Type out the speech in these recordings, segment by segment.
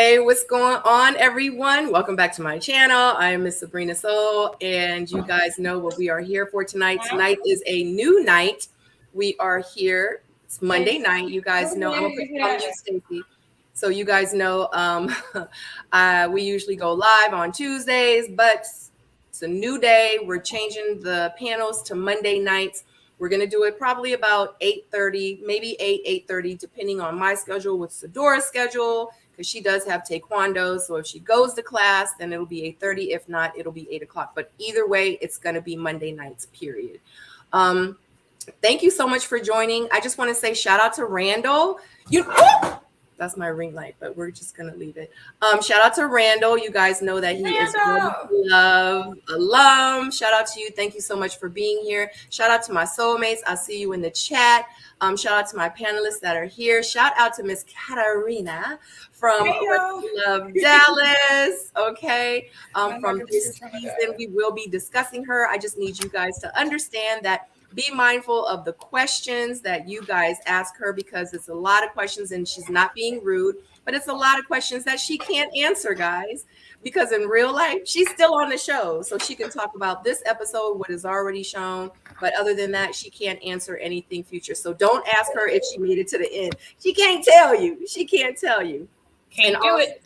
Hey, what's going on, everyone? Welcome back to my channel. I am Miss Sabrina Soul, and you guys know what we are here for tonight. Tonight is a new night. We are here. It's Monday night. You guys know. I'm gonna put you on mute, Stacey. So you guys know we usually go live on Tuesdays, but it's a new day. We're changing the panels to Monday nights. We're going to do it probably about 8:30, maybe 8:30, depending on my schedule with Sadora's schedule, because she does have taekwondo. So if she goes to class, then it'll be 8:30. If not, it'll be 8 o'clock. But either way, it's going to be Monday nights, period. Thank you so much for joining. I just want to say shout out to Randall. That's my ring light, but we're just gonna leave it. Shout out to Randall. You guys know that he is a Love alum. Shout out to you. Thank you so much for being here. Shout out to my soulmates. I see you in the chat. Shout out to my panelists that are here. Shout out to Miss Katarina from Love Dallas. Okay. From this season, we will be discussing her. I just need you guys to understand that be mindful of the questions that you guys ask her, because it's a lot of questions and she's not being rude, but it's a lot of questions that she can't answer, guys, because in real life, she's still on the show. So she can talk about this episode, what is already shown. But other than that, she can't answer anything future. So don't ask her if she made it to the end. She can't tell you. She can't tell you. Can't do it.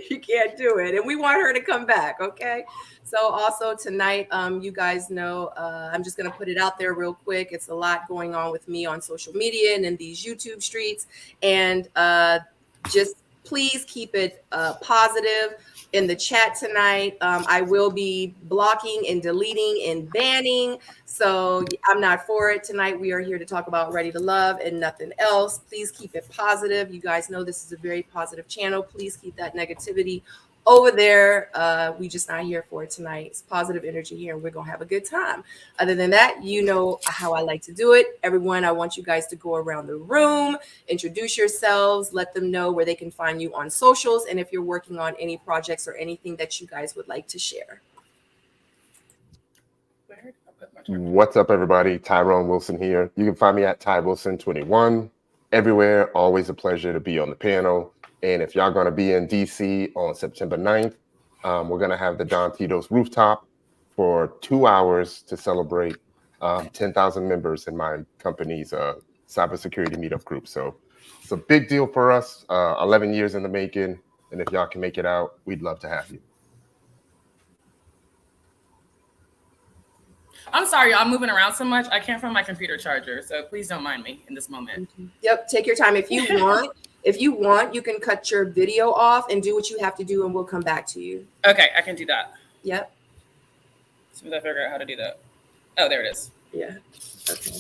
She can't do it. And we want her to come back. Okay. So also tonight, you guys know, I'm just going to put it out there real quick. It's a lot going on with me on social media and in these YouTube streets. And just please keep it positive in the chat tonight. I will be blocking and deleting and banning. So I'm not for it tonight. We are here to talk about Ready to Love and nothing else. Please keep it positive. You guys know this is a very positive channel. Please keep that negativity over there. We just not here for it tonight. It's positive energy here, and we're gonna have a good time. Other than that, you know how I like to do it. Everyone, I want you guys to go around the room, introduce yourselves, let them know where they can find you on socials, and if you're working on any projects or anything that you guys would like to share. What's up, everybody? Tyrone Wilson here. You can find me at Ty Wilson 21 everywhere. Always a pleasure to be on the panel. And if y'all going to be in DC on September 9th, we're going to have the Don Tito's rooftop for 2 hours to celebrate 10,000 members in my company's cybersecurity meetup group. So it's a big deal for us, 11 years in the making. And if y'all can make it out, we'd love to have you. I'm sorry, I'm moving around so much. I can't find my computer charger, so please don't mind me in this moment. Yep, take your time. If you want, you can cut your video off and do what you have to do, and we'll come back to you. Okay, I can do that. Yep. As soon as I figure out how to do that. Oh, there it is. Yeah. Okay.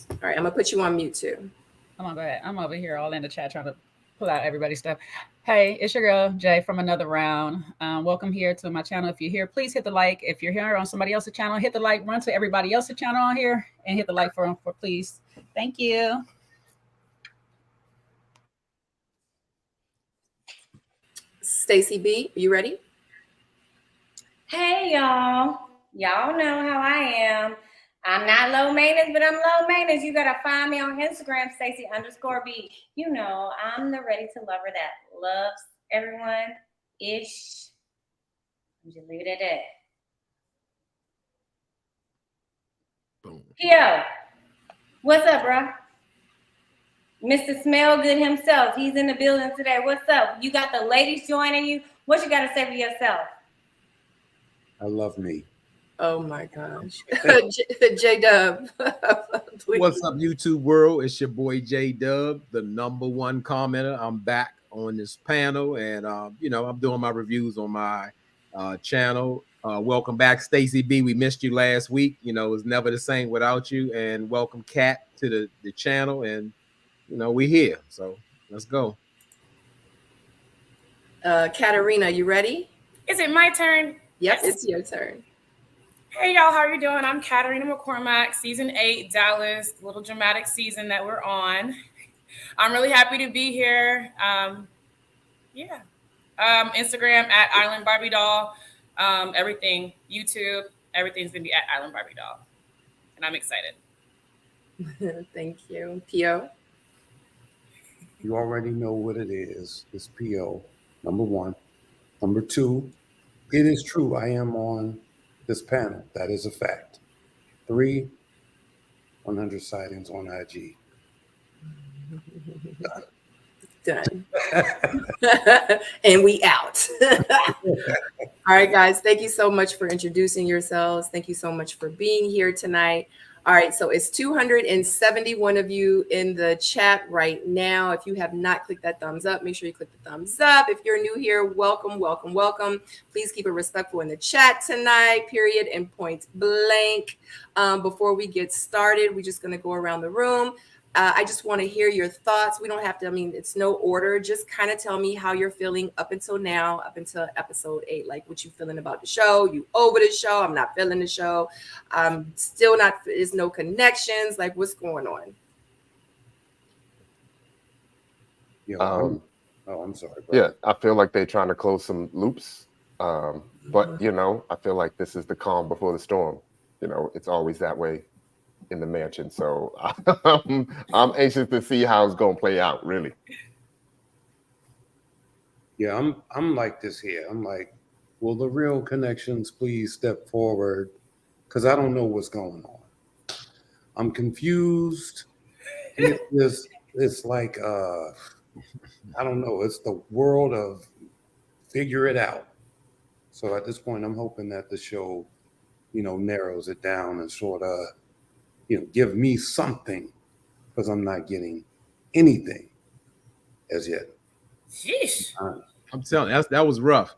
All right, I'm gonna put you on mute too. Come on, go ahead. I'm over here all in the chat trying to pull out everybody's stuff. Hey, it's your girl, Jay, from another round. Welcome here to my channel. If you're here, please hit the like. If you're here on somebody else's channel, hit the like. Run to everybody else's channel on here and hit the like for please. Thank you. Stacey B, are you ready? Hey, y'all. Y'all know how I am. I'm not low maintenance, but I'm low maintenance. You got to find me on Instagram, Stacey_B. You know, I'm the ready to lover that loves everyone-ish. I'm just leave it at that. Boom. Yo, what's up, bro? Mr. Smell Good himself. He's in the building today. What's up? You got the ladies joining you. What you got to say for yourself? I love me. Oh my gosh. J-Dub. What's up, YouTube world? It's your boy J-Dub, the #1 commenter. I'm back on this panel, and you know, I'm doing my reviews on my channel. Welcome back, Stacey B. We missed you last week. You know, it was never the same without you. And welcome, Kat, to the channel. And you know, we're here. So let's go. Katarina, you ready? Is it my turn? Yep, it's your turn. Hey, y'all, how are you doing? I'm Katarina McCormack, season 8, Dallas, little dramatic season that we're on. I'm really happy to be here. Instagram at Island Barbie Doll. Everything, YouTube, everything's going to be at Island Barbie Doll. And I'm excited. Thank you. P.O.? You already know what it is. It's P.O. Number one. Number two, it is true I am on this panel. That is a fact. 3, 100 sightings on IG. Done. And we out. All right, guys. Thank you so much for introducing yourselves. Thank you so much for being here tonight. All right, so it's 271 of you in the chat right now. If you have not clicked that thumbs up, make sure you click the thumbs up. If you're new here, welcome, welcome, welcome. Please keep it respectful in the chat tonight, period and point blank. Before we get started, we're just going to go around the room. I just want to hear your thoughts. We don't have to, I mean, it's no order. Just kind of tell me how you're feeling up until now, up until episode 8. Like, what you feeling about the show? You over the show? I'm not feeling the show. I'm still not, there's no connections. Like, what's going on? Yeah. I'm sorry. Yeah, I feel like they're trying to close some loops. But, you know, I feel like this is the calm before the storm. You know, it's always that way in the mansion. So I'm anxious to see how it's going to play out, really. Yeah, I'm like this here. I'm like, will the real connections please step forward? Because I don't know what's going on. I'm confused. It's like, I don't know. It's the world of figure it out. So at this point, I'm hoping that the show, you know, narrows it down and sort of, you know, give me something, because I'm not getting anything as yet. Sheesh. I'm telling you, that was rough.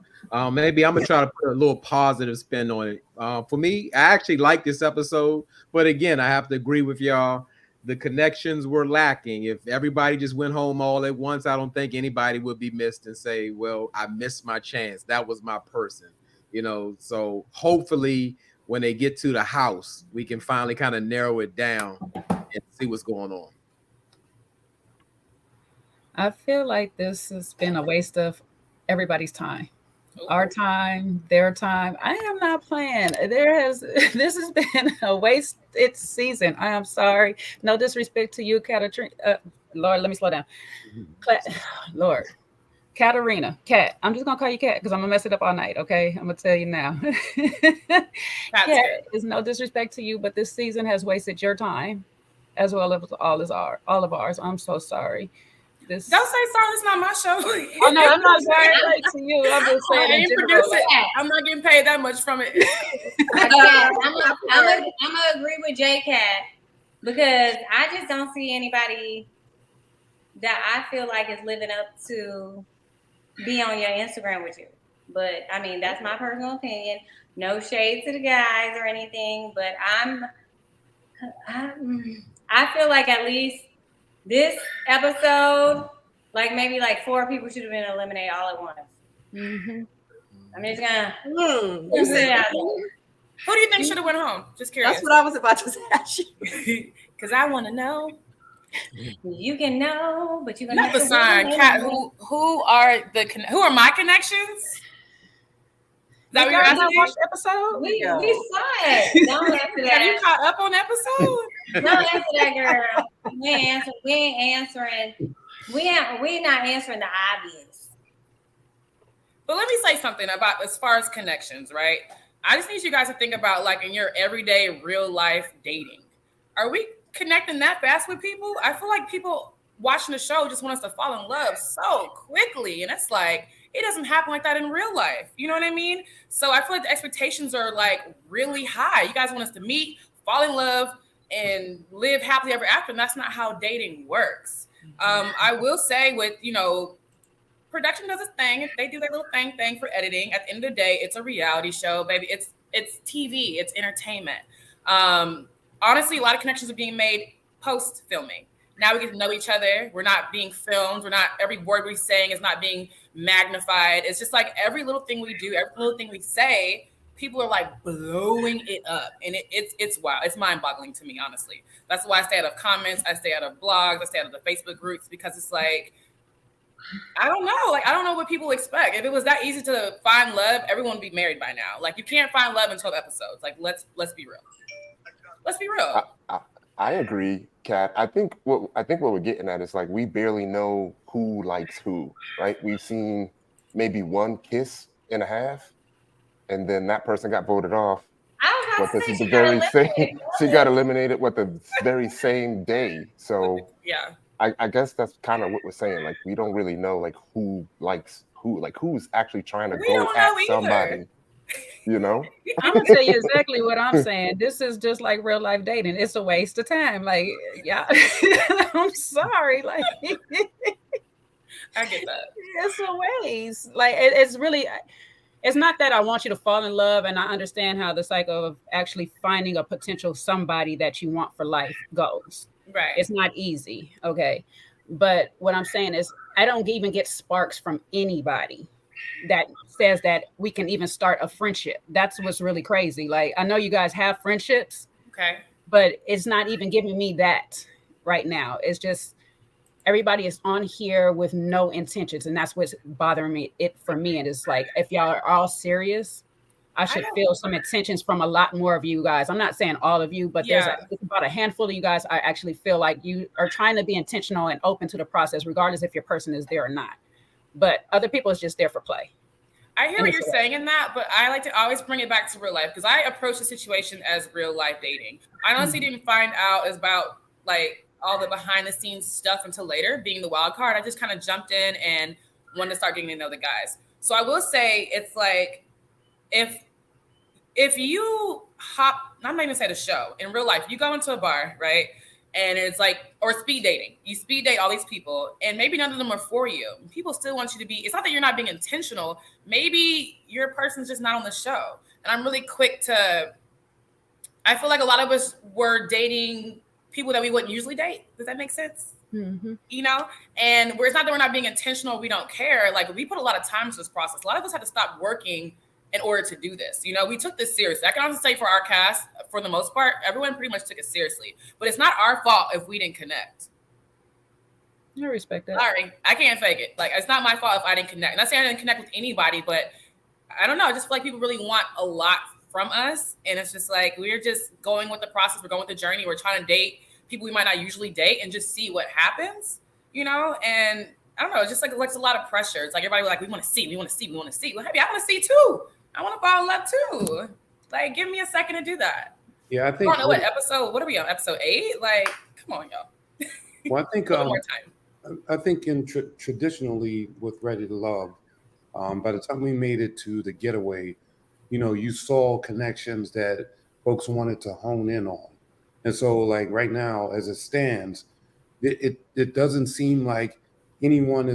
Maybe I'm gonna try to put a little positive spin on it. For me, I actually like this episode, but again, I have to agree with y'all. The connections were lacking. If everybody just went home all at once, I don't think anybody would be missed and say, "Well, I missed my chance. That was my person." You know. So hopefully, when they get to the house, we can finally kind of narrow it down and see what's going on. I feel like this has been a waste of everybody's time. Our time, their time. I am not playing. This has been a wasted season. I am sorry. No disrespect to you, Katarina. Lord, let me slow down. Lord, Katarina, Kat. I'm just gonna call you Kat because I'm gonna mess it up all night. Okay, I'm gonna tell you now. Kat, is no disrespect to you, but this season has wasted your time as well as all of ours. I'm so sorry. Don't say sorry. It's not my show. Oh no, I'm not sorry to you. I'm just saying. I ain't producing. I'm not getting paid that much from it. I'm gonna agree with J-Cat because I just don't see anybody that I feel like is living up to be on your Instagram with you. But I mean, that's my personal opinion. No shade to the guys or anything, but I feel like at least this episode, like maybe like 4 people should have been eliminated all at once. Mm-hmm. I'm just gonna put it out there. Who do you think should have went home? Just curious. That's what I was about to ask you. Because I want to know. You can know, but you can have to sign. Kat, who are my connections? Is that what you're asking? Watch the episode? We saw it. Don't answer that. Have you caught up on episode? Don't answer that, girl. We ain't answering. We're not answering the obvious. But let me say something about as far as connections, right? I just need you guys to think about like in your everyday real life dating. Are we connecting that fast with people? I feel like people watching the show just want us to fall in love so quickly. And it's like, it doesn't happen like that in real life. You know what I mean? So I feel like the expectations are like really high. You guys want us to meet, fall in love, and live happily ever after. And that's not how dating works. I will say with, you know, production does its thing. If they do their little thing for editing, at the end of the day, it's a reality show, baby. It's TV. It's entertainment. Honestly, a lot of connections are being made post-filming. Now we get to know each other. We're not being filmed. Every word we're saying is not being magnified. It's just like every little thing we do, every little thing we say, people are like blowing it up. And it's wild. It's mind-boggling to me, honestly. That's why I stay out of comments. I stay out of blogs. I stay out of the Facebook groups because it's like, I don't know. Like, I don't know what people expect. If it was that easy to find love, everyone would be married by now. Like, you can't find love in 12 episodes. Like, let's be real. Let's be real. I agree, Kat. I think what we're getting at is like we barely know who likes who, right? We've seen maybe one kiss and a half, and then that person got voted off. I was What about this to is say the very same. She got eliminated. eliminated with the very same day. So Yeah. I guess that's kind of what we're saying. Like we don't really know like who likes who, like who's actually trying to We go don't at know somebody. either. You know? I'm gonna tell you exactly what I'm saying. This is just like real life dating. It's a waste of time. Like, yeah, I'm sorry. Like, I get that. it's a waste. Like, it's really. It's not that I want you to fall in love, and I understand how the cycle of actually finding a potential somebody that you want for life goes. Right. It's not easy, okay? But what I'm saying is, I don't even get sparks from anybody that says that we can even start a friendship. That's what's really crazy. Like, I know you guys have friendships, Okay. but it's not even giving me that right now. It's just everybody is on here with no intentions, and that's what's bothering me. It for me, and it's like if y'all are all serious, I should feel some intentions from a lot more of you guys. I'm not saying all of you, but there's about a handful of you guys. I actually feel like you are trying to be intentional and open to the process, regardless if your person is there or not. But other people is just there for play. I hear what you're saying in that, but I like to always bring it back to real life because I approach the situation as real life dating. I honestly didn't find out about like all the behind the scenes stuff until later, being the wild card. I just kind of jumped in and wanted to start getting to know the guys. So I will say it's like if you hop, I'm not even say the show, in real life, you go into a bar, right? And it's like, or speed dating. You speed date all these people, and maybe none of them are for you. People still want you to be, it's not that you're not being intentional. Maybe your person's just not on the show. And I'm really quick to, I feel like a lot of us were dating people that we wouldn't usually date. Does that make sense? Mm-hmm. You know, and where it's not that we're not being intentional, we don't care. Like we put a lot of time into this process. A lot of us had to stop working in order to do this. You know, we took this seriously. I can honestly say for our cast, for the most part, everyone pretty much took it seriously. But it's not our fault if we didn't connect. I respect that. Sorry, I can't fake it. Like it's not my fault if I didn't connect. Not saying I didn't connect with anybody, but I don't know. I just feel like people really want a lot from us, and it's just like we're just going with the process. We're going with the journey. We're trying to date people we might not usually date and just see what happens. You know, and I don't know. It's just like it's a lot of pressure. It's like everybody like we want to see, we want to see, we want to see. Well, hey, I want to see too. I want to fall in love too. Like, give me a second to do that. Yeah, I think. I don't know what episode. What are we on? Episode 8? Like, come on, y'all. Well, I think a little more time. I think in traditionally with Ready to Love, by the time we made it to the getaway, you know, you saw connections that folks wanted to hone in on, and so like right now, as it stands, it doesn't seem like anyone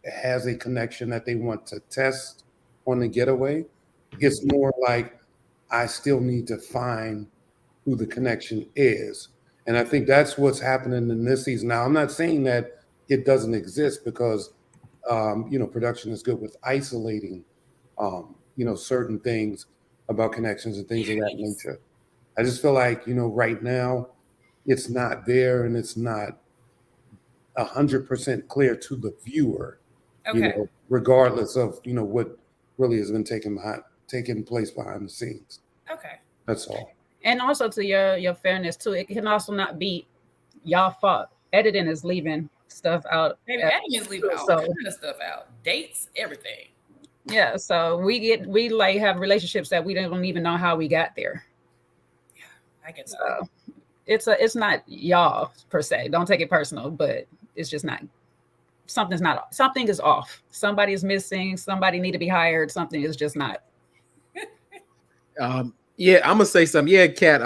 has a connection that they want to test on the getaway. It's more like I still need to find who the connection is. And I think that's what's happening in this season. Now, I'm not saying that it doesn't exist because, you know, production is good with isolating, you know, certain things about connections and things of that nature. I just feel like, you know, right now it's not there and it's not 100% clear to the viewer, you know, regardless of, you know, what really has been taking place behind the scenes. Okay. That's all. And also to your fairness too, it can also not be y'all fault. Editing is leaving stuff out. Maybe editing is leaving all kind of stuff out. Dates, everything. Yeah, so we like have relationships that we don't even know how we got there. Yeah, I get so. It's not y'all per se. Don't take it personal, but it's just not. Something is off. Somebody is missing. Somebody need to be hired. Something is just not. Yeah, I'm gonna say something. Yeah, Kat.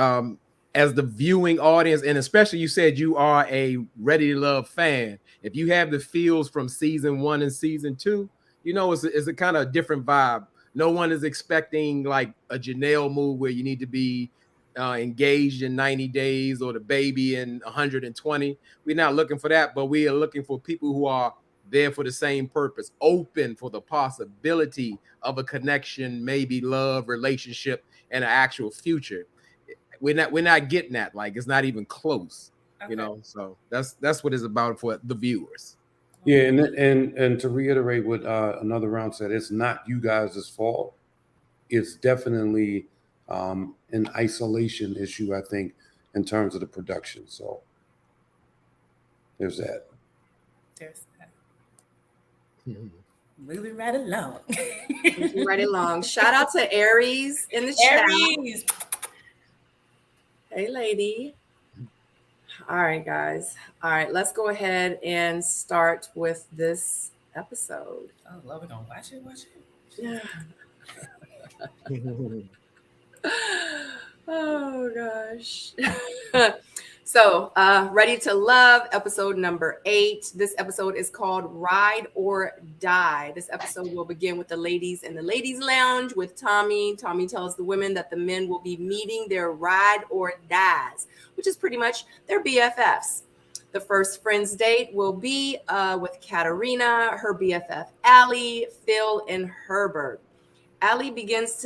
As the viewing audience, and especially you said you are a Ready to Love fan. If you have the feels from season 1 and season 2, you know it's a kind of different vibe. No one is expecting like a Janelle move where you need to be engaged in 90 days or the baby in 120. We're not looking for that, but we are looking for people who are there for the same purpose, open for the possibility of a connection, maybe love, relationship, and an actual future. We're not getting that. Like it's not even close, you know. So that's what it's about for the viewers. Yeah, and to reiterate what another round said, it's not you guys' fault. It's definitely an isolation issue, I think, in terms of the production. So there's that. There's that. Moving right along. Moving right along. Shout out to Aries in the chat. Aries. Hey, lady. All right, guys. All right, let's go ahead and start with this episode. Oh, love, we're gonna watch it. Yeah. Oh gosh. So, Ready to Love, episode number 8. This episode is called Ride or Die. This episode will begin with the ladies in the ladies' lounge with Tommy. Tommy tells the women that the men will be meeting their ride or dies, which is pretty much their BFFs. The first friends date will be with Katarina, her BFF Allie, Phil, and Herbert. Allie begins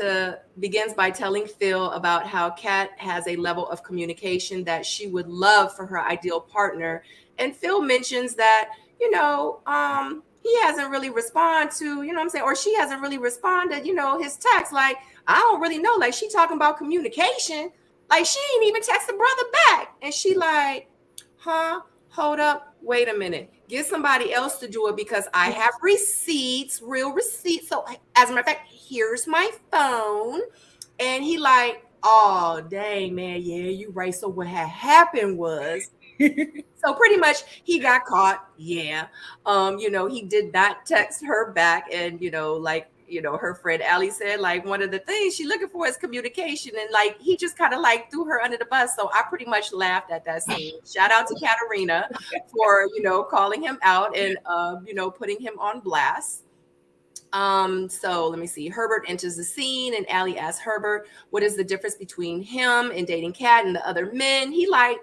by telling Phil about how Kat has a level of communication that she would love for her ideal partner. And Phil mentions that, he hasn't really responded to, what I'm saying, or she hasn't really responded, his text. Like, I don't really know. Like, she talking about communication. Like, she ain't even text the brother back. And she like, huh? Hold up. Wait a minute. Get somebody else to do it because I have receipts, real receipts. So as a matter of fact, here's my phone. And he like, oh, dang, man. Yeah, you right. So what had happened was, so pretty much he got caught. Yeah. He did not text her back. And, her friend Allie said, like, one of the things she's looking for is communication. And like, he just kind of like threw her under the bus. So I pretty much laughed at that scene. Shout out to Katarina for, calling him out and, putting him on blast. So let me see. Herbert enters the scene and Allie asks Herbert, what is the difference between him and dating Kat and the other men? He like,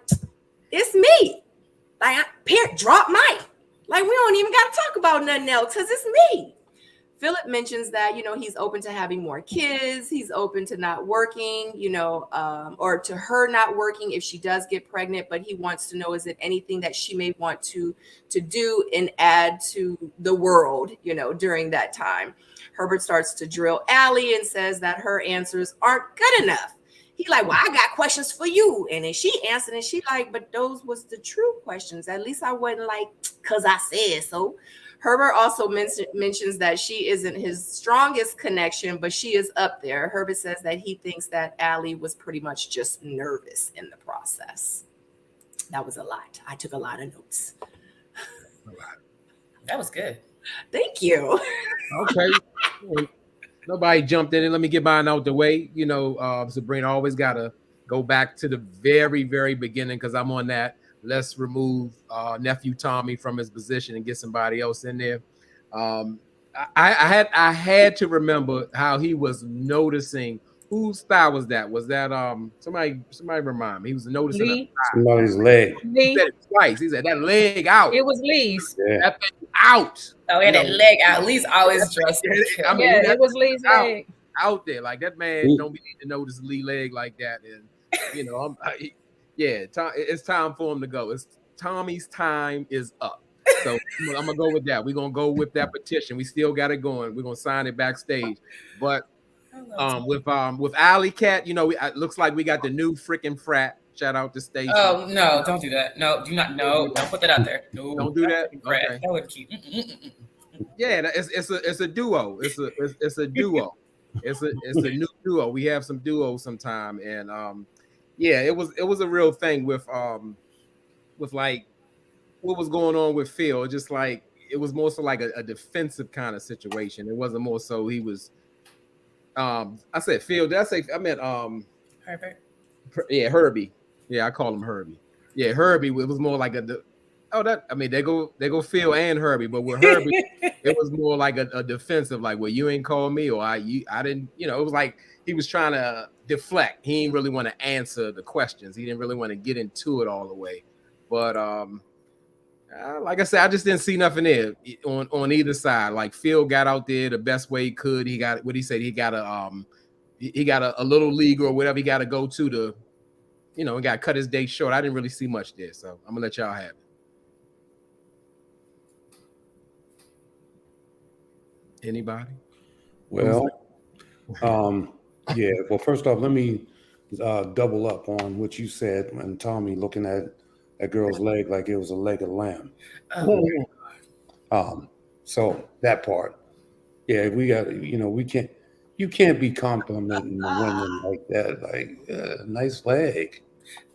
it's me. Like, drop mic. Like, we don't even got to talk about nothing else because it's me. Philip mentions that, he's open to having more kids. He's open to not working, or to her not working if she does get pregnant. But he wants to know, is it anything that she may want to do and add to the world, during that time? Herbert starts to drill Allie and says that her answers aren't good enough. He like, well, I got questions for you. And then she answered and she like, but those was the true questions. At least I wasn't like, because I said so. Herbert also mentions that she isn't his strongest connection, but she is up there. Herbert says that he thinks that Allie was pretty much just nervous in the process. That was a lot. I took a lot of notes. That was good. Thank you. Okay. Nobody jumped in it. Let me get mine out the way. Sabrina always got to go back to the very, very beginning because I'm on that. Let's remove nephew Tommy from his position and get somebody else in there. I had to remember how he was noticing. Whose thigh was that? Was that somebody remind me? He was noticing somebody's leg. He said it twice. He said that leg out. It was Lee's. Yeah. That thing out. Oh, yeah, that leg out. Lee's always dressed. It was Lee's leg out there. Like that man don't need to notice Lee leg like that. And it's time for him to go. Tommy's time is up. So I'm gonna go with that. We're gonna go with that petition. We still got it going. We're gonna sign it backstage. But with Alley Cat, it looks like we got the new freaking frat. Shout out to Stacey. Oh no, don't do that. No, do not. No, don't put that out there. No, don't do that. Okay. That would keep. Yeah, it's a duo. It's a duo. It's a new duo. We have some duos sometime, and it was a real thing with like what was going on with Phil. Just like it was more so like a defensive kind of situation. It wasn't more so he was. I said Phil. Did I say I meant Herbert? Yeah, Herbie. Yeah, I call him Herbie. Yeah, Herbie. It was more like they go Phil and Herbie, but with Herbie, it was more like a defensive, like, well, you ain't called me, or I didn't, it was like he was trying to deflect. He didn't really want to answer the questions. He didn't really want to get into it all the way. But like I said, I just didn't see nothing there on either side. Like Phil got out there the best way he could. He got what he said. He got a little league or whatever he got to go to he got to cut his day short. I didn't really see much there, so I'm gonna let y'all have it. Anybody? Well, Well, first off, let me double up on what you said and Tommy looking at that girl's leg like it was a leg of lamb. Oh. So that part. Yeah, we got, you can't be complimenting the women like that. Like, nice leg.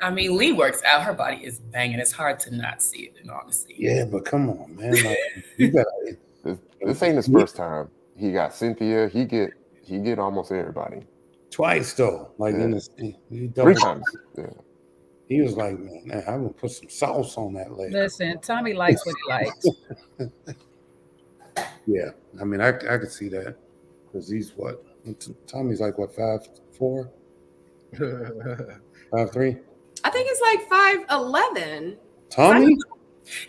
I mean, Lee works out. Her body is banging. It's hard to not see it, in honesty. Yeah, but come on, man. Like, you got This ain't his first time. He got Cynthia. He get almost everybody. Twice though. Like Yeah. in this, he 3 doubled. times. Yeah. He was like, man, I'm gonna put some sauce on that leg. Listen, Tommy likes what he likes. Yeah, I mean, I could see that because he's what? Tommy's like what, 5'4", 5'3"? I think it's like 5'11". Tommy?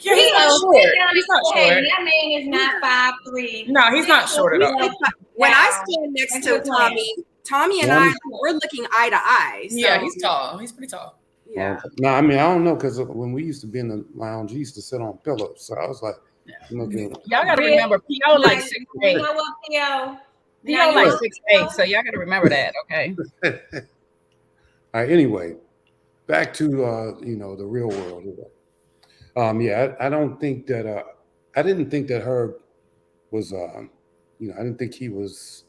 Yeah, he's not short. He's not short. That man is not 5'3". No, he's not short at all. When I stand next to Tommy and I, we're looking eye to eye. So. Yeah, he's tall. He's pretty tall. Yeah. No, I mean, I don't know because when we used to be in the lounge, he used to sit on pillows. So I was like, y'all got to remember, P.O. like 6'8". You know what, P.O.? P.O. like 6'8", so y'all got to remember that, okay? All right. Anyway, back to the real world. Yeah, I don't think that. I didn't think that Herb was. I didn't think he was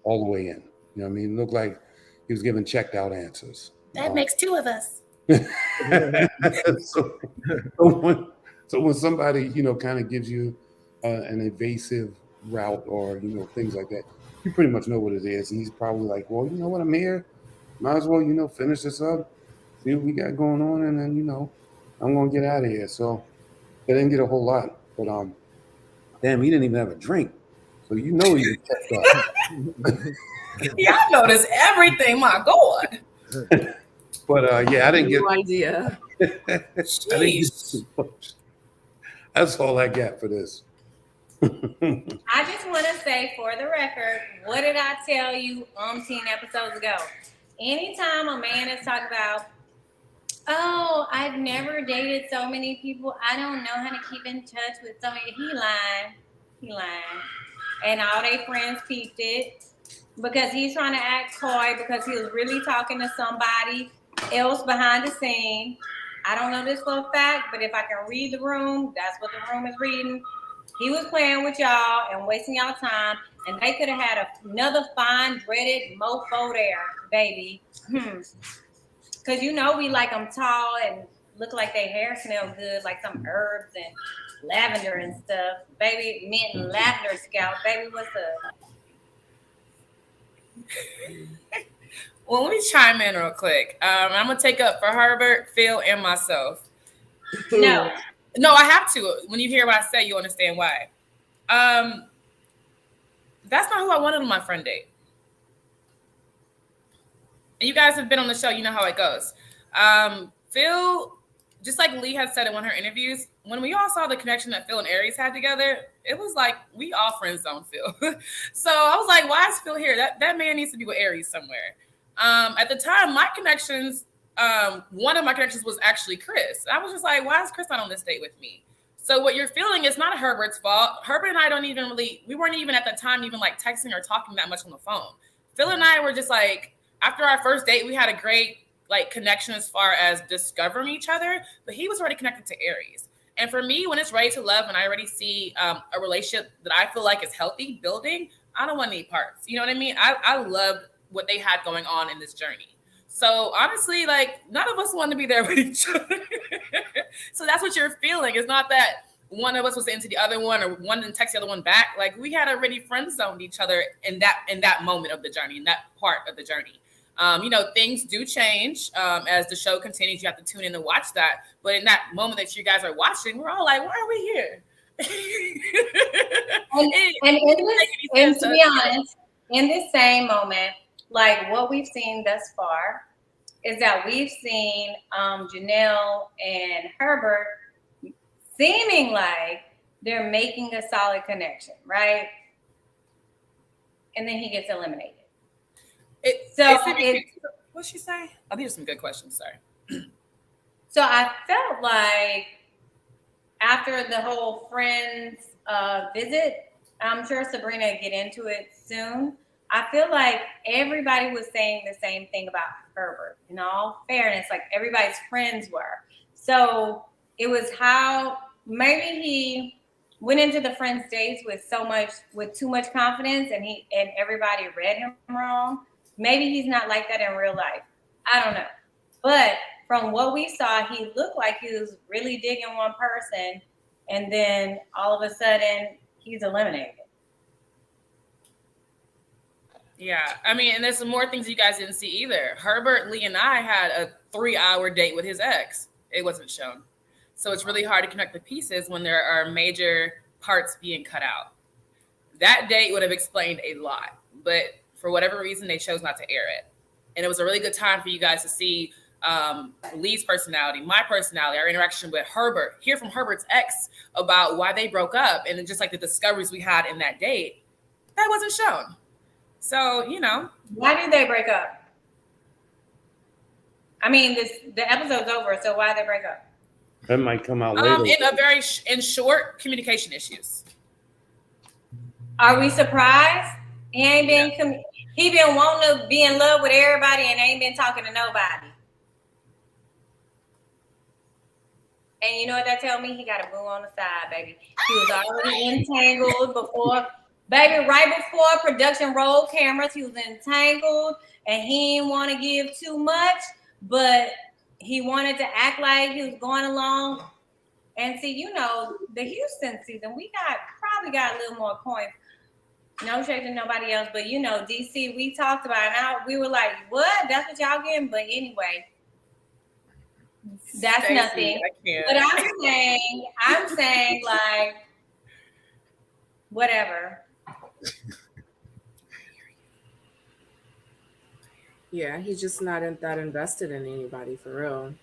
all the way in. You know what I mean? It looked like he was giving checked out answers. That makes 2 of us. So when somebody kind of gives you an evasive route or things like that, you pretty much know what it is, and he's probably like, well, you know what, I'm here, might as well finish this up, see what we got going on, and then I'm gonna get out of here. So they didn't get a whole lot, but damn, he didn't even have a drink, so he was checked out. Y'all notice everything, my God. But yeah, I didn't get no idea. I didn't get too much. That's all I got for this. I just want to say for the record, what did I tell you 10 episodes ago? Anytime a man is talking about, oh, I've never dated so many people, I don't know how to keep in touch with so many, he lying. And all their friends peeped it because he's trying to act coy because he was really talking to somebody else behind the scene. I don't know this for a fact, but if I can read the room, that's what the room is reading. He was playing with y'all and wasting y'all time, and they could have had another fine, dreaded mofo there, baby. Because we like them tall and look like their hair smells good, like some herbs and lavender and stuff. Baby, mint and lavender scalp. Baby, what's up? Well, let me chime in real quick. I'm going to take up for Herbert, Phil, and myself. No, I have to. When you hear what I say, you understand why. That's not who I wanted on my friend date. And you guys have been on the show. You know how it goes. Phil, just like Lee had said in one of her interviews, when we all saw the connection that Phil and Aries had together, it was like we all friend zone Phil. So I was like, why is Phil here? That man needs to be with Aries somewhere. At the time, my connections, one of my connections was actually Chris. I was just like, why is Chris not on this date with me? So what you're feeling is not Herbert's fault. Herbert and I we weren't even at the time even like texting or talking that much on the phone. Phil and I were just like, after our first date, we had a great like connection as far as discovering each other, but he was already connected to Aries. And for me, when it's ready to love and I already see a relationship that I feel like is healthy building, I don't want any parts. You know what I mean? I loved what they had going on in this journey. So honestly, like none of us want to be there with each other. So that's what you're feeling. It's not that one of us was into the other one or one didn't text the other one back. Like we had already friend zoned each other in that moment of the journey, in that part of the journey. Things do change as the show continues. You have to tune in and watch that. But in that moment that you guys are watching, we're all like, why are we here? and to be honest, in this same moment, like what we've seen thus far is that we've seen Janelle and Herbert seeming like they're making a solid connection, right? And then he gets eliminated. What's she say? Oh, these are some good questions. Sorry. So I felt like after the whole friends visit, I'm sure Sabrina will get into it soon. I feel like everybody was saying the same thing about Herbert. In all fairness, like everybody's friends were. So it was how maybe he went into the friend stage with too much confidence, and everybody read him wrong. Maybe he's not like that in real life. I don't know. But from what we saw, he looked like he was really digging one person, and then all of a sudden he's eliminated. Yeah, I mean, and there's some more things you guys didn't see either. Herbert, Lee, and I had a 3-hour date with his ex. It wasn't shown. So it's really hard to connect the pieces when there are major parts being cut out. That date would have explained a lot, but for whatever reason, they chose not to air it. And it was a really good time for you guys to see Lee's personality, my personality, our interaction with Herbert, hear from Herbert's ex about why they broke up, and then just like the discoveries we had in that date, that wasn't shown. So, you know. Why did they break up? I mean, the episode's over, so why did they break up? That might come out later. In short, communication issues. Are we surprised? He ain't been he been wanting to be in love with everybody and ain't been talking to nobody. And you know what that tell me? He got a boo on the side, baby. He was already entangled before. Baby, right before production rolled cameras, he was entangled and he didn't want to give too much, but he wanted to act like he was going along. And see, you know, the Houston season, we probably got a little more coins. No shade to nobody else, but you know, DC, we talked about it. Now we were like, what? That's what y'all getting? But anyway, that's Stacey, nothing. But I'm saying like, whatever. Yeah, he's just not that invested in anybody for real.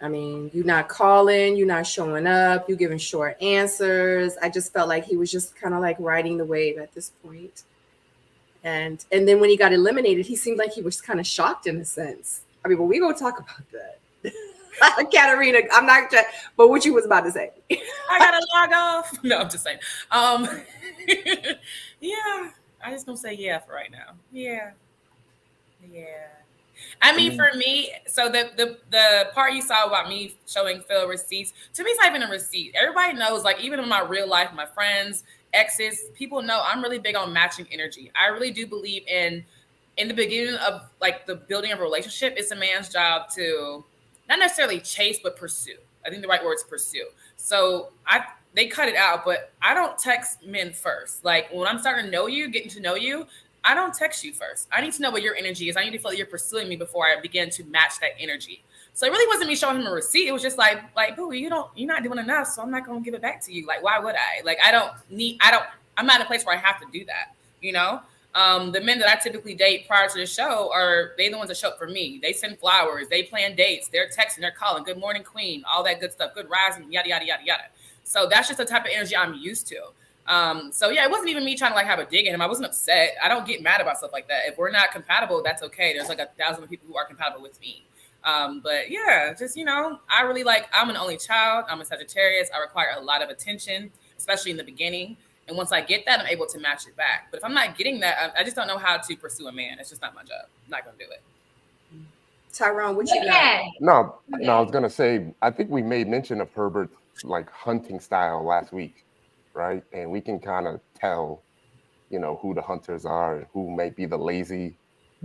I mean, you're not calling, you're not showing up, you're giving short answers. I just felt like he was just kind of like riding the wave at this point. And then when he got eliminated, he seemed like he was kind of shocked in a sense. I mean, but we gonna talk about that. Katarina, I'm not, but what you was about to say. I gotta log off. No, I'm just saying. Yeah, I just gonna say yeah for right now. Yeah. I mean, for me, so the part you saw about me showing Phil receipts, to me, it's not even a receipt. Everybody knows, like, even in my real life, my friends, exes, people know I'm really big on matching energy. I really do believe in the beginning of like the building of a relationship, it's a man's job to not necessarily chase, but pursue. I think the right word is pursue. So they cut it out, but I don't text men first. Like when I'm starting to know you, getting to know you, I don't text you first. I need to know what your energy is. I need to feel that you're pursuing me before I begin to match that energy. So it really wasn't me showing him a receipt. It was just like, boo, you're not doing enough, so I'm not gonna give it back to you. Like, why would I? Like, I'm not in a place where I have to do that, you know? The men that I typically date prior to the show they the ones that show up for me. They send flowers, they plan dates, they're texting, they're calling, good morning, queen, all that good stuff, good rising, yada, yada, yada, yada. So that's just the type of energy I'm used to. So yeah, it wasn't even me trying to like have a dig at him. I wasn't upset. I don't get mad about stuff like that. If we're not compatible, that's okay. There's like 1,000 people who are compatible with me. But yeah, just, I really I'm an only child. I'm a Sagittarius. I require a lot of attention, especially in the beginning. And once I get that, I'm able to match it back. But if I'm not getting that, I just don't know how to pursue a man. It's just not my job. I'm not going to do it. Tyrone, what you got? No, I was going to say, I think we made mention of Herbert's like hunting style last week, right? And we can kind of tell, who the hunters are and who may be the lazy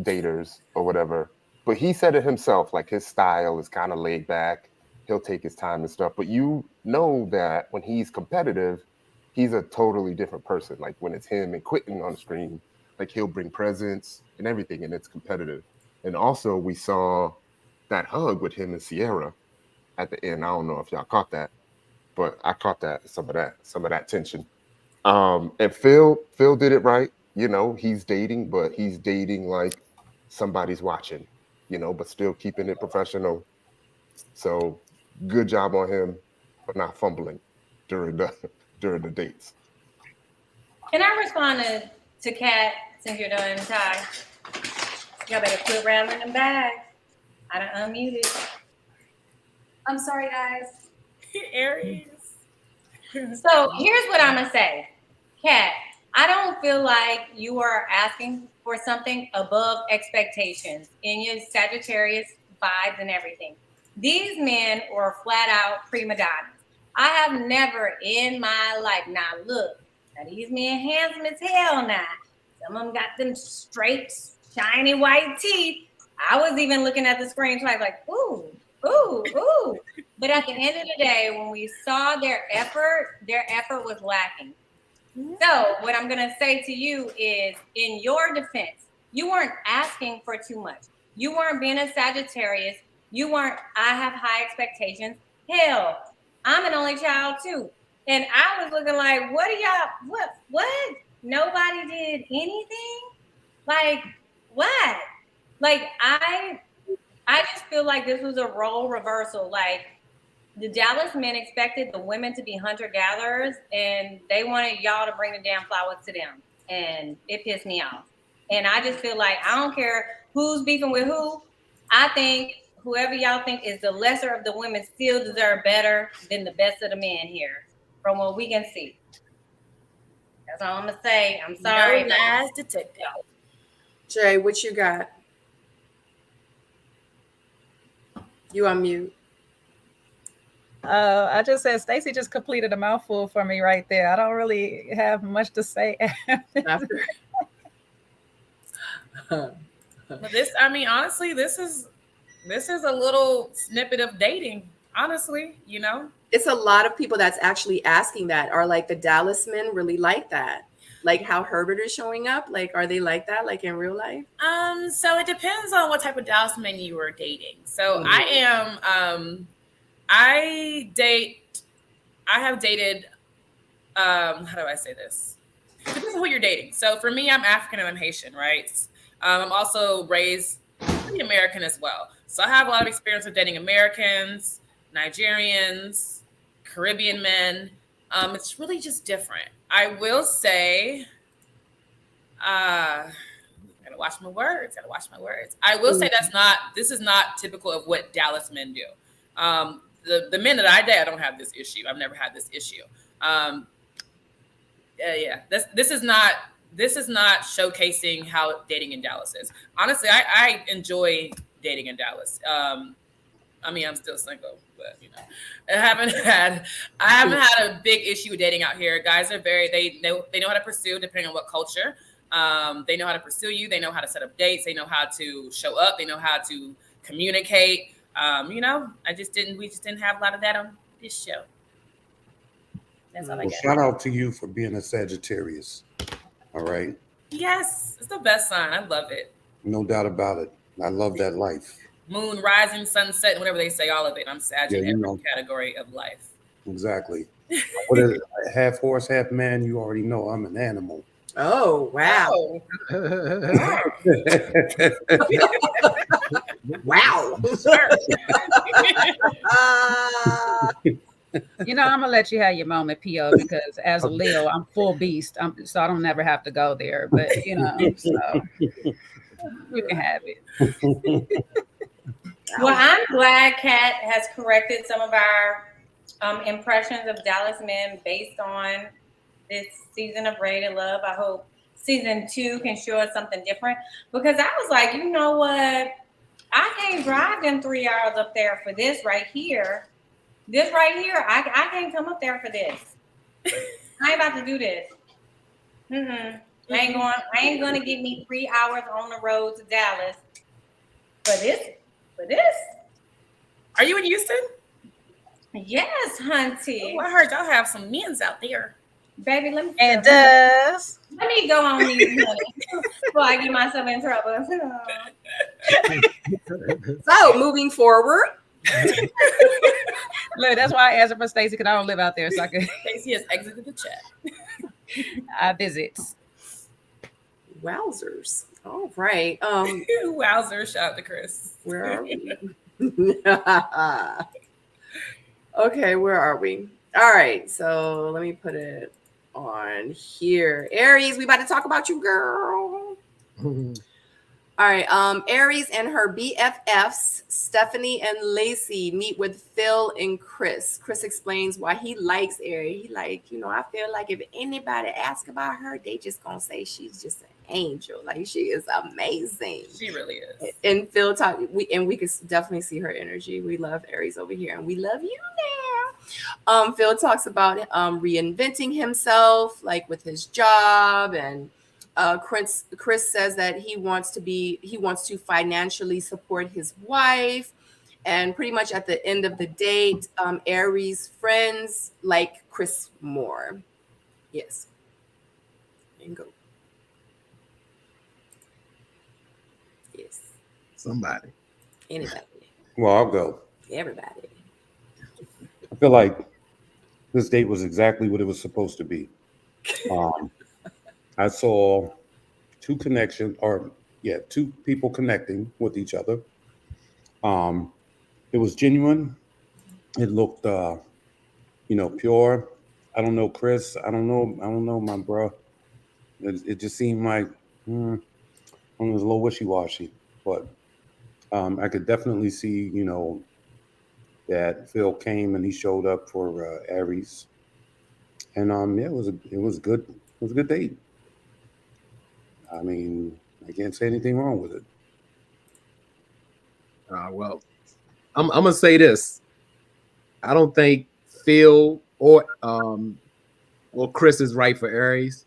daters or whatever. But he said it himself, like his style is kind of laid back. He'll take his time and stuff. But you know that when he's competitive, he's a totally different person. Like when it's him and Quentin on the screen, like he'll bring presents and everything, and it's competitive. And also we saw that hug with him and Sierra at the end. I don't know if y'all caught that, but I caught some of that tension. And Phil did it right. He's dating, but he's dating like somebody's watching, but still keeping it professional. So good job on him, but not fumbling during the dates. Can I respond to Kat since you're done, Ty? Y'all better quit rattling them bags. I done unmuted. I'm sorry, guys. Aries. So here's what I'm gonna say, Kat. I don't feel like you are asking for something above expectations in your Sagittarius vibes and everything. These men were flat out prima donnas. I have never in my life, now look, now these men handsome as hell now. Some of them got them straight, shiny white teeth. I was even looking at the screen twice like, ooh, ooh, ooh. But at the end of the day, when we saw their effort was lacking. So what I'm going to say to you is, in your defense, you weren't asking for too much. You weren't being a Sagittarius. You weren't, I have high expectations. Hell, I'm an only child too. And I was looking like, what are y'all, what? Nobody did anything? Like, what? Like, I just feel like this was a role reversal. Like, the Dallas men expected the women to be hunter-gatherers, and they wanted y'all to bring the damn flowers to them. And it pissed me off. And I just feel like, I don't care who's beefing with who. I think whoever y'all think is the lesser of the women still deserve better than the best of the men here, from what we can see. That's all I'm going to say. I'm sorry. No lies detected. Jay, what you got? You on mute. I just said Stacey just completed a mouthful for me right there. I don't really have much to say after. But this, I mean, honestly, this is a little snippet of dating. Honestly, you know, it's a lot of people that's actually asking that. Are like the Dallas men really like that? Like how Herbert is showing up? Like, are they like that? Like in real life? So it depends on what type of Dallas men you were dating. So I have dated, how do I say this? It depends on who you're dating. So for me, I'm African and I'm Haitian, right? I'm also raised pretty American as well. So I have a lot of experience with dating Americans, Nigerians, Caribbean men. It's really just different. I will say, gotta watch my words. I will say this is not typical of what Dallas men do. The men that I date, I don't have this issue. I've never had this issue. This is not showcasing how dating in Dallas is. Honestly, I enjoy dating in Dallas. I mean, I'm still single, but you know, I haven't had a big issue with dating out here. Guys are they know how to pursue depending on what culture. They know how to pursue you. They know how to set up dates. They know how to show up. They know how to communicate. You know, we just didn't have a lot of that on this show. That's all I got. Shout out to you for being a Sagittarius. All right. Yes, it's the best sign. I love it. No doubt about it. I love that life. Moon, rising, sunset, whatever they say, all of it. I'm Sagittarius in every category of life. Exactly. What is it? Half horse, half man. You already know I'm an animal. Oh, wow. Wow. You know, I'm gonna let you have your moment, P.O., because as a Leo, I'm full beast. So I don't never have to go there. But you know, so you can have it. Well, I'm glad Kat has corrected some of our impressions of Dallas men based on this season of Rated Love. I hope season 2 can show us something different, because I was like, you know what? I can't drive them 3 hours up there for this right here. This right here, I can't come up there for this. I ain't about to do this. I ain't gonna give me 3 hours on the road to Dallas for this. Are you in Houston? Yes, hunty. Oh, I heard y'all have some men's out there. Baby, let me go on mute before I get myself in trouble. So moving forward. Look, that's why I asked her for Stacey, because I don't live out there, so I can. Stacey has exited the chat. I visit. Wowzers. All right. Wowzers. Shout out to Chris. Where are we? Okay, where are we? All right, so let me put it on here. Aries, we about to talk about you, girl. All right, Aries and her BFFs, Stephanie and Lacey, meet with Phil and Chris. Chris explains why he likes Aries. He like, you know, I feel like if anybody asks about her, they just gonna say she's just an angel. Like, she is amazing. She really is. And Phil we can definitely see her energy. We love Aries over here, and we love you now. Phil talks about reinventing himself, like with his job, and Chris says that he wants to financially support his wife. And pretty much at the end of the date, Aries friends like Chris more. Yes. And go. Yes. Somebody. Anybody. Well, I'll go. Everybody. I feel like this date was exactly what it was supposed to be. I saw two people connecting with each other. It was genuine. It looked, pure. I don't know Chris. I don't know my bro. It just seemed like it was a little wishy-washy, but I could definitely see, that Phil came and he showed up for Aries, and it was good. It was a good date. I mean, I can't say anything wrong with it. Well, I'm gonna say this. I don't think Phil or Chris is right for Aries.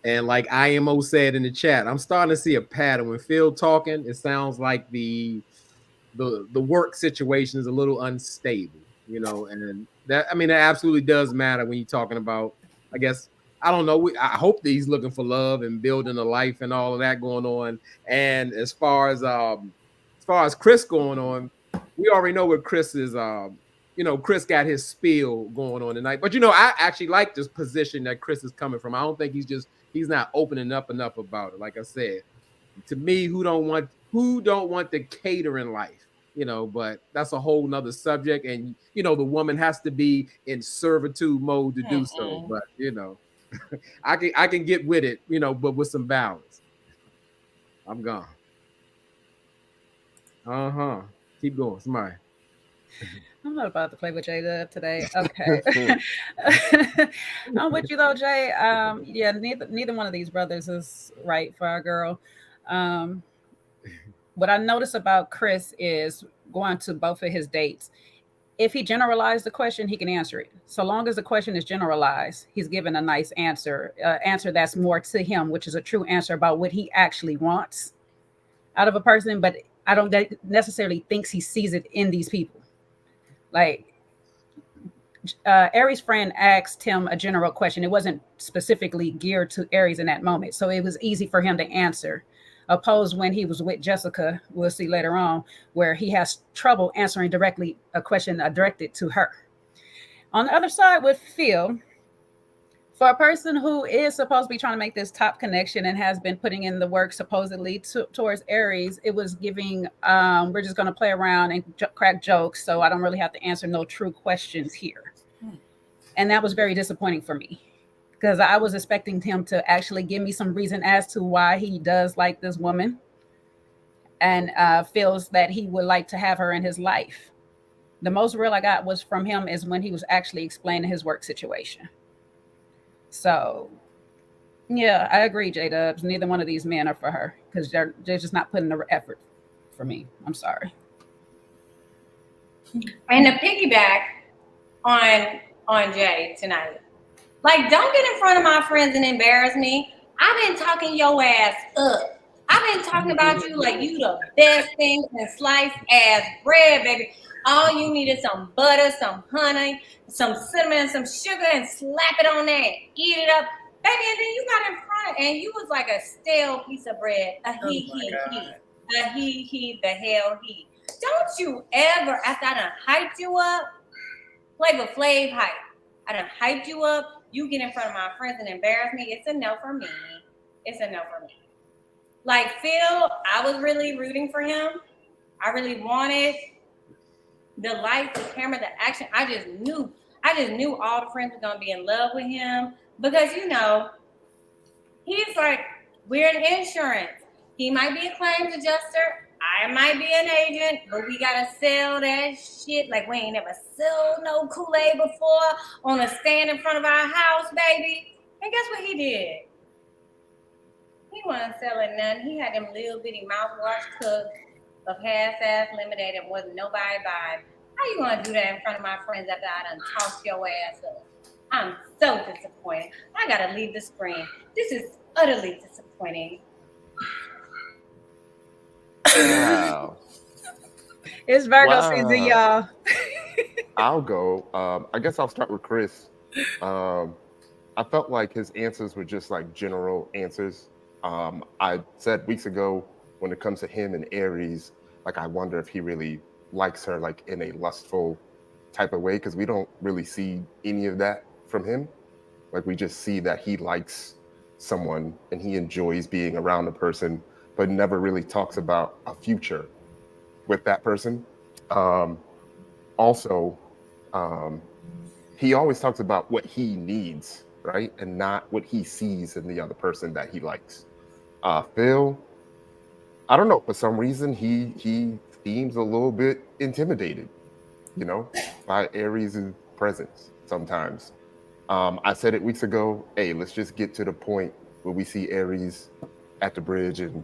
And like IMO said in the chat, I'm starting to see a pattern. When Phil talking, it sounds like the work situation is a little unstable, and that absolutely does matter when you're talking about, I guess, I don't know. I hope that he's looking for love and building a life and all of that going on. And as far as Chris going on, we already know what Chris is. Chris got his spiel going on tonight. But I actually like this position that Chris is coming from. I don't think he's not opening up enough about it. Like I said, to me, who don't want the catering life? But that's a whole nother subject. And the woman has to be in servitude mode to do so. But I can get with it, but with some balance. I'm gone. Keep going, somebody. I'm not about to play with Jay today. Okay. I'm with you though, Jay. Yeah, neither one of these brothers is right for our girl. What I notice about Chris is going to both of his dates. If he generalized the question, he can answer it. So long as the question is generalized, he's given a nice answer, answer that's more to him, which is a true answer about what he actually wants out of a person. But I don't necessarily think he sees it in these people. Like Aries' friend asked him a general question. It wasn't specifically geared to Aries in that moment. So it was easy for him to answer. Opposed when he was with Jessica, we'll see later on, where he has trouble answering directly a question directed to her. On the other side with Phil, for a person who is supposed to be trying to make this top connection and has been putting in the work supposedly towards Aries, it was giving, we're just going to play around and crack jokes, so I don't really have to answer no true questions here. And that was very disappointing for me, because I was expecting him to actually give me some reason as to why he does like this woman and feels that he would like to have her in his life. The most real I got was from him is when he was actually explaining his work situation. So, yeah, I agree, J-Dubs. Neither one of these men are for her because they're just not putting the effort for me. I'm sorry. And to piggyback on Jay tonight, like, don't get in front of my friends and embarrass me. I've been talking your ass up. I've been talking about you like you the best thing in sliced ass bread, baby. All you need is some butter, some honey, some cinnamon, some sugar, and slap it on there. Eat it up, baby. And then you got in front, and you was like a stale piece of bread. A he. The hell he. Don't you ever, after I done hyped you up, Flavor Flav hype. I done hyped you up. You get in front of my friends and embarrass me. It's a no for me. It's a no for me. Like Phil, I was really rooting for him. I really wanted the lights, the camera, the action. I just knew all the friends were gonna be in love with him because he's like, we're an insurance. He might be a claims adjuster. I might be an agent, but we gotta sell that shit like we ain't never sold no Kool-Aid before on a stand in front of our house, baby. And guess what he did? He wasn't selling nothing. He had them little bitty mouthwash cups of half-ass lemonade that wasn't nobody buying. How you gonna do that in front of my friends after I done talked your ass up? I'm so disappointed. I gotta leave the screen. This is utterly disappointing. Wow. It's Virgo Wow. season, y'all. I'll go. I guess I'll start with Chris. I felt like his answers were just like general answers. I said weeks ago when it comes to him and Aries, like I wonder if he really likes her like in a lustful type of way because we don't really see any of that from him. Like we just see that he likes someone and he enjoys being around a person, but never really talks about a future with that person. Um, also, he always talks about what he needs, right? And not what he sees in the other person that he likes. Phil, I don't know, for some reason he seems a little bit intimidated, by Aries' presence sometimes. I said it weeks ago, hey, let's just get to the point where we see Aries at the bridge and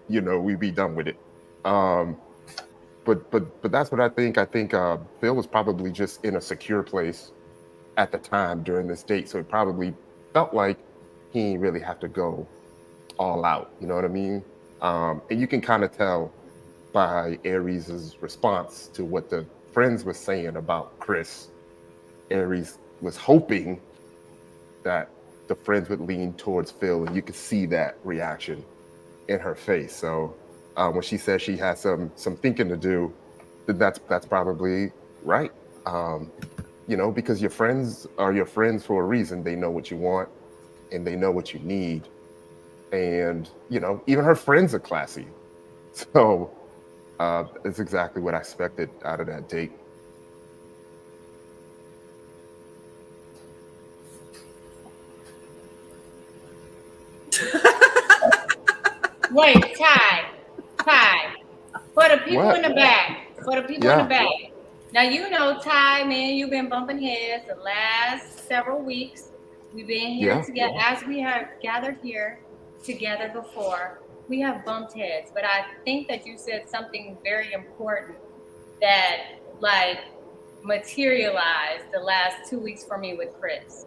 we be done with it. But that's what I think. I think Phil was probably just in a secure place at the time during this date. So it probably felt like he didn't really have to go all out. You know what I mean? And you can kind of tell by Aries' response to what the friends were saying about Chris. Aries was hoping that the friends would lean towards Phil, and you could see that reaction in her face. So when she says she has some thinking to do, then that's probably right. Because your friends are your friends for a reason. They know what you want and they know what you need. And, even her friends are classy. So it's exactly what I expected out of that date. Wait, Ty. For the people What? in the back. Yeah. Now you know, Ty, man, you've been bumping heads the last several weeks. We've been here Yeah. together as we have gathered here together before. We have bumped heads, but I think that you said something very important that like materialized the last 2 weeks for me with Chris.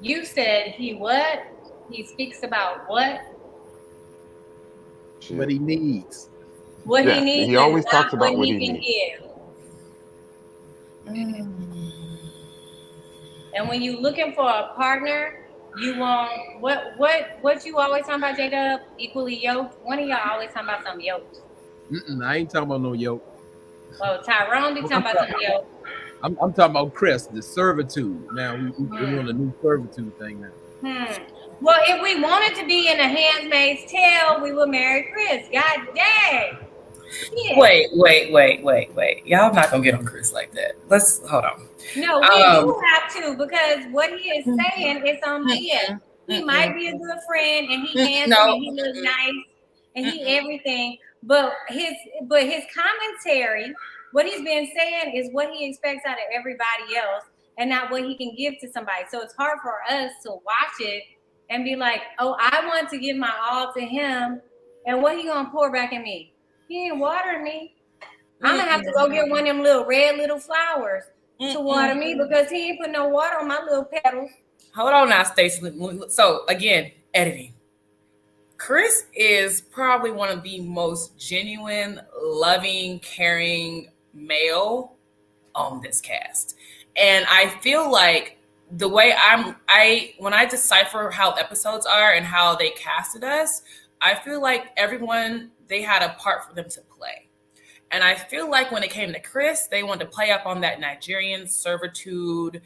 You said he what? He speaks about what? What he needs. What Yeah, he needs he and always not talks about what what he he can needs. give. And when you're looking for a partner, you want what you always talking about, J-Dub? Equally yoked. One of y'all always talking about some yoked. I ain't talking about no yoke. Well, Tyrone be talking about some yoked. I'm talking about Chris, the servitude. Now we're on a new servitude thing now. Well, if we wanted to be in a Handmaid's Tale, we would marry Chris. God dang. Yeah. Wait. Y'all not gonna get on Chris like that. Let's hold on. No, we do have to, because what he is saying is on BS. He might be a good friend and he handsome and he looks nice and he everything, but his commentary, what he's been saying is what he expects out of everybody else and not what he can give to somebody. So it's hard for us to watch it and be like, oh, I want to give my all to him, and what he gonna pour back in me? He ain't watering me. I'm gonna have to go get one of them little red little flowers to water me, because he ain't put no water on my little petals. Hold on now, Stacey. So again, editing. Chris is probably one of the most genuine, loving, caring male on this cast. And I feel like the way when I decipher how episodes are and how they casted us, I feel like everyone, they had a part for them to play. And I feel like when it came to Chris, they wanted to play up on that Nigerian servitude.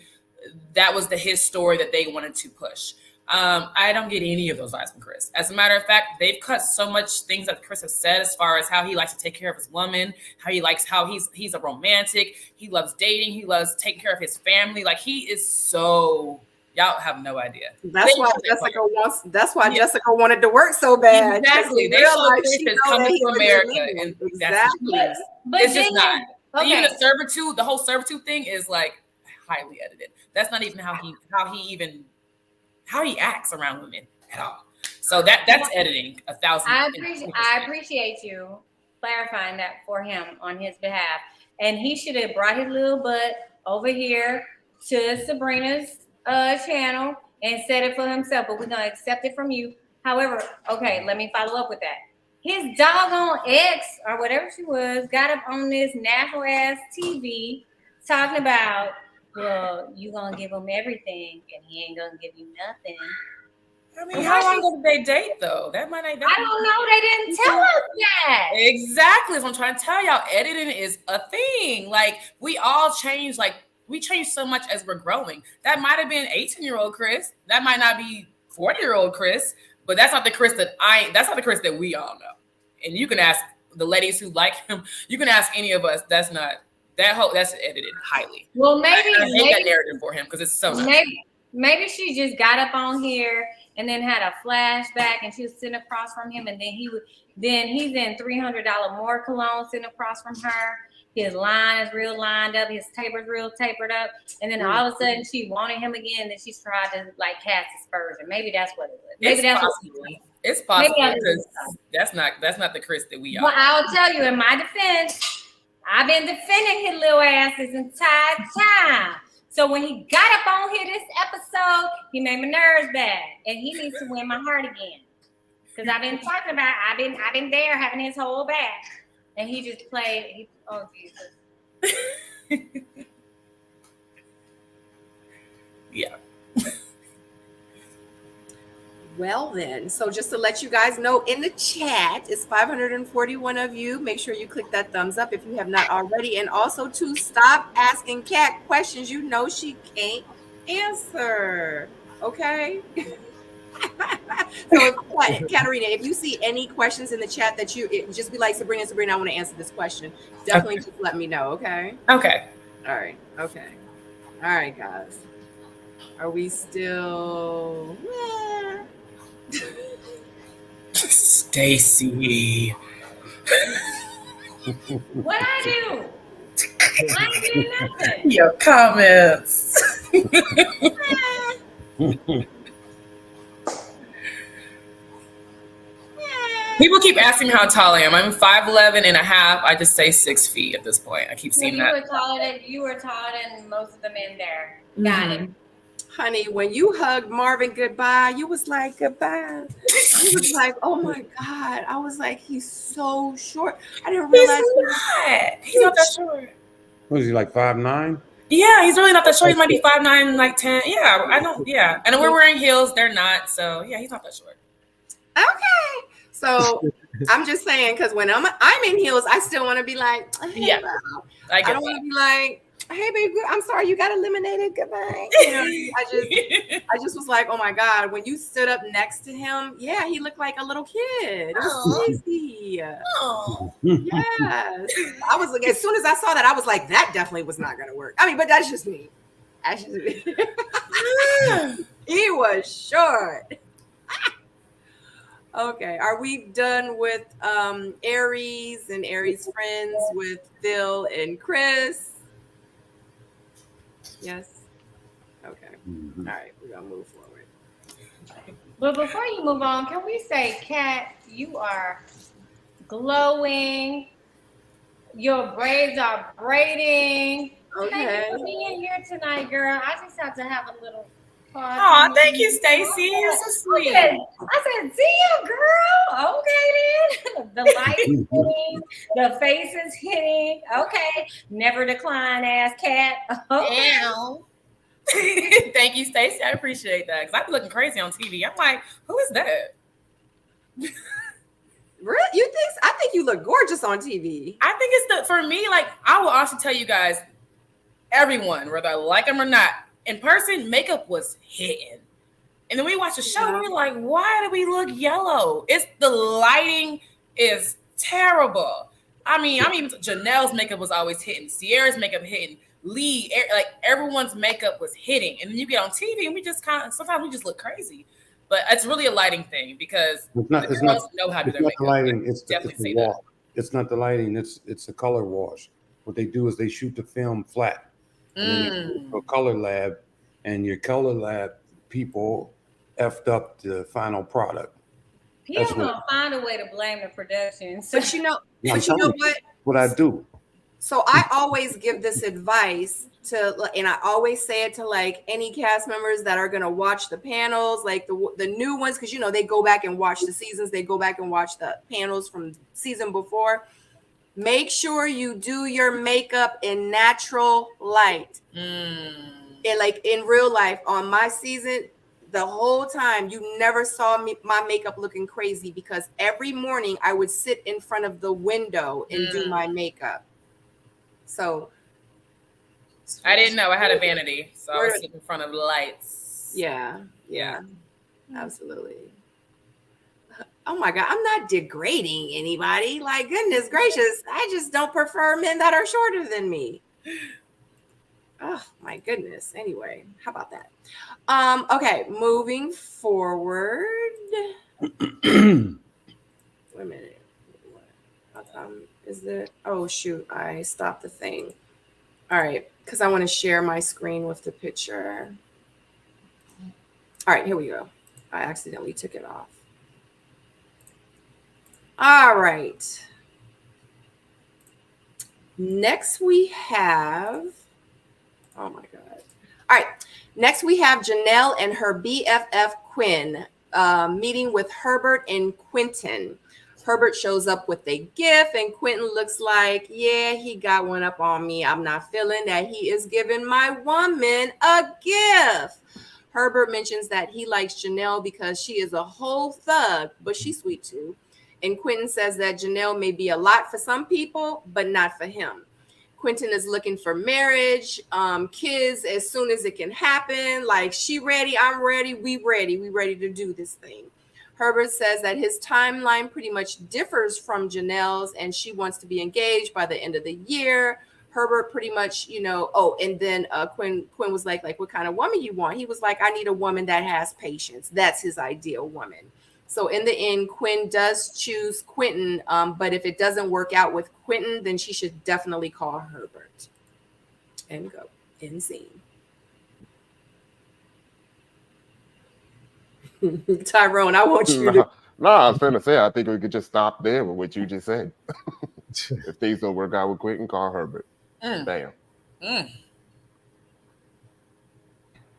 That was his story that they wanted to push. I don't get any of those vibes from Chris. As a matter of fact, they've cut so much things that Chris has said as far as how he likes to take care of his woman, how he's a romantic, he loves dating, he loves taking care of his family. Like, he is so, y'all have no idea. That's why Jessica wanted to work so bad. Exactly. They showed Chris is coming to America. And exactly. But it's just not. Okay. Even the whole servitude thing is like highly edited. That's not even how he acts around women at all. So that's editing 1,000%. I appreciate you clarifying that for him on his behalf. and he should have brought his little butt over here to Sabrina's channel and said it for himself, but we're gonna accept it from you. However, okay, let me follow up with that. His doggone ex or whatever she was got up on this national ass TV talking about, well, you gonna give him everything and he ain't gonna give you nothing. I mean, how long did they date though? That might not. I don't know. They didn't tell us that. Exactly. That's what I'm trying to tell y'all. Editing is a thing. Like we all change. Like we change so much as we're growing. That might have been 18-year-old Chris. That might not be 40-year-old Chris. But that's not the Chris that that's not the Chris that we all know. And you can ask the ladies who like him. You can ask any of us. That's not that's edited highly. Well, maybe I hate that narrative for him because it's so nice. Maybe she just got up on here and then had a flashback, and she was sitting across from him, and then he's in $300 more cologne sitting across from her. His line is real lined up, his taper's real tapered up, and then all of a sudden she wanted him again, and then she's tried to like cast aspersion. Maybe that's what it was. Maybe that's possible. It's possible because that's not the Chris that we are. Well, I'll tell you, in my defense, I've been defending his little ass this entire time. So when he got up on here this episode, he made my nerves bad, and he needs to win my heart again. Because I've been talking about, I've been there having his whole back, and he just played. Oh Jesus. Yeah. Well then, so just to let you guys know, in the chat is 541 of you. Make sure you click that thumbs up if you have not already. And also to stop asking Kat questions you know she can't answer. Okay? So Katarina, if you see any questions in the chat that just be like, Sabrina, I want to answer this question. Definitely just let me know, okay? Okay. All right. Okay. All right, guys. Are we still... Stacy. What I do? I ain't do nothing. Your comments. People keep asking me how tall I am. I'm 5'11" and a half. I just say 6 feet at this point. I keep seeing that. You were taller than most of the men there. Got it. Honey, when you hugged Marvin goodbye, you was like, goodbye. I was like, oh my God. I was like, he's so short. I didn't realize he's not that short. What is he, like 5'9"? Yeah, he's really not that short. He might be 5'9", like 10. Yeah, I don't. Yeah, and we're wearing heels. They're not. So yeah, he's not that short. Okay. So I'm just saying, because when I'm in heels, I still want to be like, hey, yeah, I don't want to be like, hey baby, I'm sorry, you got eliminated. Goodbye. You know, I just was like, oh my God, when you stood up next to him, yeah, he looked like a little kid. It was crazy. Oh. Yes. I was like, as soon as I saw that, I was like, that definitely was not gonna work. I mean, but that's just me. That's just me. He was short. Okay, are we done with Aries and Aries friends with Phil and Chris? Yes. Okay. All right, we're gonna move forward. But before you move on, can we say, Kat, you are glowing. Your braids are braiding. Okay. Thank you for being here tonight, girl. I just have to have a little. Oh, thank you, Stacy. You're so sweet. I said, damn, girl. Okay, then. The light is hitting. The face is hitting. Okay. Never decline, ass Cat. Okay. Thank you, Stacy. I appreciate that. Because I'm looking crazy on TV. I'm like, who is that? Really? You think? I think you look gorgeous on TV. I think it's for me, like, I will also tell you guys, everyone, whether I like them or not, in person, makeup was hitting. And then we watched the show and we're like, why do we look yellow? It's the lighting is terrible. I mean, Janelle's makeup was always hitting. Sierra's makeup hitting. Lee, like everyone's makeup was hitting. And then you get on TV and we just sometimes we just look crazy. But it's really a lighting thing because it's not know how to do their makeup. The lighting. It's definitely the wash. It's not the lighting. It's the color wash. What they do is they shoot the film flat. A color lab, and your color lab people effed up the final product. People gonna find a way to blame the production. So But you know what? What I do. So I always give this advice to, and I always say it to like any cast members that are going to watch the panels, like the new ones, because, you know, they go back and watch the seasons. They go back and watch the panels from season before. Make sure you do your makeup in natural light. And like in real life on my season, the whole time you never saw my makeup looking crazy, because every morning I would sit in front of the window and do my makeup. So I didn't know I had a vanity, so I was sitting in front of the lights. Yeah, absolutely. Oh my God, I'm not degrading anybody. Like, goodness gracious, I just don't prefer men that are shorter than me. Oh my goodness. Anyway, how about that? Okay, moving forward. Wait a minute. Is it? Oh shoot, I stopped the thing. All right, because I want to share my screen with the picture. All right, here we go. I accidentally took it off. All right. Next we have, oh my God. All right. Next we have Janelle and her BFF Quinn meeting with Herbert and Quentin. Herbert shows up with a gift and Quentin looks like, yeah, he got one up on me. I'm not feeling that he is giving my woman a gift. Herbert mentions that he likes Janelle because she is a whole thug, but she's sweet too. And Quentin says that Janelle may be a lot for some people, but not for him. Quentin is looking for marriage, kids as soon as it can happen. Like, she ready, I'm ready, we ready to do this thing. Herbert says that his timeline pretty much differs from Janelle's, and she wants to be engaged by the end of the year. Herbert pretty much, you know, and then Quinn was like, what kind of woman you want? He was like, I need a woman that has patience. That's his ideal woman. So in the end, Quinn does choose Quentin, but if it doesn't work out with Quentin, then she should definitely call Herbert and go. End scene. Tyrone, I want you to. No, I was going to say, I think we could just stop there with what you just said. If things don't work out with Quentin, call Herbert. Bam.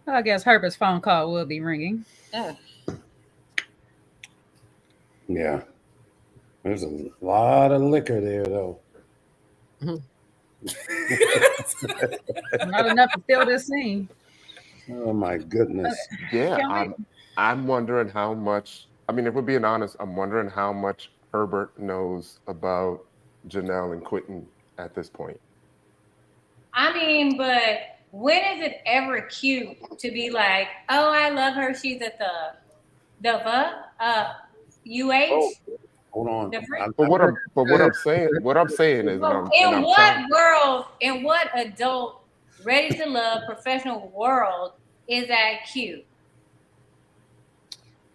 I guess Herbert's phone call will be ringing. Yeah. There's a lot of liquor there, though. Not enough to fill this scene. Oh, my goodness. Yeah, I'm wondering how much, I mean, if we're being honest, I'm wondering how much Herbert knows about Janelle and Quentin at this point. I mean, but when is it ever cute to be like, oh, I love her, she's a thug? The fuck? UH? Oh, hold on. But what I'm saying is, in what adult, ready to love professional world is that cute?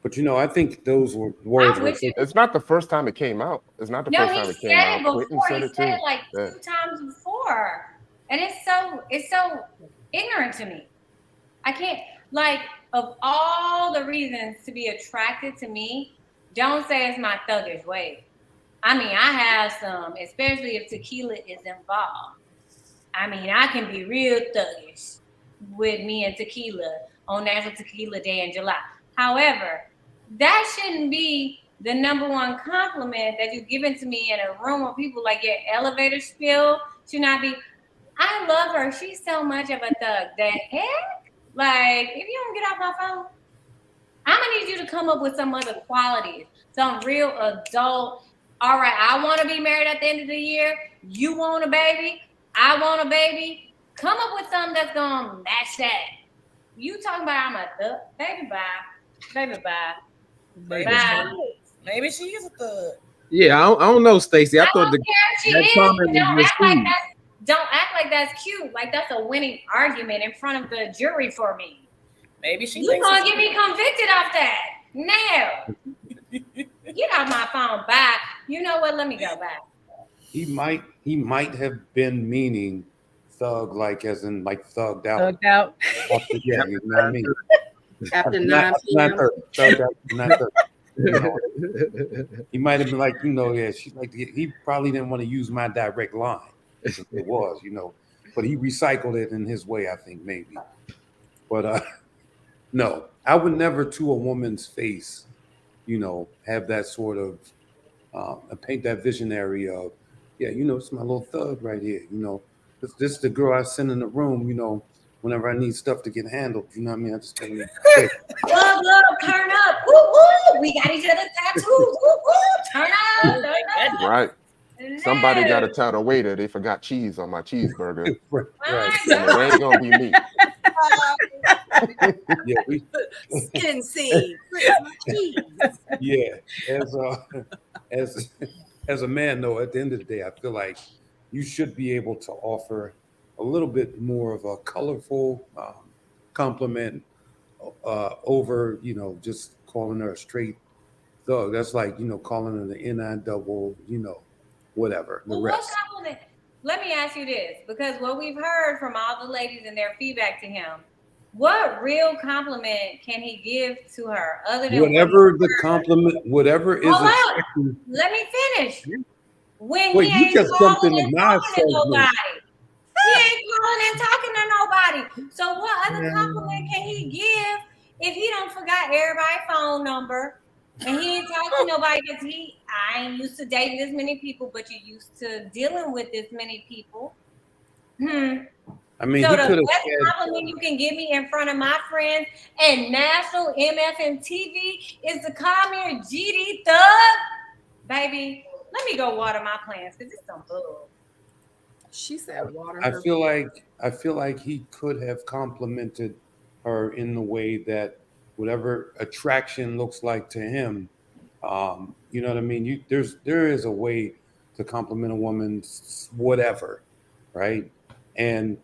But you know, I think those were words. It's not the first time it came out. It's not the first time it came out. Quentin said it like 2 times before, and it's so ignorant to me. I can't, like, of all the reasons to be attracted to me, don't say it's my thuggish way. I mean, I have some, especially if tequila is involved. I mean, I can be real thuggish with me and tequila on National Tequila Day in July. However, that shouldn't be the number one compliment that you've given to me in a room of people. Like, your elevator spiel should not be, I love her, she's so much of a thug. The heck? Like, if you don't get off my phone, I'm gonna need you to come up with some other qualities, some real adult. All right, I want to be married at the end of the year. You want a baby? I want a baby. Come up with something that's gonna match that. You talking about I'm a thug? Baby, bye. Baby, bye. Bye. Maybe she is a thug. Yeah, I don't know, Stacey. I thought Don't act like that's cute. Like, that's a winning argument in front of the jury for me. Maybe she. You gonna get me convicted off that? No. Get off my phone. Bye. You know what? Let me go back. He might have been meaning thug, like as in like thugged out. Thugged out. Yeah, you know what I mean. After 9 p.m. You know, he might have been like, you know, yeah, she like he probably didn't want to use my direct line. It was, but he recycled it in his way, I think, maybe. But no, I would never to a woman's face, have that sort of paint that visionary of, yeah, it's my little thug right here. This is the girl I send in the room, whenever I need stuff to get handled. You know what I mean? I just gotta make it Love, turn up. Woo, woo. We got each other's tattoos. Woo, woo. Turn up. Turn up. Right. Somebody got to tell the waiter they forgot cheese on my cheeseburger. Right. And it ain't gonna be me. Yeah, Skin seed. yeah. As a man, though, at the end of the day, I feel like you should be able to offer a little bit more of a colorful compliment over, just calling her a straight thug. That's like, calling her the NI double, whatever. The rest. What compliment? Let me ask you this, because what we've heard from all the ladies and their feedback to him, what real compliment can he give to her other than whatever the compliment, whatever is it? Let me finish. When wait, he you ain't got calling something and in talking to mind. nobody. He ain't calling and talking to nobody. So what other compliment can he give if he don't forgot everybody's phone number and he ain't talking to nobody? Because I ain't used to dating this many people, but you used to dealing with this many people. I mean, so he the best compliment you can give me in front of my friends and national MFM TV is to call me a GD thug. Baby, let me go water my plants because it's some bull. She said water. I feel like he could have complimented her in the way that whatever attraction looks like to him. You know what I mean? There is a way to compliment a woman's whatever, right? And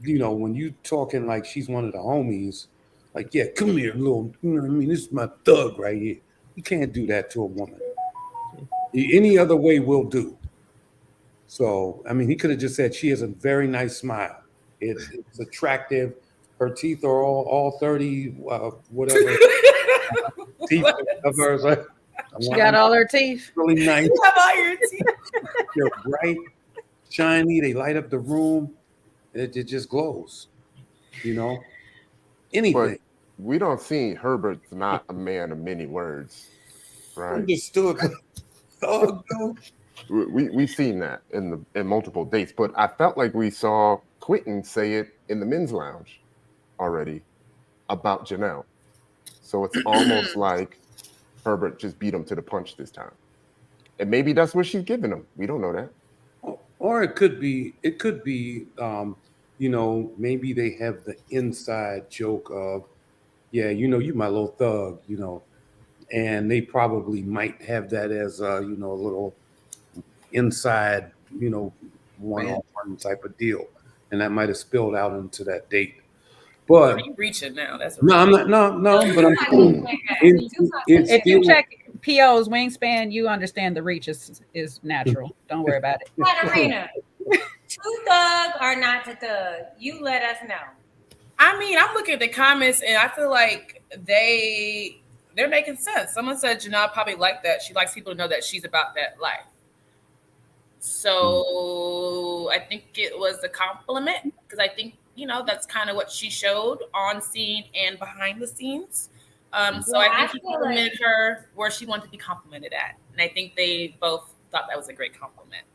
when you talking like she's one of the homies, like, yeah, come here, little, you know what I mean? This is my thug right here. You can't do that to a woman. Any other way will do. So, I mean, he could have just said she has a very nice smile. It's attractive. Her teeth are all 30, whatever. Teeth of hers. She got all her teeth. Really nice. You have all your teeth. They're bright, shiny. They light up the room. It just glows. Anything. But we don't see Herbert's not a man of many words, right? Understood. We've seen that in multiple dates, but I felt like we saw Quentin say it in the men's lounge already about Janelle. So it's almost like Herbert just beat him to the punch this time. And maybe that's what she's giving him. We don't know that. Or it could be, maybe they have the inside joke of, yeah, you my little thug, and they probably might have that as a little inside, one-on-one type of deal. And that might have spilled out into that date. But you reaching now. That's I'm not. No. But if you check PO's wingspan, you understand the reach is natural. Don't worry about it. KATARINA, to thug or not to thug? You let us know. I mean, I'm looking at the comments and I feel like they're making sense. Someone said Janelle probably liked that. She likes people to know that she's about that life. So I think it was a compliment because I think, that's kind of what she showed on scene and behind the scenes. So I think he complimented her where she wanted to be complimented at. And I think they both thought that was a great compliment.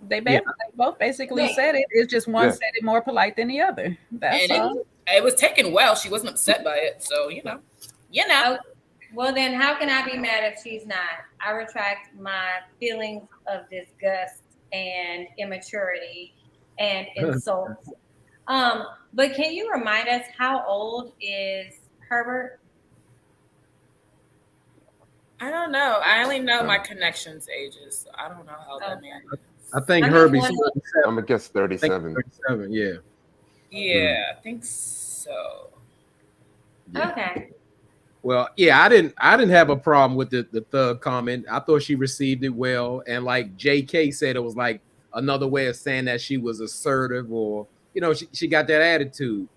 They both basically said it. It's just one said it more polite than the other. That's all. It was taken well. She wasn't upset by it. So, Well, then how can I be mad if she's not? I retract my feelings of disgust and immaturity and insults. But can you remind us how old is Herbert? I don't know. I only know my connections ages. So I don't know how that man is. I think Herbie's. I'm gonna guess 37. 37, yeah. Yeah, I think so. Yeah. Okay. Well, yeah, I didn't have a problem with the thug comment. I thought she received it well, and like JK said, it was like another way of saying that she was assertive, or she got that attitude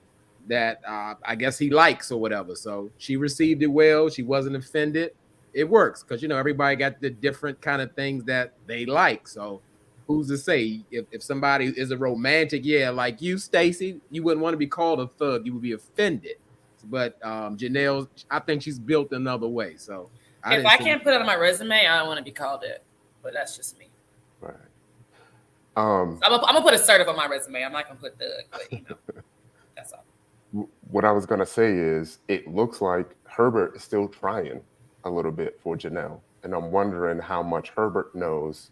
that I guess he likes or whatever. So she received it well. She wasn't offended. It works because everybody got the different kind of things that they like. So who's to say if somebody is a romantic, like you, Stacy, you wouldn't want to be called a thug. You would be offended. But Janelle, I think she's built another way. So if I can't put it on my resume, I don't want to be called it. But that's just me. Right. I'm gonna put assertive on my resume. I'm not gonna put thug, but that's all. What I was gonna say is, it looks like Herbert is still trying a little bit for Janelle, and I'm wondering how much Herbert knows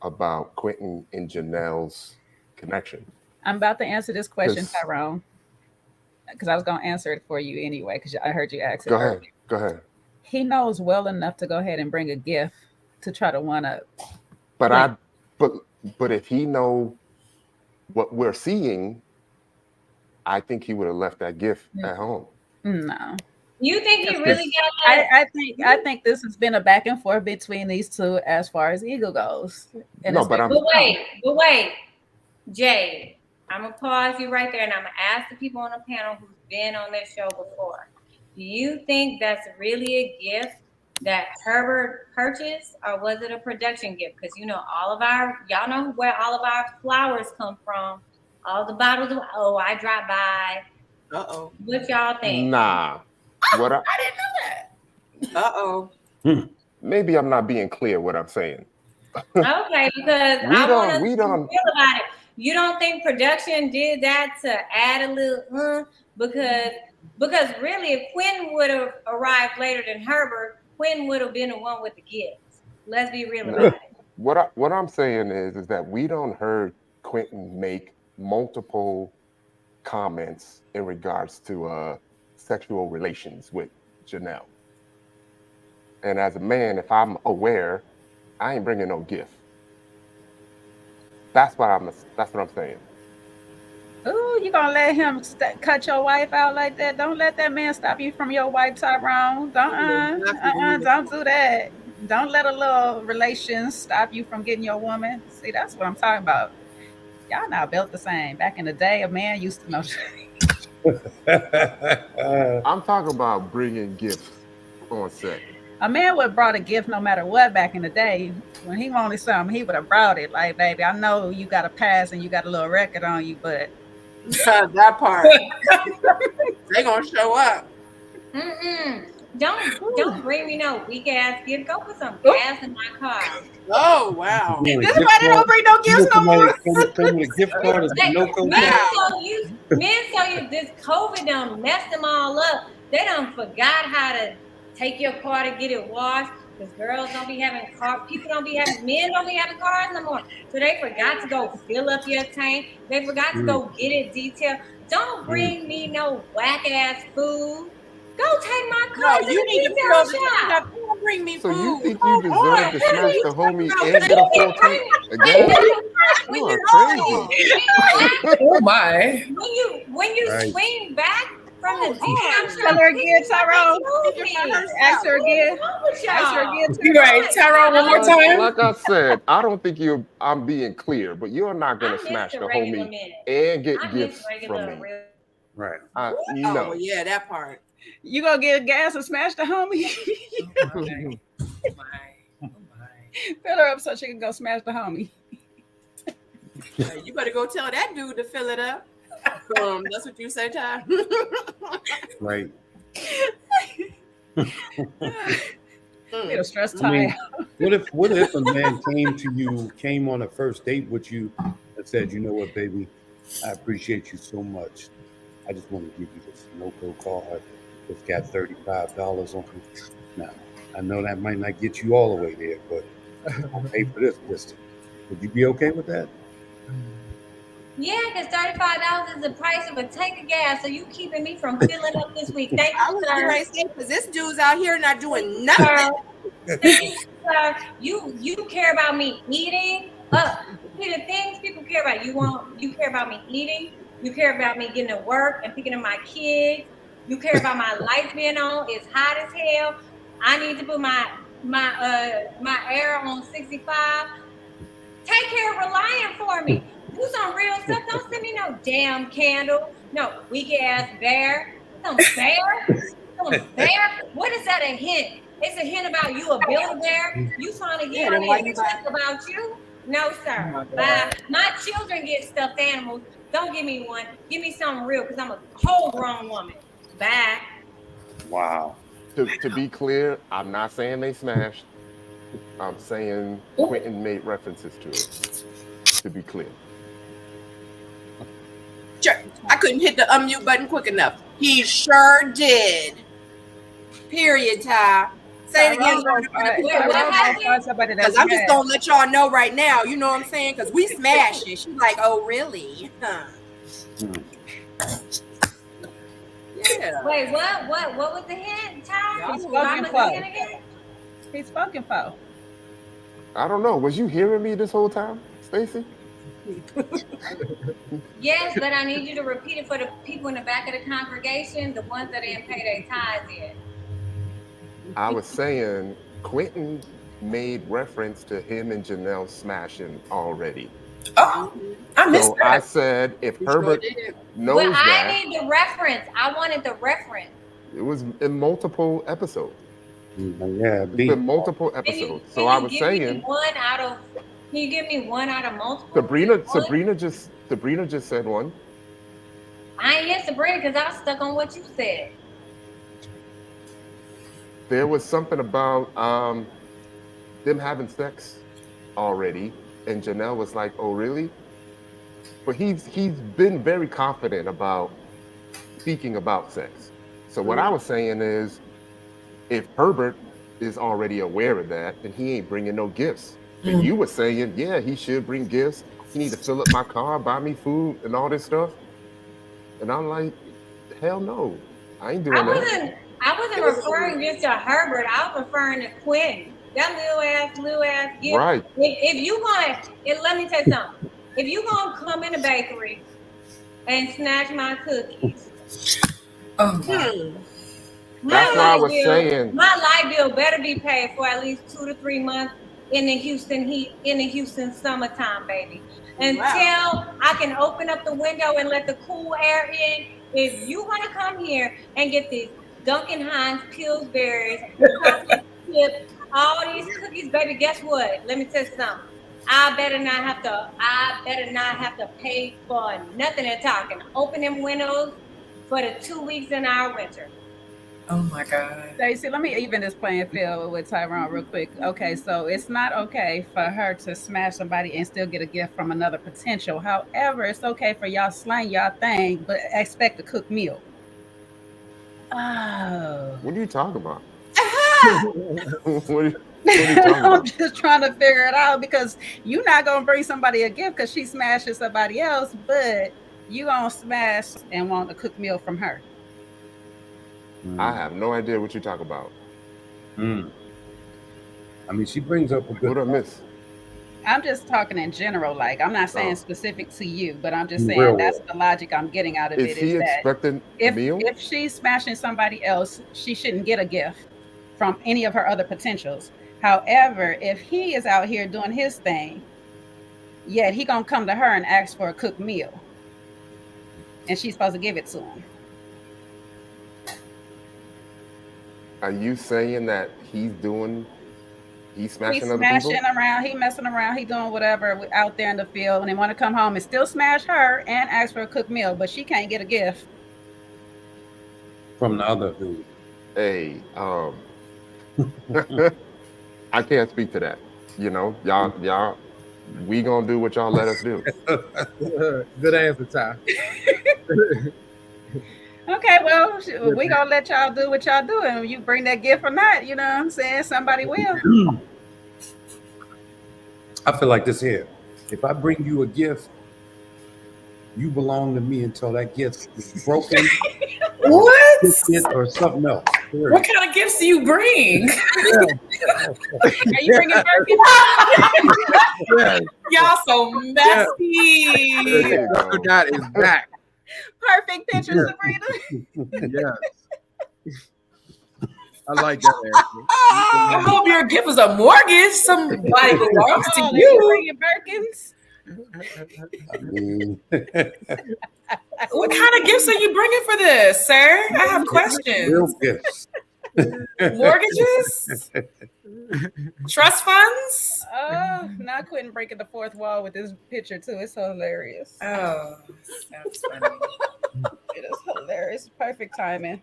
about Quentin and Janelle's connection. I'm about to answer this question, Tyrone, because I was going to answer it for you anyway, because I heard you ask it. Go ahead. He knows well enough to go ahead and bring a gift to try to one up. But but if he know what we're seeing, I think he would have left that gift at home. No. You think he really got that? I think this has been a back and forth between these two as far as ego goes. And no, but wait, Jay, I'm gonna pause you right there, and I'm gonna ask the people on the panel who's been on this show before. Do you think that's really a gift that Herbert purchased, or was it a production gift? Because y'all know where all of our flowers come from. All the bottles of I dropped by. What y'all think? Nah. I didn't know that. Maybe I'm not being clear what I'm saying. Okay, because I want to feel about it. You don't think production did that to add a little because really, if Quentin would have arrived later than Herbert, Quentin would have been the one with the gifts. Let's be real about it. What I'm saying is that we don't heard Quentin make multiple comments in regards to sexual relations with Janelle. And as a man, if I'm aware, I ain't bringing no gift. That's what I'm saying. Ooh, you gonna let him cut your wife out like that? Don't let that man stop you from your wife, Tyrone. Don't do that. Don't let a little relation stop you from getting your woman. See, that's what I'm talking about. Y'all not built the same. Back in the day, a man used to know. I'm talking about bringing gifts on set. A man would have brought a gift no matter what back in the day. When he wanted something, he would have brought it. Like, baby, I know you got a pass and you got a little record on you, but that part. They gonna show up. Don't bring me no weak ass gift. Go put some gas in my car. Oh wow! This is why they don't bring no gifts no more. Gift card is Men tell you this COVID done messed them all up. They done forgot how to take your car to get it washed. Because girls don't be having cars, men don't be having cars no more. So they forgot to go fill up your tank. They forgot to go get it detailed. Don't bring me no whack ass food. Go take my car to the detail shop. Don't bring me So food. you think you deserve to smash the homie and get a full tank again? You are crazy. Oh my! When you swing back from the tell her again, Tyrone. Ask her again. You right, Tyrone, one more time. Like I said, I don't think I'm being clear, but you're not gonna smash the homie and get gifts from me. Right. No. Oh yeah, that part. You gonna get gas and smash the homie? Oh my. Fill her up so she can go smash the homie. You better go tell that dude to fill it up. That's what you say, Ty. Right. It'll stress Ty. What if a man came on a first date with you and said, you know what, baby, I appreciate you so much. I just want to give you this local card. It's got $35 on it. Now, I know that might not get you all the way there, but I'll pay for this distance. Would you be okay with that? Yeah, because $35 is the price of a tank of gas. So you keeping me from filling up this week. Thank you, sir. Because this dude's out here not doing nothing. Sir, you care about me eating. See, the things people care about. You care about me eating. You care about me getting to work and picking up my kids. You care about my lights being on. It's hot as hell. I need to put my air on 65. Take care of Reliant for me. Do some real stuff. Don't send me no damn candle. No weak ass bear. Some bear. What is that a hint? It's a hint about you a Build-A-Bear. You trying to get me to talk about you? No, sir. Oh, my God. My children get stuffed animals. Don't give me one. Give me something real because I'm a whole grown woman. Bye. Wow. To be clear, I'm not saying they smashed. I'm saying Quentin made references to it. To be clear. Sure. I couldn't hit the unmute button quick enough. He sure did. Period, Ty. Say it again. What happened? Somebody Because that's I'm just mad. gonna let y'all know right now. You know what I'm saying? Because we smashed it. She's like, oh really? Huh. Yeah. Wait, what was the hint, Ty? He's Mama's spoken for. hint again? He's spoken for. I don't know. Was you hearing me this whole time, Stacy? Yes, but I need you to repeat it for the people in the back of the congregation, the ones that didn't pay their tithes yet. I was saying Quentin made reference to him and Janelle smashing already. Oh, I missed So that. I said if We sure Herbert did. knows Well, I that, need the reference. I wanted the reference. it was in multiple episodes. Yeah, It's been multiple Can you, episodes. So I was give me saying one out of? Can you give me one out of multiple? Sabrina just said one. I ain't yet Sabrina because I was stuck on what you said. There was something about them having sex already, and Janelle was like, "Oh, really?" But he's been very confident about speaking about sex. So what I was saying is, if Herbert is already aware of that, then he ain't bringing no gifts. And you were saying, yeah, he should bring gifts. He need to fill up my car, buy me food, and all this stuff. And I'm like, hell no, I ain't doing that. I wasn't referring just to Herbert. I was referring to Quentin. That little ass gift. Right. If you gonna, let me tell you something. If you gonna come in the bakery and snatch my cookies, That's why I was saying my light bill better be paid for at least 2 to 3 months in the Houston heat, in the Houston summertime, baby. Until I can open up the window and let the cool air in. If you want to come here and get these Duncan Hines Pillsbury's, chips, all these cookies, baby, guess what? Let me tell you something. I better not have to pay for nothing at all. I can open them windows for the 2 weeks in our winter. Oh my God. Stacey, let me even this playing field with Tyrone real quick. Okay, so it's not okay for her to smash somebody and still get a gift from another potential. However, it's okay for y'all slang y'all thing, but expect a cooked meal. Oh. What are you talking about? Uh-huh. What are you talking I'm about? just trying to figure it out because you're not gonna bring somebody a gift because she smashes somebody else, but you gonna smash and want a cooked meal from her. I have no idea what you're talking about. I mean, she brings up a good. What I miss? I'm just talking in general, like I'm not saying specific to you, but I'm just saying Real that's the logic I'm getting out of Is it. he Is that expecting a meal? if she's smashing somebody else, she shouldn't get a gift from any of her other potentials. However, if he is out here doing his thing, yet he gonna come to her and ask for a cooked meal, and she's supposed to give it to him. Are you saying that he's smashing He's other smashing people? around, he messing around, he doing whatever out there in the field, and they want to come home and still smash her and ask for a cooked meal, but she can't get a gift From the other dude. Hey, I can't speak to that. You know, y'all, we gonna do what y'all let us do. Good answer, Ty. Okay, well, we gonna let y'all do what y'all do, and you bring that gift or not, you know what I'm saying? Somebody will. I feel like this here. If I bring you a gift, you belong to me until that gift is broken. What? Or something else. What kind of gifts do you bring? Are you bringing Birkin? Y'all so messy. That is back. Perfect picture, Sabrina. Yes. I like that answer. I hope your gift is a mortgage. Somebody belongs to Oh, you. bringing Birkins. What kind of gifts are you bringing for this, sir? I have questions. Real gifts. Mortgages? Trust funds? Not quitting breaking the fourth wall with this picture too. It's so hilarious. Oh, that's funny. It is hilarious. Perfect timing.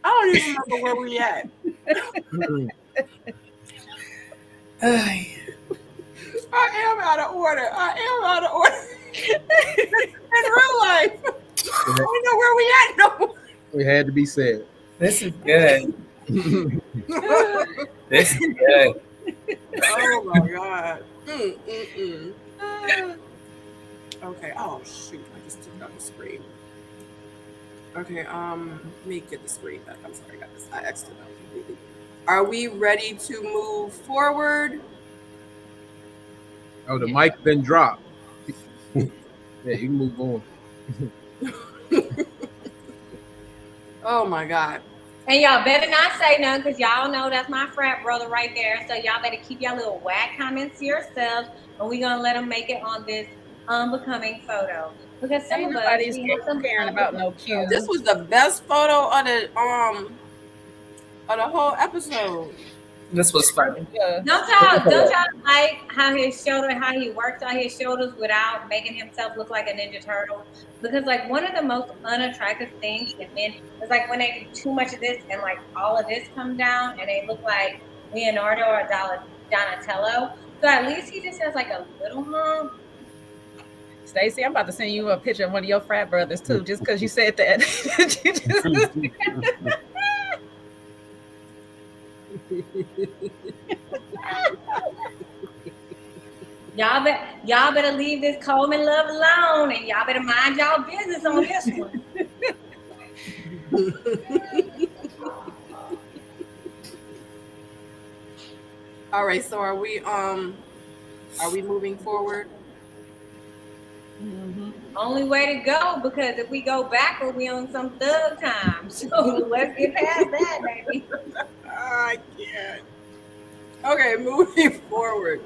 I don't even remember where we at. I am out of order. In real life. I don't know where we at. No. It had to be said. This is good. This is good. Oh my God. Okay. Oh shoot! I just took out the screen. Okay. Let me get the screen back. I'm sorry, guys. I exited out completely. Are we ready to move forward? Oh, the mic been dropped. Yeah, you can move on. Oh my God. And y'all better not say nothing, because y'all know that's my frat brother right there. So y'all better keep y'all little whack comments to yourselves, and we're gonna let them make it on this unbecoming photo. Because some of us, Nobody's we have some caring about no cues. This was the best photo of the whole episode. This was funny. Don't y'all like how he works out his shoulders without making himself look like a Ninja Turtle? Because like one of the most unattractive things in men is like when they do too much of this and like all of this come down and they look like Leonardo or Donatello. So at least he just has like a little hump. Stacey, I'm about to send you a picture of one of your frat brothers too, just because you said that. Y'all better leave this Coleman love alone, and y'all better mind y'all business on this one. All right, so are we moving forward? Mm-hmm. Only way to go, because if we go backward, we on some thug time. So let's get past that, baby. I can't. Okay, moving forward.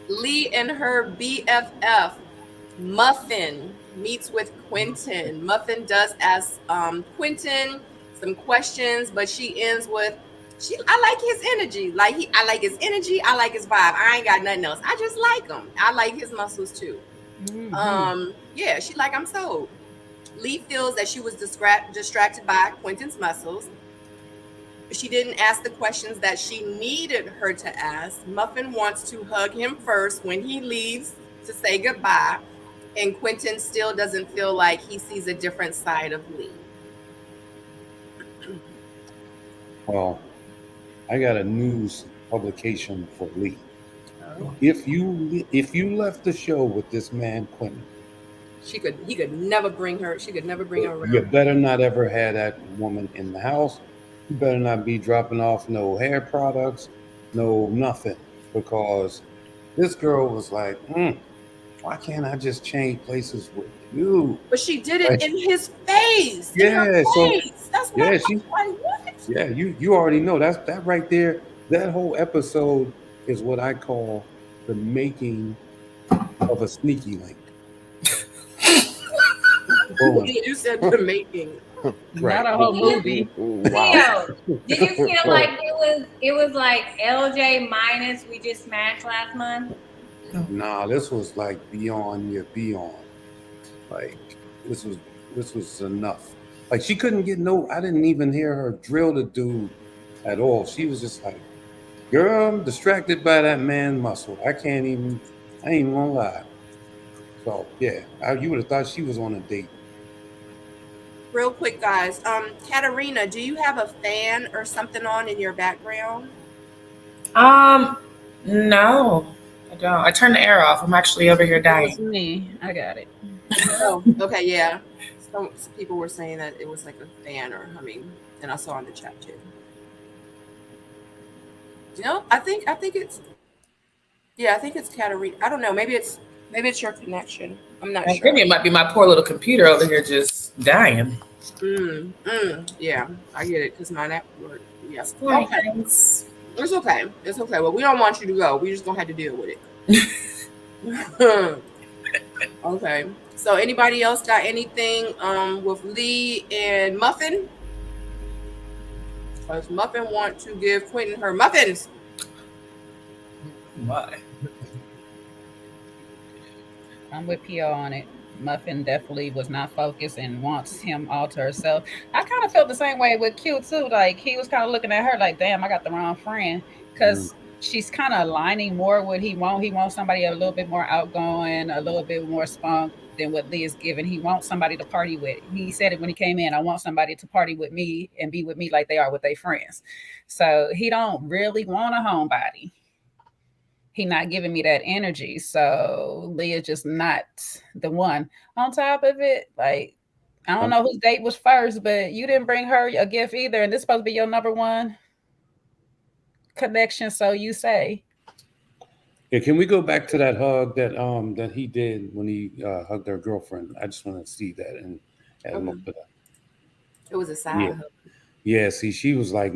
Lee and her BFF, Muffin, meets with Quentin. Muffin does ask Quentin some questions, but she ends with, I like his energy. I like his energy. I like his vibe. I ain't got nothing else. I just like him. I like his muscles too. Mm-hmm. Yeah, she like, I'm sold. Lee feels that she was distracted by Quentin's muscles. She didn't ask the questions that she needed her to ask. Muffin wants to hug him first when he leaves to say goodbye, and Quentin still doesn't feel like he sees a different side of Lee. Well, I got a news publication for Lee. Oh. If you left the show with this man Quentin, he could never bring her around. You better not ever have that woman in the house. You better not be dropping off no hair products, no nothing, because this girl was like, why can't I just change places with you? But she did it in his face. Yeah, that's what. Yeah, you already know that right there. That whole episode is what I call the making of a sneaky link. You said the making. Right. Not a whole movie. Wow. Did you feel like it was like LJ minus we just smashed last month? Nah, this was like beyond your beyond. Like this was enough. Like she couldn't get I didn't even hear her drill the dude at all. She was just like, girl, I'm distracted by that man muscle. I ain't even gonna lie. So yeah, you would have thought she was on a date. Real quick, guys. Katarina, do you have a fan or something on in your background? No, I don't. I turned the air off. I'm actually over here dying. It was me. I got it. Oh, okay, yeah. Some people were saying that it was like a fan or humming, and I saw in the chat too. I think it's Katarina. I don't know. Maybe it's your connection. I'm not sure. Maybe it might be my poor little computer over here just dying. Yeah, I get it because my network. Yeah. Okay. Thanks. It's okay. It's okay. Well, we don't want you to go. We just gonna have to deal with it. Okay. So, anybody else got anything with Lee and Muffin? Does Muffin want to give Quentin her muffins? Why? I'm with P.O. on it. Muffin definitely was not focused and wants him all to herself. I kind of felt the same way with Q too. Like he was kind of looking at her like, damn, I got the wrong friend. Because she's kind of aligning more what he wants. He wants somebody a little bit more outgoing, a little bit more spunk than what Lee is giving. He wants somebody to party with. He said it when he came in. I want somebody to party with me and be with me like they are with their friends. So he don't really want a homebody. He not giving me that energy. So Leah's just not the one. On top of it, like I don't know whose date was first, but you didn't bring her a gift either. And this is supposed to be your number one connection, so you say. Yeah, can we go back to that hug that he did when he hugged her girlfriend? I just want to see that and look at that. It was a side hug. Yeah, see, she's like,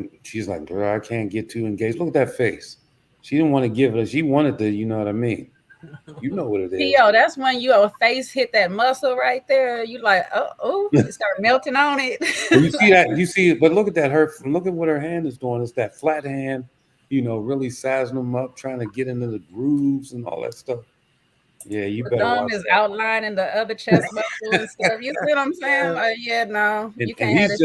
girl, I can't get too engaged. Look at that face. She didn't want to give it. She wanted to, you know what I mean? You know what it is. P.O., that's when your face hit that muscle right there. You like, you start melting on it. You see that? You see it, but look at that. Look at what her hand is doing. It's that flat hand, really sizing them up, trying to get into the grooves and all that stuff. Yeah, you better thumb watch is that. outlining the other chest muscle and stuff. You see what I'm saying? Like, yeah, no, you can't have this.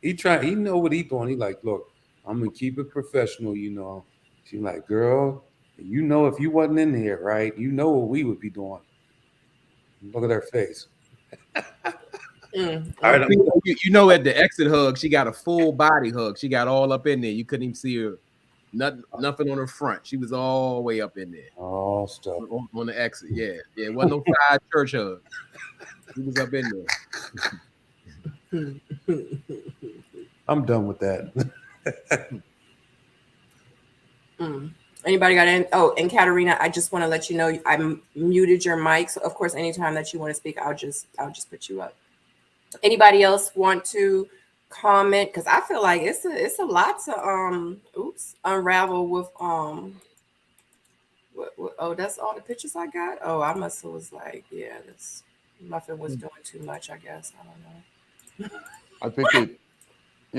He know what he's doing. He like, look, I'm gonna keep it professional. She's like, girl, if you wasn't in here, right, you know what we would be doing. Look at her face. All right, at the exit hug, she got a full body hug. She got all up in there. You couldn't even see her. Nothing on her front. She was all the way up in there. Oh, stuff on the exit. Yeah. It wasn't no side church hug. She was up in there. I'm done with that. Anybody got any? Oh, and Katarina, I just want to let you know I muted your mic. So of course, anytime that you want to speak, I'll just put you up. Anybody else want to comment? Because I feel like it's a lot to unravel with that's all the pictures I got. Oh, I must have was like, yeah, this Muffin was doing too much, I guess. I don't know. I think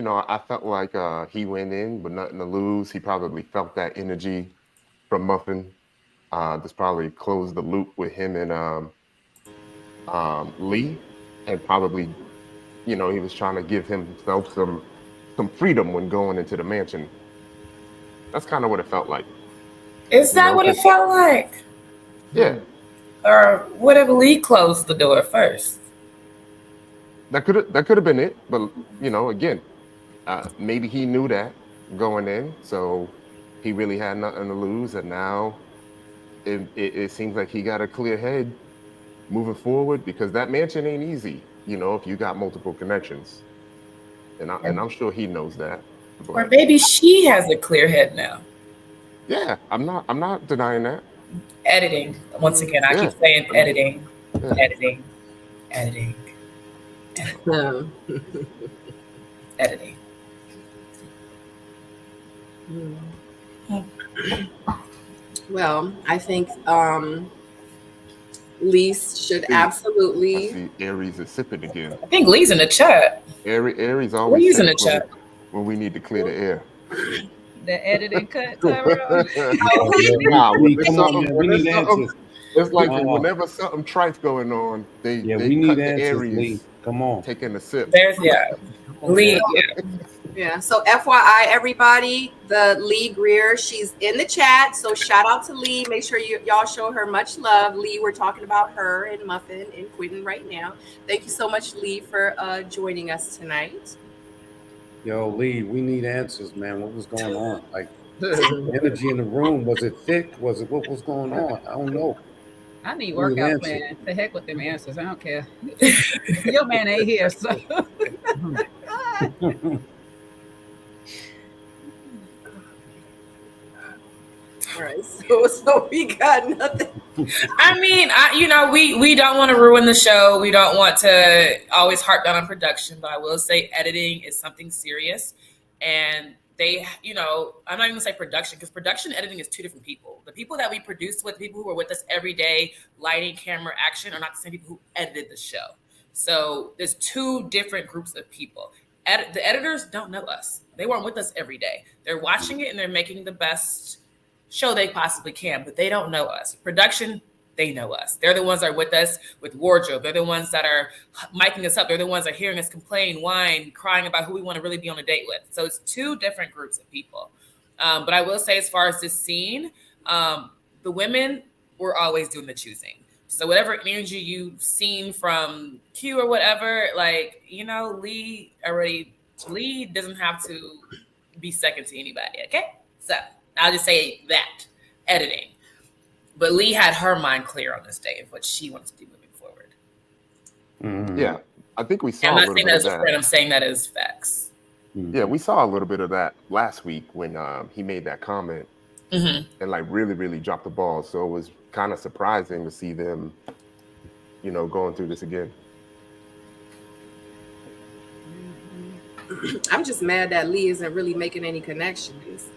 I felt like he went in with nothing to lose. He probably felt that energy from Muffin. This probably closed the loop with him and Lee, and probably, he was trying to give himself some freedom when going into the mansion. That's kind of what it felt like. Is that what it felt like? Yeah. Or what if Lee closed the door first? That could have been it, but again, maybe he knew that going in, so he really had nothing to lose, and now it seems like he got a clear head moving forward, because that mansion ain't easy, if you got multiple connections, and I'm sure he knows that. But, or maybe she has a clear head now. Yeah, I'm not denying that. Editing. Once again, I keep saying editing. Yeah. Editing. Editing. Well, I think Lee should absolutely. I see Aries is sipping again. I think Lee's in the chat. Aries always Lee's in the chat when we need to clear the air. The editing cut, Tyrone. We need answers. It's like whenever something trite's going on, they we need cut answers, the Aries. Lee. Come on, taking a sip. There's Lee. Yeah. So FYI, everybody, the Lee Greer, she's in the chat. So shout out to Lee. Make sure y'all show her much love. Lee, we're talking about her and Muffin and Quentin right now. Thank you so much, Lee, for joining us tonight. Yo, Lee, we need answers, man. What was going on? Like, energy in the room, was it thick? What was going on? I don't know. I need workout plan. The heck with them answers. I don't care. Your man ain't here, so. All right, so we got nothing. I mean, we don't want to ruin the show. We don't want to always harp down on production, but I will say editing is something serious. And they, I'm not even gonna say production, because production and editing is two different people. The people that we produce with, people who are with us every day, lighting, camera, action, are not the same people who edited the show. So there's two different groups of people. the editors don't know us. They weren't with us every day. They're watching it and they're making the best show they possibly can, but they don't know us. Production, they know us. They're the ones that are with us with wardrobe. They're the ones that are miking us up. They're the ones that are hearing us complain, whine, crying about who we want to really be on a date with. So it's two different groups of people. But I will say, as far as this scene, the women were always doing the choosing. So whatever energy you've seen from Q or whatever, like, you know, Lee doesn't have to be second to anybody, okay? So I'll just say that, editing. But Lee had her mind clear on this day of what she wants to do moving forward. Mm-hmm. Yeah, I think we saw I'm a not little saying bit that of as a that. friend, I'm saying that as facts. Yeah, we saw a little bit of that last week when he made that comment and like really dropped the ball. So it was kind of surprising to see them, you know, going through this again. I'm just mad that Lee isn't really making any connections.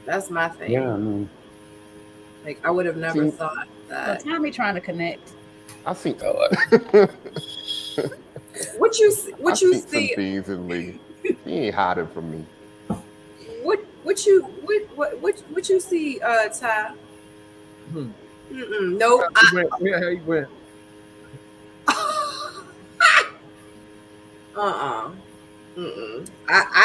That's my thing. Yeah, I mean, like I would have never thought that. Well, Tommy trying to connect. I seen what you see? Some things in Lee. He ain't hiding from me. What you see, Ty? No, he went. I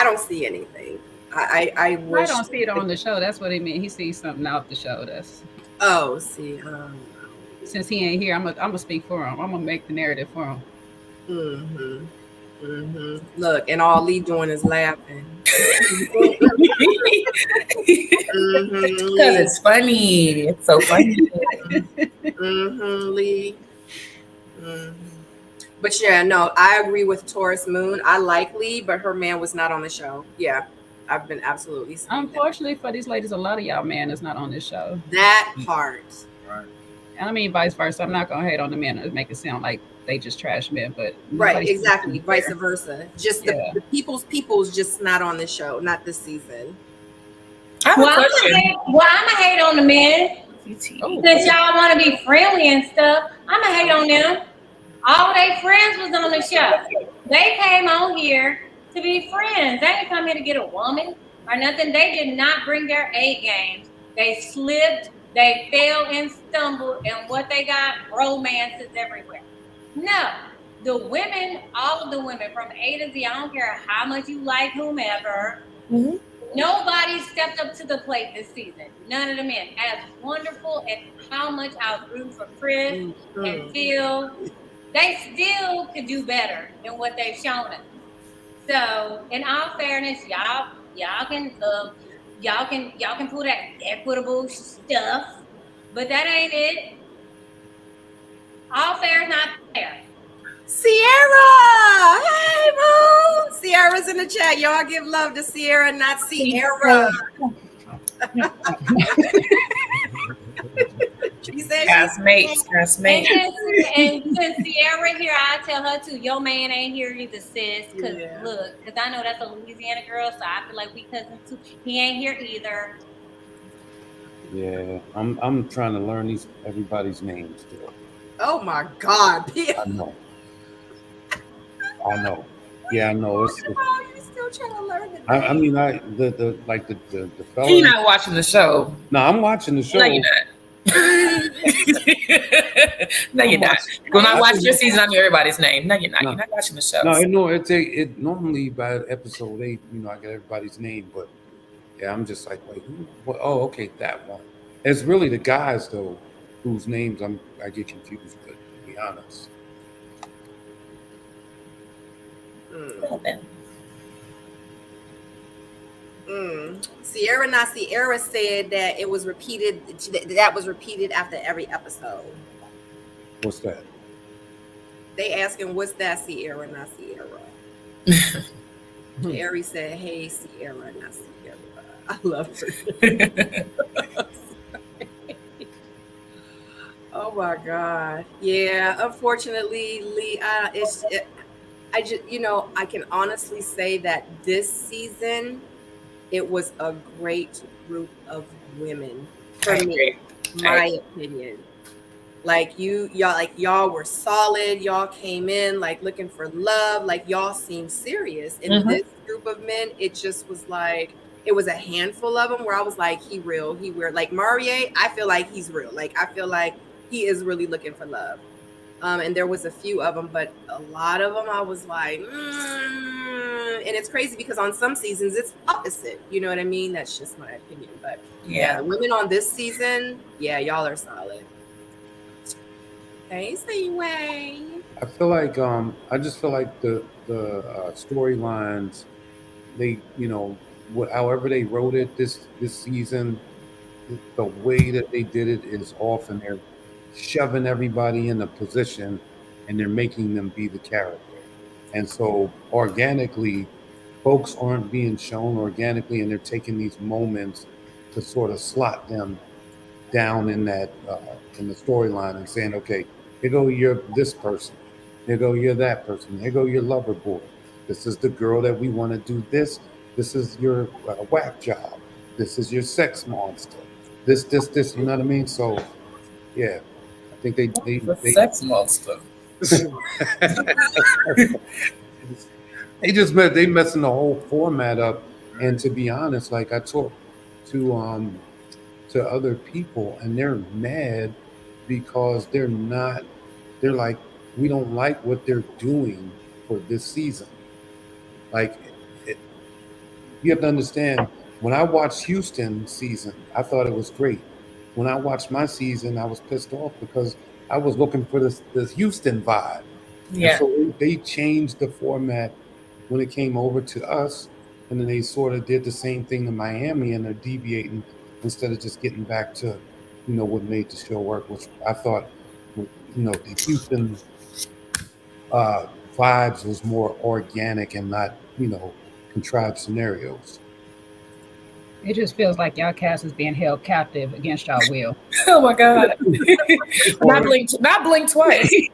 don't see anything. I wish. I don't see it on the show. That's what he meant. He sees something out the show. That's. Oh, see. Since he ain't here, I'm gonna speak for him. I'm gonna make the narrative for him. Look, and all Lee doing is laughing. Because it's funny. It's so funny. Lee. But yeah, no, I agree with Taurus Moon. I like Lee, but her man was not on the show. Yeah, I've been absolutely. Unfortunately for these ladies, a lot of y'all man is not on this show. That part. Right. And I mean, vice versa. I'm not gonna hate on the men and make it sound like they just trash men, but right, exactly, vice versa. Just the people's just not on the show, not this season. Well, I'm gonna hate on the men. Since y'all want to be friendly and stuff, I'm gonna hate on them. All their friends was on the show. They came on here to be friends. They didn't come here to get a woman or nothing. They did not bring their A games. They slipped, they fell and stumbled, and what they got, romances everywhere. No, the women, all of the women from A to Z, I don't care how much you like whomever, nobody stepped up to the plate this season. None of the men. As wonderful as how much I was rooting for Chris and Phil, they still could do better than what they've shown us. So, in all fairness, y'all can pull that equitable stuff, but that ain't it. All fair is not fair. Sierra, hey boo. Sierra's in the chat. Y'all give love to Sierra, not Sierra. She said classmates. And since Sierra here, I tell her too, your man ain't here either, sis. Because look, because I know that's a Louisiana girl, so I feel like we cousins too. He ain't here either. Yeah, I'm trying to learn everybody's names still. Oh my God, I know. Yeah, I know. You still trying to learn it. I mean, the fella. He's not watching the show. No, I'm watching the show. No, you're not. No, you're not. When I watch your season, I know everybody's name. No, you're not. You're not watching the show. No, it normally by episode 8, I get everybody's name, but yeah, I'm just like, wait, who? What? Oh, okay, that one. It's really the guys though, whose names I get confused with, to be honest. Sierra Nasiera said that it was repeated. That was repeated after every episode. What's that? They asking, "What's that, Sierra Nasiera?" Ari said, "Hey, Sierra Nasiera." I love her. Oh my God! Yeah, unfortunately, Lee. I just, I can honestly say that this season, it was a great group of women. For me, my opinion. Like y'all were solid. Y'all came in like looking for love. Like y'all seemed serious. And Mhm. this group of men, it just was like it was a handful of them where I was like, he real, he weird. Like Marie, I feel like he's real. Like I feel like he is really looking for love. And there was a few of them, but a lot of them I was like, and it's crazy because on some seasons it's opposite. You know what I mean? That's just my opinion. But yeah, the women on this season, yeah, y'all are solid. Hey, Seaway. I feel like I just feel like the storylines, they, you know, however they wrote it this season, the way that they did it is off, and they're shoving everybody in a position and they're making them be the character. And so organically, folks aren't being shown organically, and they're taking these moments to sort of slot them down in that in the storyline and saying, okay, here go you're this person, here go you're that person, here go your lover boy. This is the girl that we want to do this. This is your whack job. This is your sex monster. This. You know what I mean? So yeah, I think The sex monster. they just they messing the whole format up. And to be honest, like I talked to other people, and they're mad because they're like, we don't like what they're doing for this season. Like it, you have to understand, when I watched Houston season, I thought it was great. When I watched my season, I was pissed off because I was looking for this Houston vibe. And Yeah. so they changed the format when it came over to us, and then they sort of did the same thing to Miami, and they're deviating instead of just getting back to, what made the show work, which I thought, the Houston vibes was more organic and not, contrived scenarios. It just feels like y'all cast is being held captive against y'all will. Oh my God. not blink twice.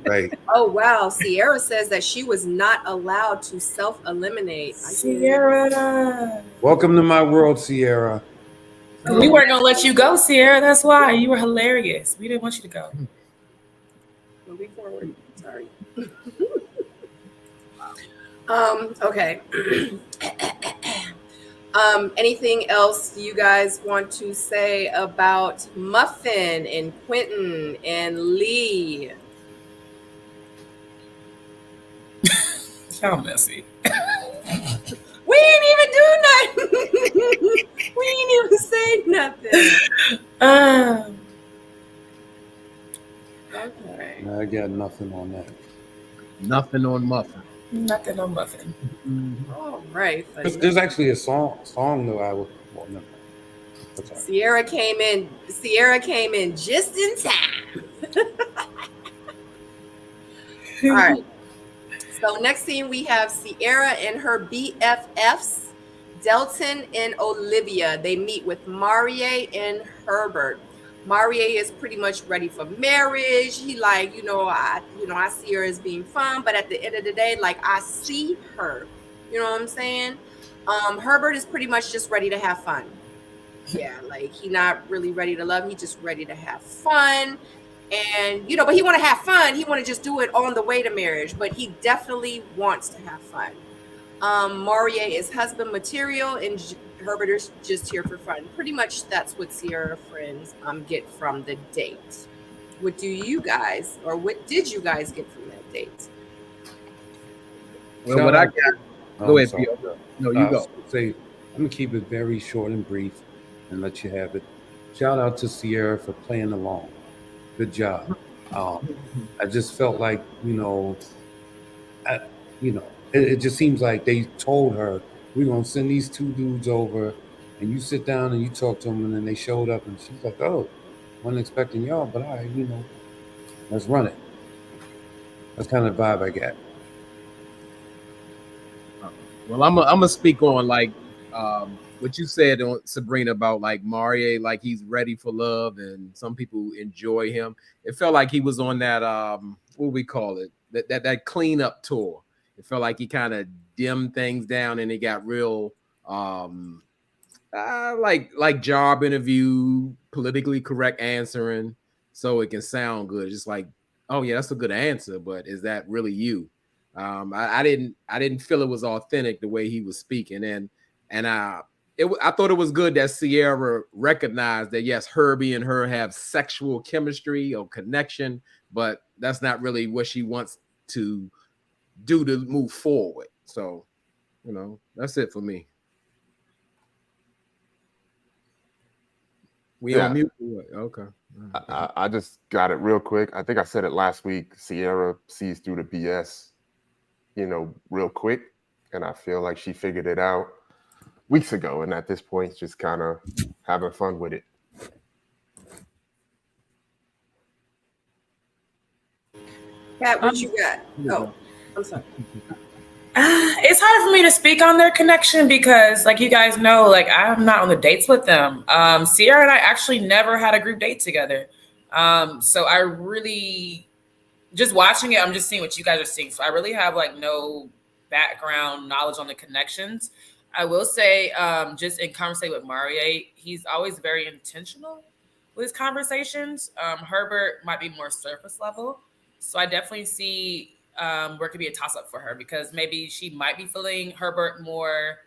Right. Oh wow, Sierra says that she was not allowed to self-eliminate. Sierra. Welcome to my world, Sierra. We weren't gonna let you go, Sierra. That's why. You were hilarious. We didn't want you to go. Moving forward. Sorry. Okay. Anything else you guys want to say about Muffin and Quentin and Lee? How messy. We ain't even do nothing. We ain't even say nothing. Okay. I got nothing on that. Nothing on Muffin. Nothing on Muffin. All right. There's actually a song though. Well, no. Sierra came in just in time. All right. So next scene we have Sierra and her BFFs, Delton and Olivia. They meet with Marie and Herbert. Marie is pretty much ready for marriage. He like, I see her as being fun, but at the end of the day, like I see her. You know what I'm saying? Herbert is pretty much just ready to have fun. Yeah, like he not really ready to love. He just ready to have fun. And but he want to have fun. He want to just do it on the way to marriage, but he definitely wants to have fun. Marie is husband material, and Herbert is just here for fun. Pretty much that's what Sierra friends get from the date. What do you guys, or what did you guys get from that date? Well, what I got. Go ahead, Pio. No, you go. I'm gonna keep it very short and brief, and let you have it. Shout out to Sierra for playing along. Good job. I just felt like, it just seems like they told her, we're going to send these two dudes over, and you sit down and you talk to them, and then they showed up, and she's like, oh, wasn't expecting y'all, but let's run it. That's kind of the vibe I got. Well, I'm gonna speak on like what you said on Sabrina about like Marie, like he's ready for love, and some people enjoy him. It felt like he was on that what we call it, that cleanup tour. It felt like he kind of dimmed things down, and he got real Like job interview, politically correct answering, so it can sound good. Just like, oh yeah, that's a good answer, but is that really you? I didn't feel it was authentic the way he was speaking, and I thought it was good that Sierra recognized that yes, Herbie and her have sexual chemistry or connection, but that's not really what she wants to do to move forward. So, that's it for me. We on mute? Okay. I just got it real quick. I think I said it last week. Sierra sees through the BS, real quick. And I feel like she figured it out weeks ago. And at this point, just kind of having fun with it. Kat, what you got? Oh, I'm sorry. It's hard for me to speak on their connection because, like you guys know, like I'm not on the dates with them. Sierra and I actually never had a group date together. So I really just watching it, I'm just seeing what you guys are seeing. So I really have like no background knowledge on the connections. I will say, just in conversation with Mario, he's always very intentional with his conversations. Herbert might be more surface level. So I definitely see where it could be a toss-up for her because maybe she might be feeling Herbert more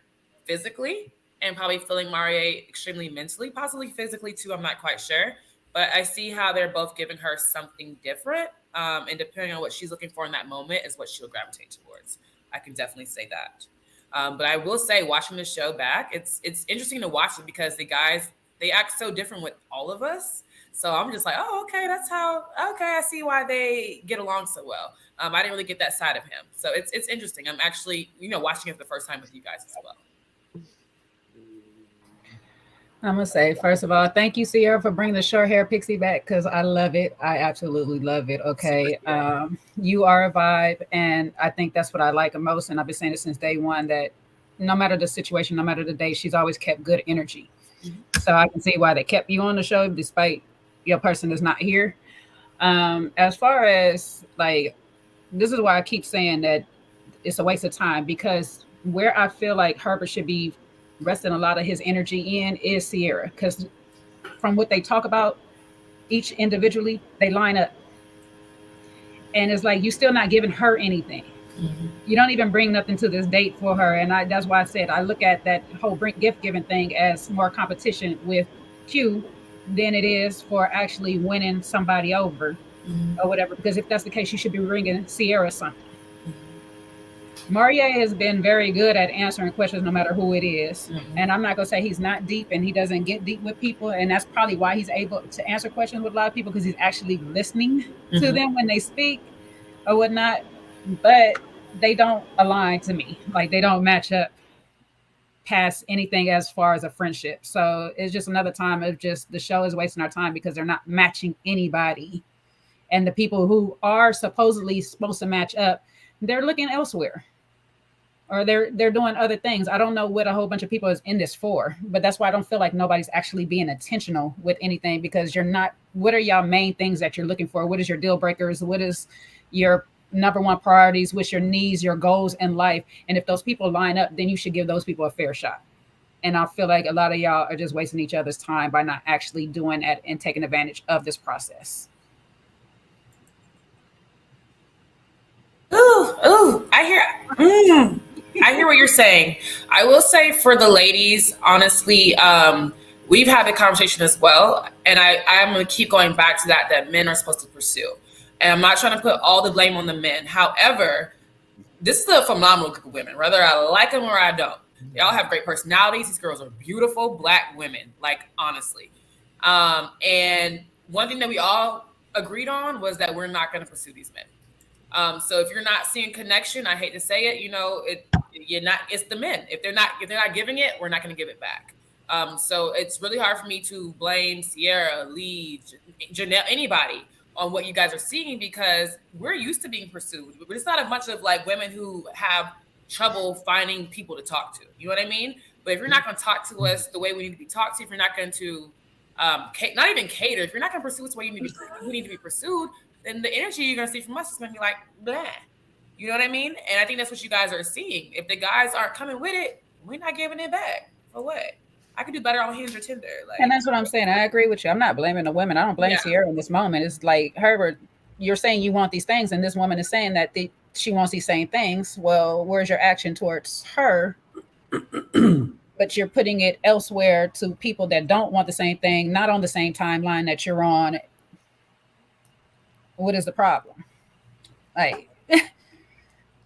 physically and probably feeling Mario extremely mentally, possibly physically too. I'm not quite sure. But I see how they're both giving her something different. And depending on what she's looking for in that moment is what she'll gravitate towards. I can definitely say that. But I will say, watching the show back, it's interesting to watch it because the guys, they act so different with all of us. So I'm just like, oh, okay, I see why they get along so well. I didn't really get that side of him. So it's interesting. I'm actually, watching it for the first time with you guys as well. I'm going to say, first of all, thank you, Sierra, for bringing the short hair pixie back because I love it. I absolutely love it. Okay. You are a vibe. And I think that's what I like the most. And I've been saying it since day one that no matter the situation, no matter the day, she's always kept good energy. Mm-hmm. So I can see why they kept you on the show despite your person is not here. As far as like, this is why I keep saying that it's a waste of time because where I feel like Herbert should be resting a lot of his energy in is Sierra because from what they talk about each individually, they line up. And it's like, you're still not giving her anything. Mm-hmm. You don't even bring nothing to this date for her. And that's why I said, I look at that whole gift giving thing as more competition with Q than it is for actually winning somebody over or whatever. Because if that's the case, you should be bringing Sierra something. Mario has been very good at answering questions no matter who it is. Mm-hmm. And I'm not going to say he's not deep and he doesn't get deep with people. And that's probably why he's able to answer questions with a lot of people because he's actually listening to them when they speak or whatnot. But they don't align to me. Like they don't match up past anything as far as a friendship. So it's just another time of just the show is wasting our time because they're not matching anybody. And the people who are supposedly supposed to match up, they're looking elsewhere. Or they're doing other things. I don't know what a whole bunch of people is in this for, but that's why I don't feel like nobody's actually being intentional with anything because you're not, what are y'all main things that you're looking for? What is your deal breakers? What is your number one priorities? What's your needs, your goals in life? And if those people line up, then you should give those people a fair shot. And I feel like a lot of y'all are just wasting each other's time by not actually doing that and taking advantage of this process. Ooh, I hear what you're saying. I will say for the ladies, honestly, we've had the conversation as well. And I'm going to keep going back to that men are supposed to pursue. And I'm not trying to put all the blame on the men. However, this is a phenomenal group of women, whether I like them or I don't. They all have great personalities. These girls are beautiful Black women, like honestly. And one thing that we all agreed on was that we're not going to pursue these men. So if you're not seeing connection, I hate to say it, it's the men. If they're not giving it, we're not going to give it back. So it's really hard for me to blame Sierra, Lee, Janelle, anybody on what you guys are seeing because we're used to being pursued. But it's not a bunch of like women who have trouble finding people to talk to. You know what I mean? But if you're not going to talk to us the way we need to be talked to, if you're not going to not even cater, if you're not going to pursue us the way we need to be pursued, then the energy you're going to see from us is going to be like, blah. You know what I mean? And I think that's what you guys are seeing. If the guys aren't coming with it, we're not giving it back. For what? I could do better on Hinge or Tinder. Like, and that's what I'm saying. I agree with you. I'm not blaming the women. I don't blame Sierra in this moment. It's like, Herbert, you're saying you want these things, and this woman is saying that she wants these same things. Well, where's your action towards her? But you're putting it elsewhere to people that don't want the same thing, not on the same timeline that you're on. What is the problem? Like,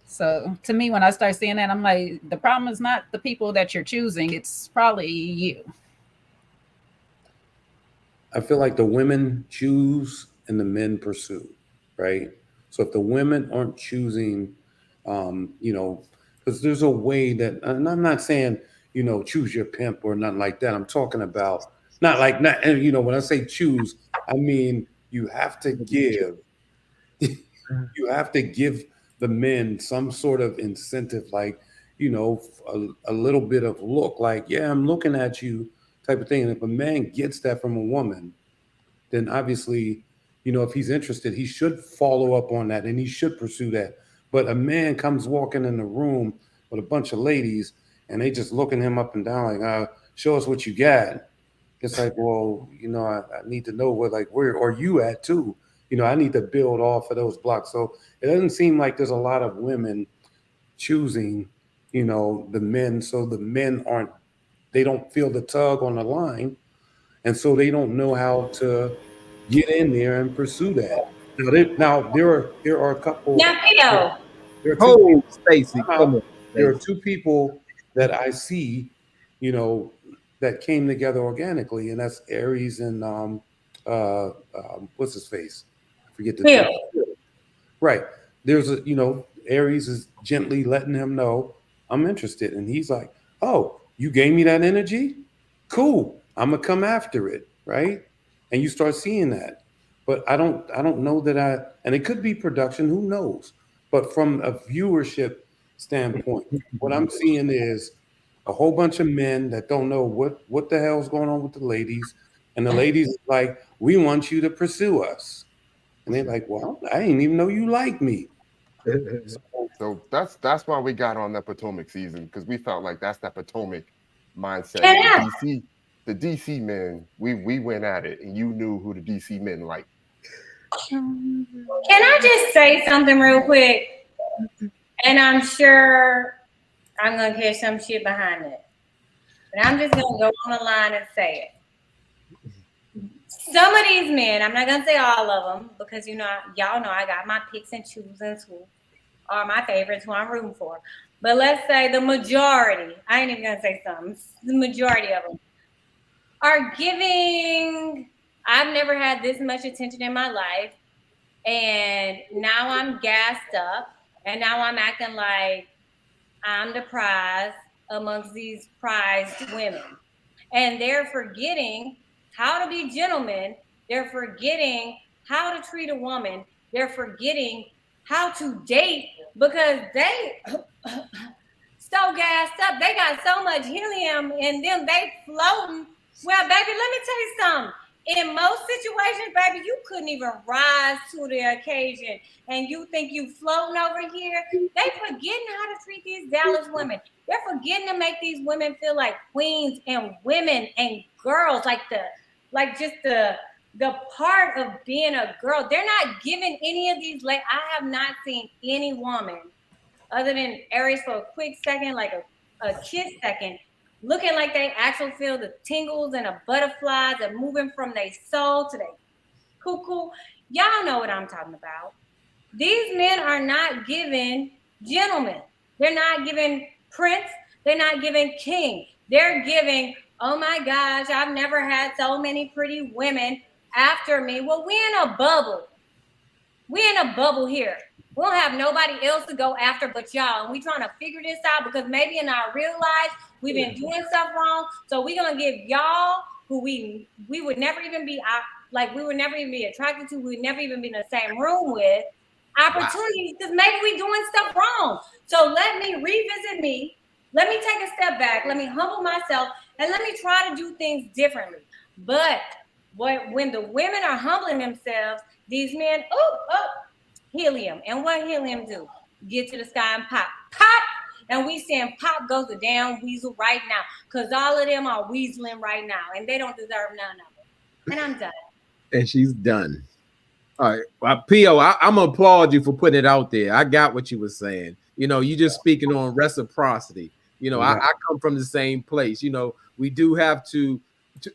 so to me, when I start seeing that, I'm like, the problem is not the people that you're choosing. It's probably you. I feel like the women choose and the men pursue, right? So if the women aren't choosing, because there's a way that, and I'm not saying, choose your pimp or nothing like that. I'm talking about when I say choose, I mean, you have to give the men some sort of incentive, like, a little bit of look, like, yeah, I'm looking at you type of thing. And if a man gets that from a woman, then obviously, if he's interested, he should follow up on that and he should pursue that. But a man comes walking in the room with a bunch of ladies and they just looking him up and down, like, show us what you got. It's like, well, I need to know where are you at too? I need to build off of those blocks. So it doesn't seem like there's a lot of women choosing, the men. So the men they don't feel the tug on the line. And so they don't know how to get in there and pursue that. Now there are a couple. Now, Theo. There are Oh, Stacy, come on. There are two people that I see, that came together organically, and that's Aries and what's his face? I forget the Phil. Right. There's Aries is gently letting him know I'm interested, and he's like, "Oh, you gave me that energy? Cool. I'm gonna come after it." Right. And you start seeing that, but I don't know that and it could be production. Who knows? But from a viewership standpoint, what I'm seeing is a whole bunch of men that don't know what the hell's going on with the ladies, and the ladies like, "We want you to pursue us," and they're like, "Well, I didn't even know you like me." So that's why we got on that Potomac season, because we felt like that's that Potomac mindset. Yeah. The DC men, we went at it, and you knew who the DC men liked. Can I just say something real quick? And I'm sure I'm gonna hear some shit behind it, but I'm just gonna go on the line and say it. Some of these men, I'm not gonna say all of them, because y'all know I got my picks and choosings who are my favorites, who I'm rooting for. But let's say the majority, I ain't even gonna say some, the majority of them are giving, I've never had this much attention in my life, and now I'm gassed up, and now I'm acting like I'm the prize amongst these prized women. And they're forgetting how to be gentlemen. They're forgetting how to treat a woman. They're forgetting how to date, because they so gassed up. They got so much helium in them. They floating. Well, baby, let me tell you something. In most situations, baby, you couldn't even rise to the occasion, and you think you floating over here. They forgetting how to treat these Dallas women. They're forgetting to make these women feel like queens and women and girls, like just the part of being a girl. They're not giving any of these. I have not seen any woman other than Aries for a quick second, like a kiss second, looking like they actually feel the tingles and the butterflies and moving from their soul to their cuckoo. Y'all know what I'm talking about. These men are not giving gentlemen. They're not giving prince. They're not giving king. They're giving, oh my gosh, I've never had so many pretty women after me. Well, we in a bubble. We in a bubble here. We don't have nobody else to go after but y'all. And we trying to figure this out, because maybe in our real life, we've been doing stuff wrong. So we're going to give y'all who we would never even be, we would never even be attracted to, we would never even be in the same room with, opportunities, because maybe we doing stuff wrong. So let me revisit me. Let me take a step back. Let me humble myself, and let me try to do things differently. But when the women are humbling themselves, these men, helium. And what helium do? Get to the sky and pop. And we saying Pop goes the damn weasel right now, because all of them are weaseling right now, and they don't deserve none of it. And I'm done. And she's done. All right, well, P.O., I'm gonna applaud you for putting it out there. I got what you were saying. You know, you just speaking on reciprocity. You know, I come from the same place. You know, we do have to,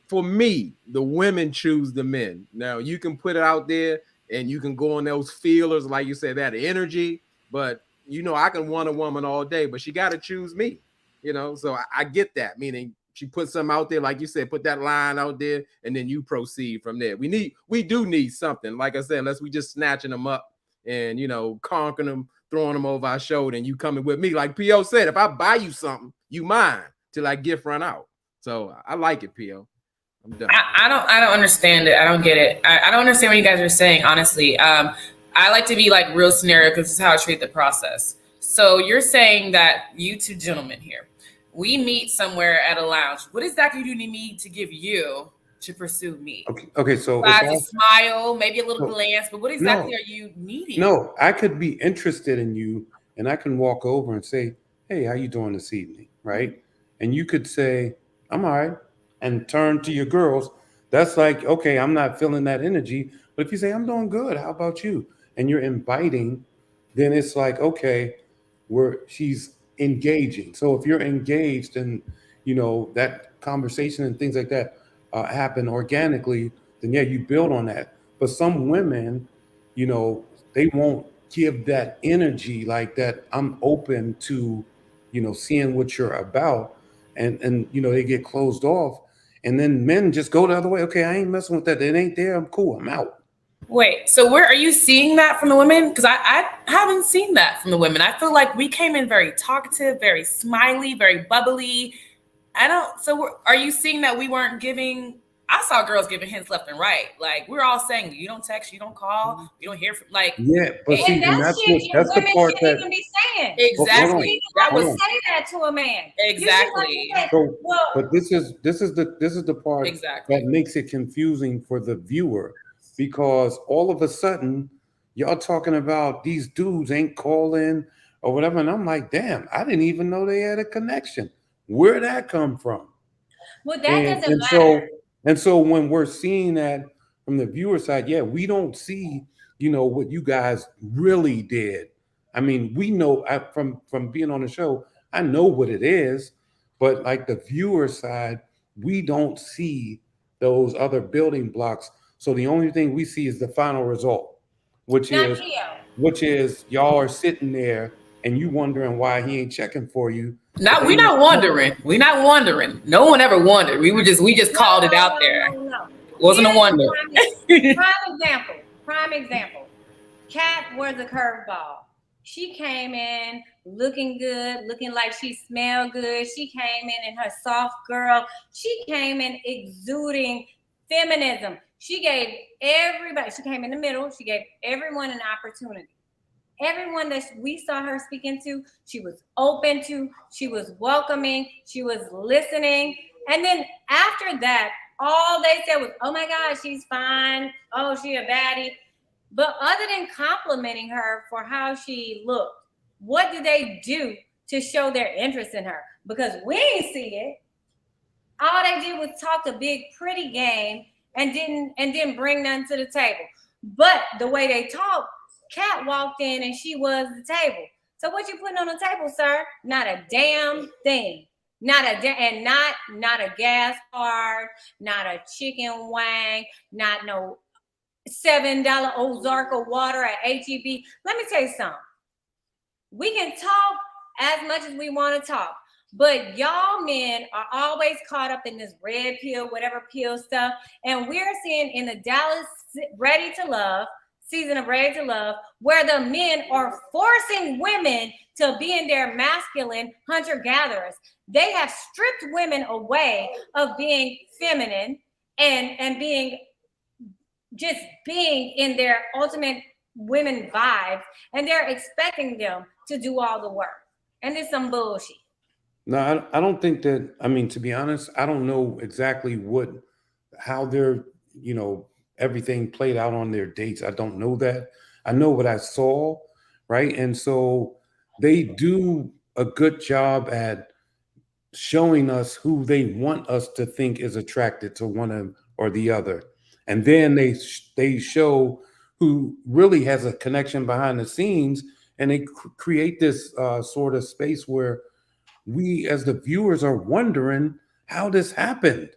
for me, the women choose the men. Now, you can put it out there and you can go on those feelers, like you said, that energy. But, you know, I can want a woman all day, but she got to choose me. You know, so I get that. Meaning she put something out there, like you said, put that line out there, and then you proceed from there. We do need something. Like I said, unless we just snatching them up and, you know, conquering them, throwing them over our shoulder, and you coming with me. Like P.O. said, if I buy you something, you mine till I gift run out. So I like it, P.O. I'm done. I don't understand it. I don't get it. I don't understand what you guys are saying, honestly. I like to be like real scenario because this is how I treat the process. So you're saying that you two gentlemen here, we meet somewhere at a lounge. What exactly do you need to give you to pursue me? Okay. So a smile, maybe a little glance, but what exactly are you needing? No, I could be interested in you, and I can walk over and say, "Hey, how you doing this evening?" Right? And you could say, "I'm all right," and turn to your girls. That's like, okay, I'm not feeling that energy. But if you say, "I'm doing good, how about you?" and you're inviting, then it's like, okay, she's engaging. So if you're engaged and you know that conversation and things like that happen organically, then yeah, you build on that. But some women, you know, they won't give that energy like that. I'm open to, you know, seeing what you're about, and you know they get closed off, and then men just go the other way. Okay, I ain't messing with that. It ain't there. I'm cool. I'm out. Wait, so where are you seeing that from the women? Because I haven't seen that from the women. I feel like we came in very talkative, very smiley, very bubbly. So are you seeing that we weren't giving? I saw girls giving hints left and right. Like we're all saying, you don't text, you don't call, you don't hear from. Like yeah, but see, that's the part that even be saying. Exactly. That would say that to a man. Exactly. So, but this is the part exactly that makes it confusing for the viewer, because all of a sudden y'all talking about these dudes ain't calling or whatever, and I'm like, damn, I didn't even know they had a connection. Where'd that come from? Well, that doesn't matter. So when we're seeing that from the viewer side, yeah, we don't see, you know, what you guys really did. I mean, we know from being on the show, I know what it is, but like the viewer side, we don't see those other building blocks. So the only thing we see is the final result, which is y'all are sitting there and you wondering why he ain't checking for you. We're not wondering. We're not wondering. No one ever wondered. We just called it out there. No. Wasn't a wonder. Prime example. Kat was a curveball. She came in looking good, looking like she smelled good. She came in her soft girl. She came in exuding feminism. She gave everybody, she came in the middle. She gave everyone an opportunity. Everyone that we saw her speaking to, she was open to, she was welcoming, she was listening. And then after that, all they said was, oh my God, she's fine. Oh, she a baddie. But other than complimenting her for how she looked, what did they do to show their interest in her? Because we didn't see it. All they did was talk a big, pretty game and didn't bring none to the table. But the way they talked, Kat walked in and she was the table. So what you putting on the table, sir? Not a damn thing. Not a gas card, not a chicken wang, not no $7 Ozarka water at HEB. Let me tell you something. We can talk as much as we want to talk, but y'all men are always caught up in this red pill, whatever pill stuff. And we're seeing in the Dallas Ready to Love, season of Ready to Love, where the men are forcing women to be in their masculine hunter-gatherers. They have stripped women away of being feminine and being in their ultimate women vibes, and they're expecting them to do all the work. And it's some bullshit. No, I don't think that, I mean, to be honest, I don't know exactly how they're, you know, everything played out on their dates. I don't know that. I know what I saw, right? And so they do a good job at showing us who they want us to think is attracted to one or the other, and then they show who really has a connection behind the scenes, and they create this sort of space where we as the viewers are wondering how this happened.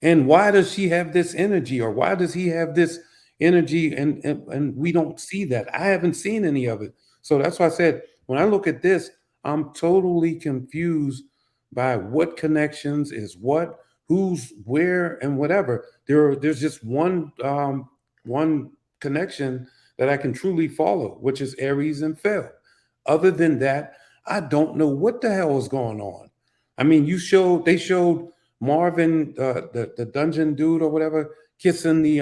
And why does she have this energy, or why does he have this energy? And we don't see that. I haven't seen any of it. So that's why I said, when I look at this, I'm totally confused by what connections is what, who's where, and whatever. There's just one connection that I can truly follow, which is Aries and Phil. Other than that, I don't know what the hell is going on. I mean, they showed Marvin, the dungeon dude or whatever, kissing the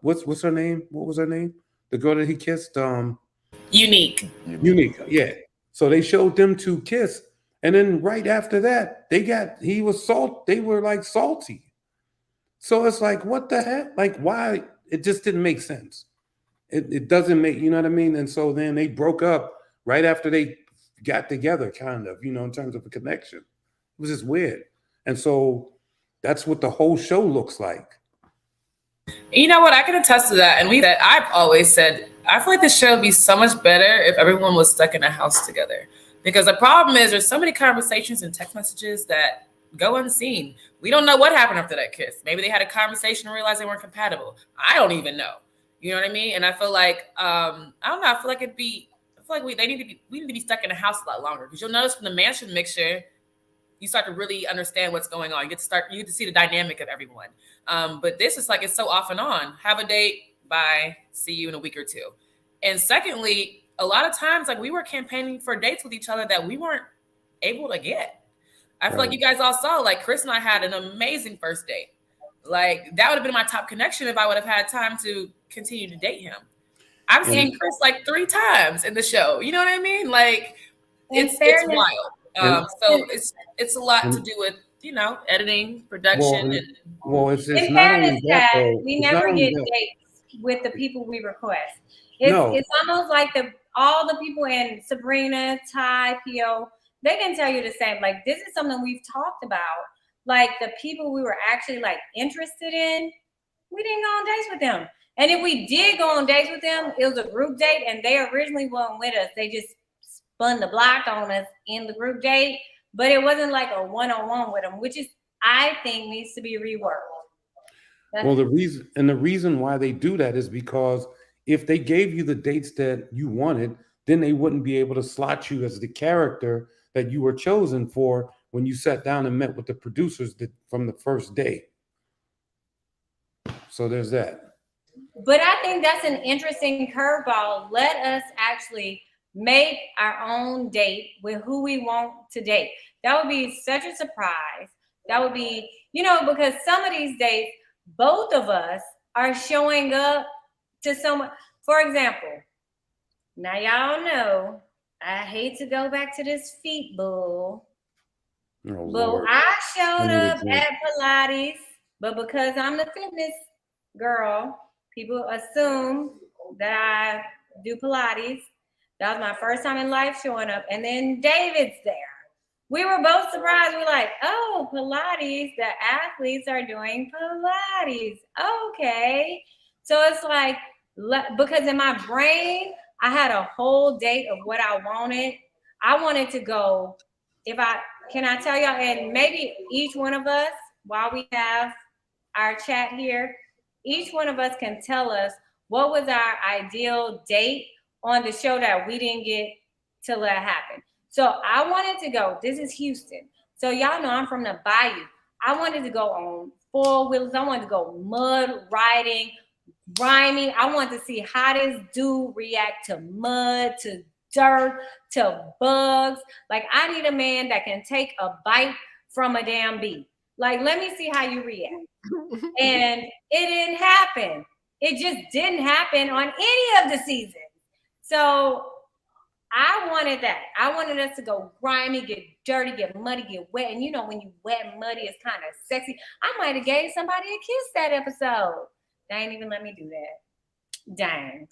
what's her name? What was her name? The girl that he kissed, Unique. Unique, yeah. So they showed them two kiss, and then right after that, they were like salty. So it's like, what the heck? Like, why? It just didn't make sense. It doesn't make, you know what I mean? And so then they broke up right after they got together, kind of, in terms of a connection. It was just weird. And so that's what the whole show looks like. You know what? I can attest to that. And I've always said, I feel like the show would be so much better if everyone was stuck in a house together. Because the problem is there's so many conversations and text messages that go unseen. We don't know what happened after that kiss. Maybe they had a conversation and realized they weren't compatible. I don't even know. You know what I mean? And I feel like, I don't know. I feel like we need to be stuck in a house a lot longer. Because you'll notice from the mansion mixture, you start to really understand what's going on. You get to see the dynamic of everyone. But this is like, it's so off and on. Have a date, bye, see you in a week or two. And secondly, a lot of times, like, we were campaigning for dates with each other that we weren't able to get. I feel like you guys all saw, like, Chris and I had an amazing first date. Like, that would have been my top connection if I would have had time to continue to date him. I've seen Chris like 3 times in the show. You know what I mean? Like, it's wild. So it's a lot to do with, editing, production. It's in not fairness, only that, though. we never get dates with the people we request. It's almost like all the people in Sabrina, Ty, Pio, they can tell you the same. Like, this is something we've talked about. Like, the people we were actually like interested in, we didn't go on dates with them. And if we did go on dates with them, it was a group date, and they originally weren't with us. They just spun the block on us in the group date, but it wasn't like a one-on-one with them, which is, I think, needs to be reworked. The reason why they do that is because if they gave you the dates that you wanted, then they wouldn't be able to slot you as the character that you were chosen for when you sat down and met with the producers from the first day. So there's that. But I think that's an interesting curveball. Let us actually make our own date with who we want to date. That would be such a surprise. That would be, because some of these dates, both of us are showing up to someone. For example, now y'all know I hate to go back to this feet bull. Oh, but Lord. I showed up at Pilates, but because I'm the fitness girl, people assume that I do Pilates. That was my first time in life showing up. And then David's there. We were both surprised. We're like, oh, Pilates, the athletes are doing Pilates. Okay. So it's like, because in my brain, I had a whole date of what I wanted. I wanted to go, can I tell y'all, and maybe each one of us, while we have our chat here, each one of us can tell us what was our ideal date on the show that we didn't get to let happen. So I wanted to go, this is Houston. So y'all know I'm from the Bayou. I wanted to go on 4-wheelers. I wanted to go mud riding, grimy. I wanted to see how this dude react to mud, to dirt, to bugs. Like, I need a man that can take a bite from a damn bee. Like, let me see how you react. And it didn't happen. It just didn't happen on any of the seasons. So I wanted that. I wanted us to go grimy, get dirty, get muddy, get wet. And when you wet and muddy, it's kind of sexy. I might have gave somebody a kiss that episode. They ain't even let me do that. Dang.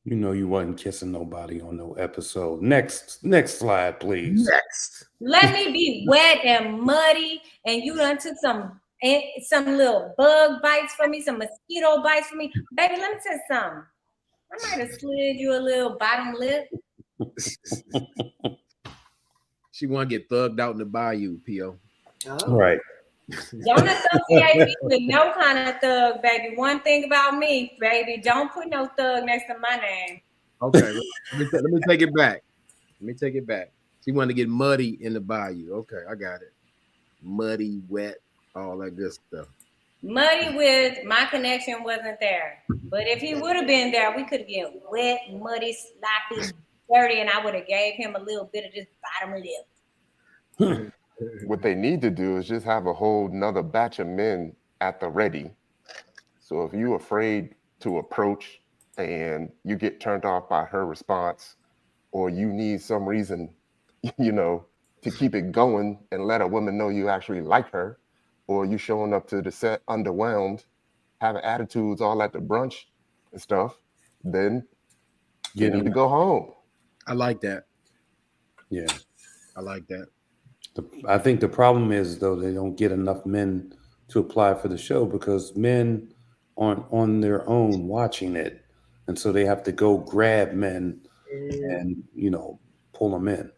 You know you wasn't kissing nobody on no episode. Next slide, please. Next. Let me be wet and muddy, and you done took some little bug bites from me, some mosquito bites from me. Baby, let me tell you something. I might have slid you a little bottom lip. She want to get thugged out in the bayou, P.O. Oh. Right. Don't associate me with no kind of thug, baby. One thing about me, baby, don't put no thug next to my name. Okay, let me take it back. Let me take it back. She wanted to get muddy in the bayou. Okay, I got it. Muddy, wet, all that good stuff. Muddy with my connection wasn't there. But if he would have been there, we could get wet, muddy, sloppy, dirty, and I would have gave him a little bit of this bottom lip. What they need to do is just have a whole nother batch of men at the ready. So if you're afraid to approach and you get turned off by her response, or you need some reason, to keep it going and let a woman know you actually like her, or you showing up to the set underwhelmed, having attitudes all at the brunch and stuff, then you need to go home. I like that. Yeah. I like that. I think the problem is, though, they don't get enough men to apply for the show because men aren't on their own watching it. And so they have to go grab men and, pull them in.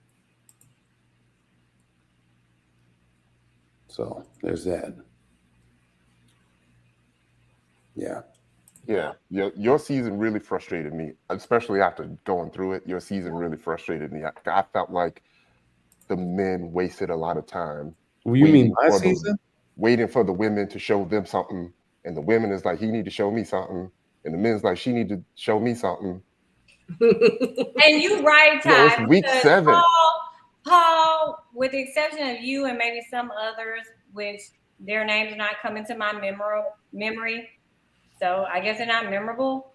So there's that. Yeah. Yeah. Your season really frustrated me, especially after going through it. Your season really frustrated me. I felt like the men wasted a lot of time. Well, you mean my season? Waiting for the women to show them something. And the women is like, he need to show me something. And the men's like, she need to show me something. And you right, Ty. It's week 7. Paul, with the exception of you and maybe some others, which their names are not coming to my memory. So I guess they're not memorable.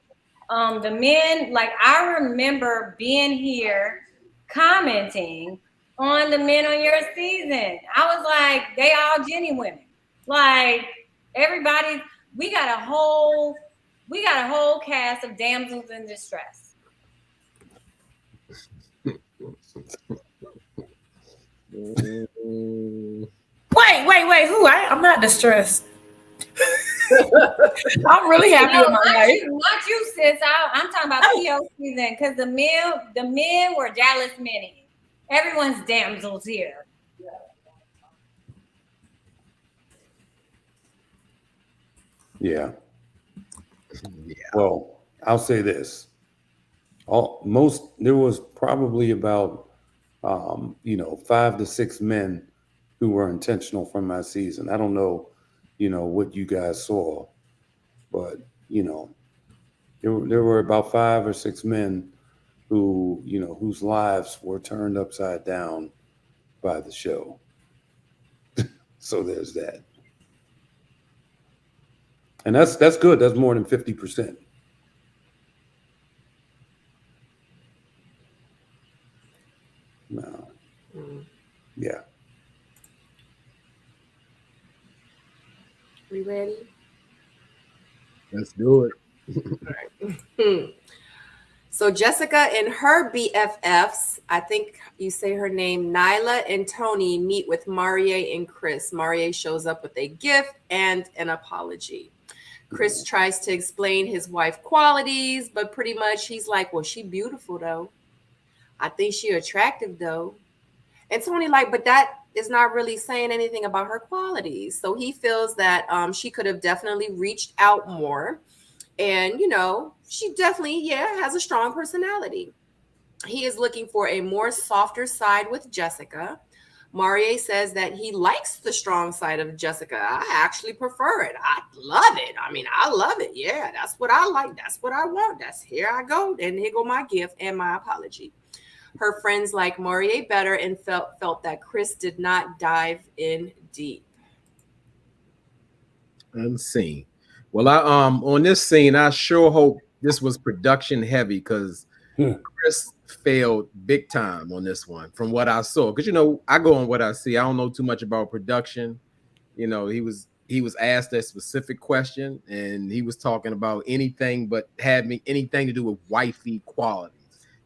The men, like I remember being here commenting on the men on your season. I was like, they all Jenny women. Like everybody, we got a whole cast of damsels in distress. Wait, who? I'm not distressed. I'm really happy with my life. Not you, sis. I'm talking about PO season because the men were Dallas many. Everyone's damsels here. Yeah. Well, I'll say this. There was probably about 5 to 6 men who were intentional from my season. I don't know, what you guys saw, but there were about 5 or 6 men who, whose lives were turned upside down by the show. So there's that. And that's good. That's more than 50%. No. Yeah. We ready? Let's do it. So Jessica and her BFFs, I think you say her name, Nyla and Tony, meet with Marie and Chris. Marie shows up with a gift and an apology. Chris tries to explain his wife's qualities, but pretty much he's like, well, she beautiful though. I think she attractive though. And Tony like, but that is not really saying anything about her qualities. So he feels that she could have definitely reached out more. And, she definitely, has a strong personality. He is looking for a more softer side with Jessica. Marie says that he likes the strong side of Jessica. I actually prefer it. I love it. I love it. Yeah, that's what I like. That's what I want. Here I go. And here go my gift and my apology. Her friends like Marie better and felt that Chris did not dive in deep. Unseen. Well, I on this scene, I sure hope this was production heavy because Chris failed big time on this one from what I saw. Because I go on what I see. I don't know too much about production. He he was asked a specific question, and he was talking about anything but having anything to do with wifey qualities.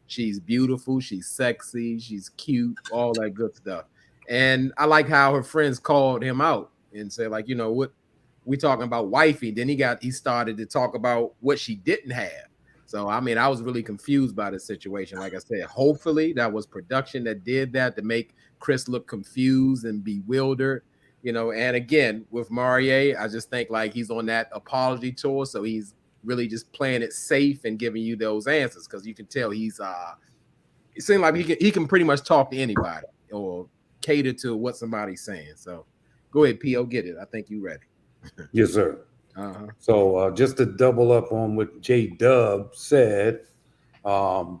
She's beautiful, she's sexy, she's cute, all that good stuff. And I like how her friends called him out and said, like, you know what, we talking about wifey. Then he started to talk about what she didn't have. So I mean, I was really confused by the situation. Like I said, hopefully that was production that did that to make Chris look confused and bewildered. You know, and again, with Maurier, I just think like he's on that apology tour, so he's really just playing it safe and giving you those answers, because you can tell he's it seems like he can pretty much talk to anybody or cater to what somebody's saying. So go ahead, P.O., get it. I think you ready. Yes, sir. Uh-huh. So just to double up on what J-Dub said, I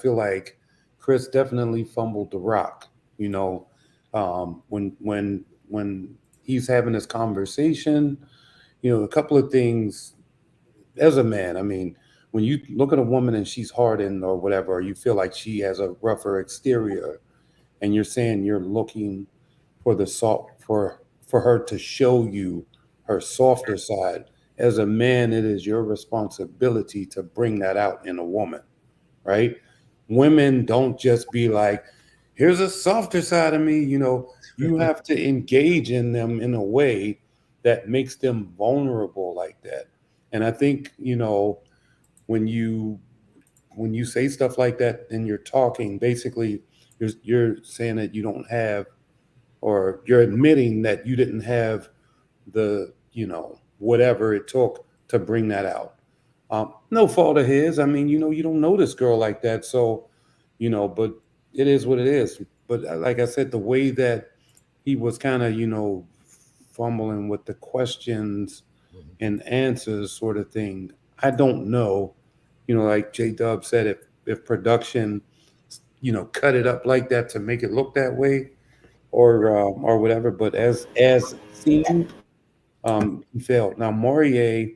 feel like Chris definitely fumbled the rock. You know, when he's having this conversation, you know, a couple of things as a man. I mean, when you look at a woman and she's hardened or whatever, or you feel like she has a rougher exterior, and you're saying you're looking for the for her to show you her softer side. As a man, it is your responsibility to bring that out in a woman, right? Women don't just be like, here's a softer side of me. You know, you have to engage in them in a way that makes them vulnerable like that. And I think, you know, when you say stuff like that and you're talking, basically you're saying that you don't have, or you're admitting that you didn't have the, you know, whatever it took to bring that out. No fault of his. I mean, you know, you don't know this girl like that. So, you know, but it is what it is. But like I said, the way that he was kind of, you know, fumbling with the questions and answers sort of thing, I don't know. You know, like J-Dub said, if production, you know, cut it up like that to make it look that way, or whatever. But as seen, he failed. Now Maurier,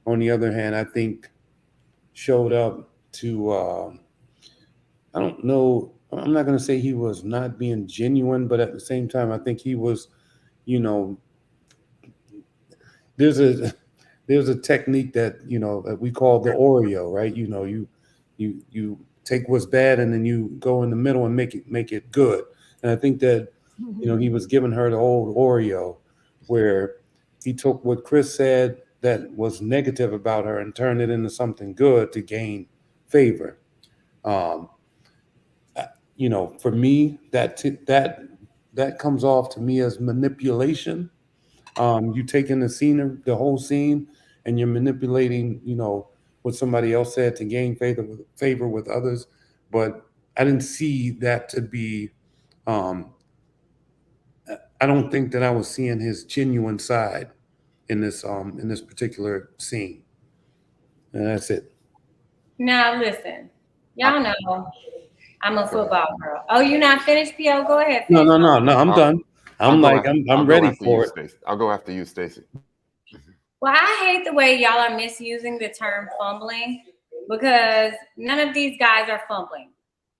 on the other hand, I think showed up to. I don't know. I'm not going to say he was not being genuine, but at the same time, I think he was. You know, there's a technique that, you know, that we call the Oreo, right? You know, you take what's bad and then you go in the middle and make it good. And I think that, you know, he was giving her the old Oreo, where he took what Chris said that was negative about her and turned it into something good to gain favor. You know, for me, that comes off to me as manipulation. You taking the whole scene, and you're manipulating, you know, what somebody else said to gain favor with others. But I didn't see that to be. I don't think that I was seeing his genuine side in this particular scene. And that's it. Now listen, y'all know I'm a football girl. Oh, you not finished, P.O.? Go ahead. No. I'm done. I'm ready for it. Stacey. I'll go after you, Stacey. Well, I hate the way y'all are misusing the term fumbling, because none of these guys are fumbling.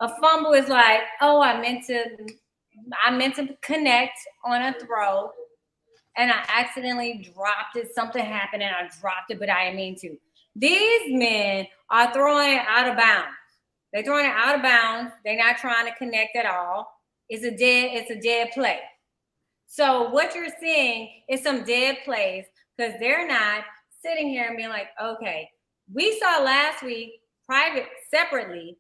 A fumble is like, oh, I meant to connect on a throw and I accidentally dropped it. Something happened and I dropped it, but I didn't mean to. These men are throwing it out of bounds. They're throwing it out of bounds. They're not trying to connect at all. It's a dead play. So what you're seeing is some dead plays, because they're not sitting here and being like, okay, we saw last week separately,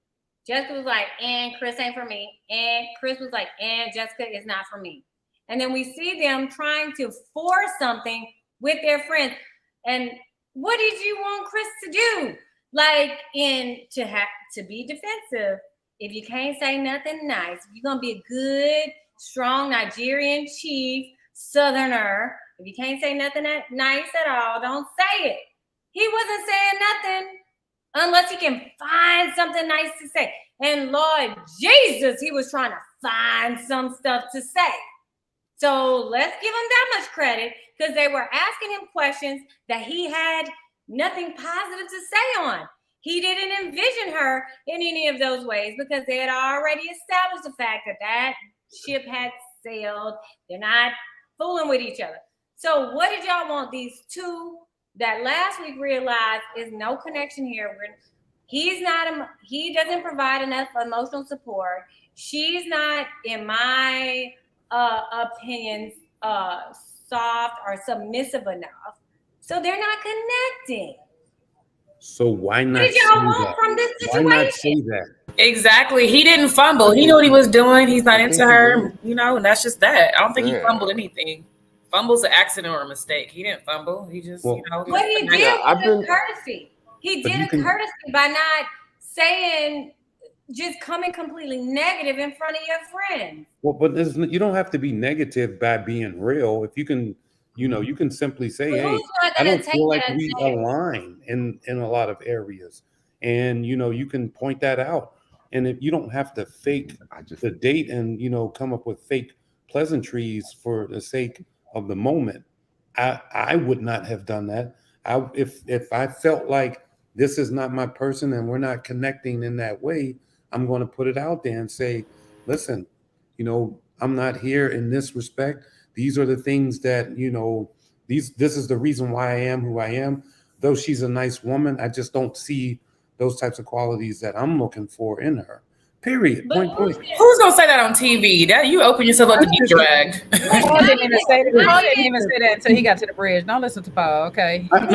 Jessica was like, and Chris ain't for me. And Chris was like, and Jessica is not for me. And then we see them trying to force something with their friends. And what did you want Chris to do? Like, to be defensive, if you can't say nothing nice, if you're going to be a good, strong Nigerian chief, Southerner, if you can't say nothing nice at all, don't say it. He wasn't saying nothing unless he can find something nice to say. And Lord Jesus, he was trying to find some stuff to say. So let's give him that much credit, because they were asking him questions that he had nothing positive to say on. He didn't envision her in any of those ways, because they had already established the fact that ship had sailed. They're not fooling with each other. So what did y'all want? These two that last week realized is no connection here. He doesn't provide enough emotional support. She's not, in my opinions, soft or submissive enough. So they're not connecting. So why not What did say y'all want that? from this Why not situation? say that? Exactly. He didn't fumble. He knew what he was doing. He's not I into think he her, did. you know, and that's just that. I don't think he Yeah. fumbled anything. Fumble's an accident or a mistake. He didn't fumble. He just, Well, you know. What he did Yeah, was a courtesy. He But did you a can- courtesy by not saying, just coming completely negative in front of your friends. Well, but you don't have to be negative by being real. If you can, you can simply say, But "Hey, who's not I gonna don't take feel like that as we negative? align in a lot of areas," and you can point that out. And if you don't have to fake the date and come up with fake pleasantries for the sake of the moment, I would not have done that. If I felt like this is not my person and we're not connecting in that way, I'm going to put it out there and say, listen, I'm not here in this respect. These are the things that, this is the reason why I am who I am. Though she's a nice woman, I just don't see those types of qualities that I'm looking for in her. Period. Point blank. Who's gonna say that on TV? That you open yourself up to be dragged. Paul didn't even say that. Paul didn't even say that until he got to the bridge. Don't listen to Paul, okay? I've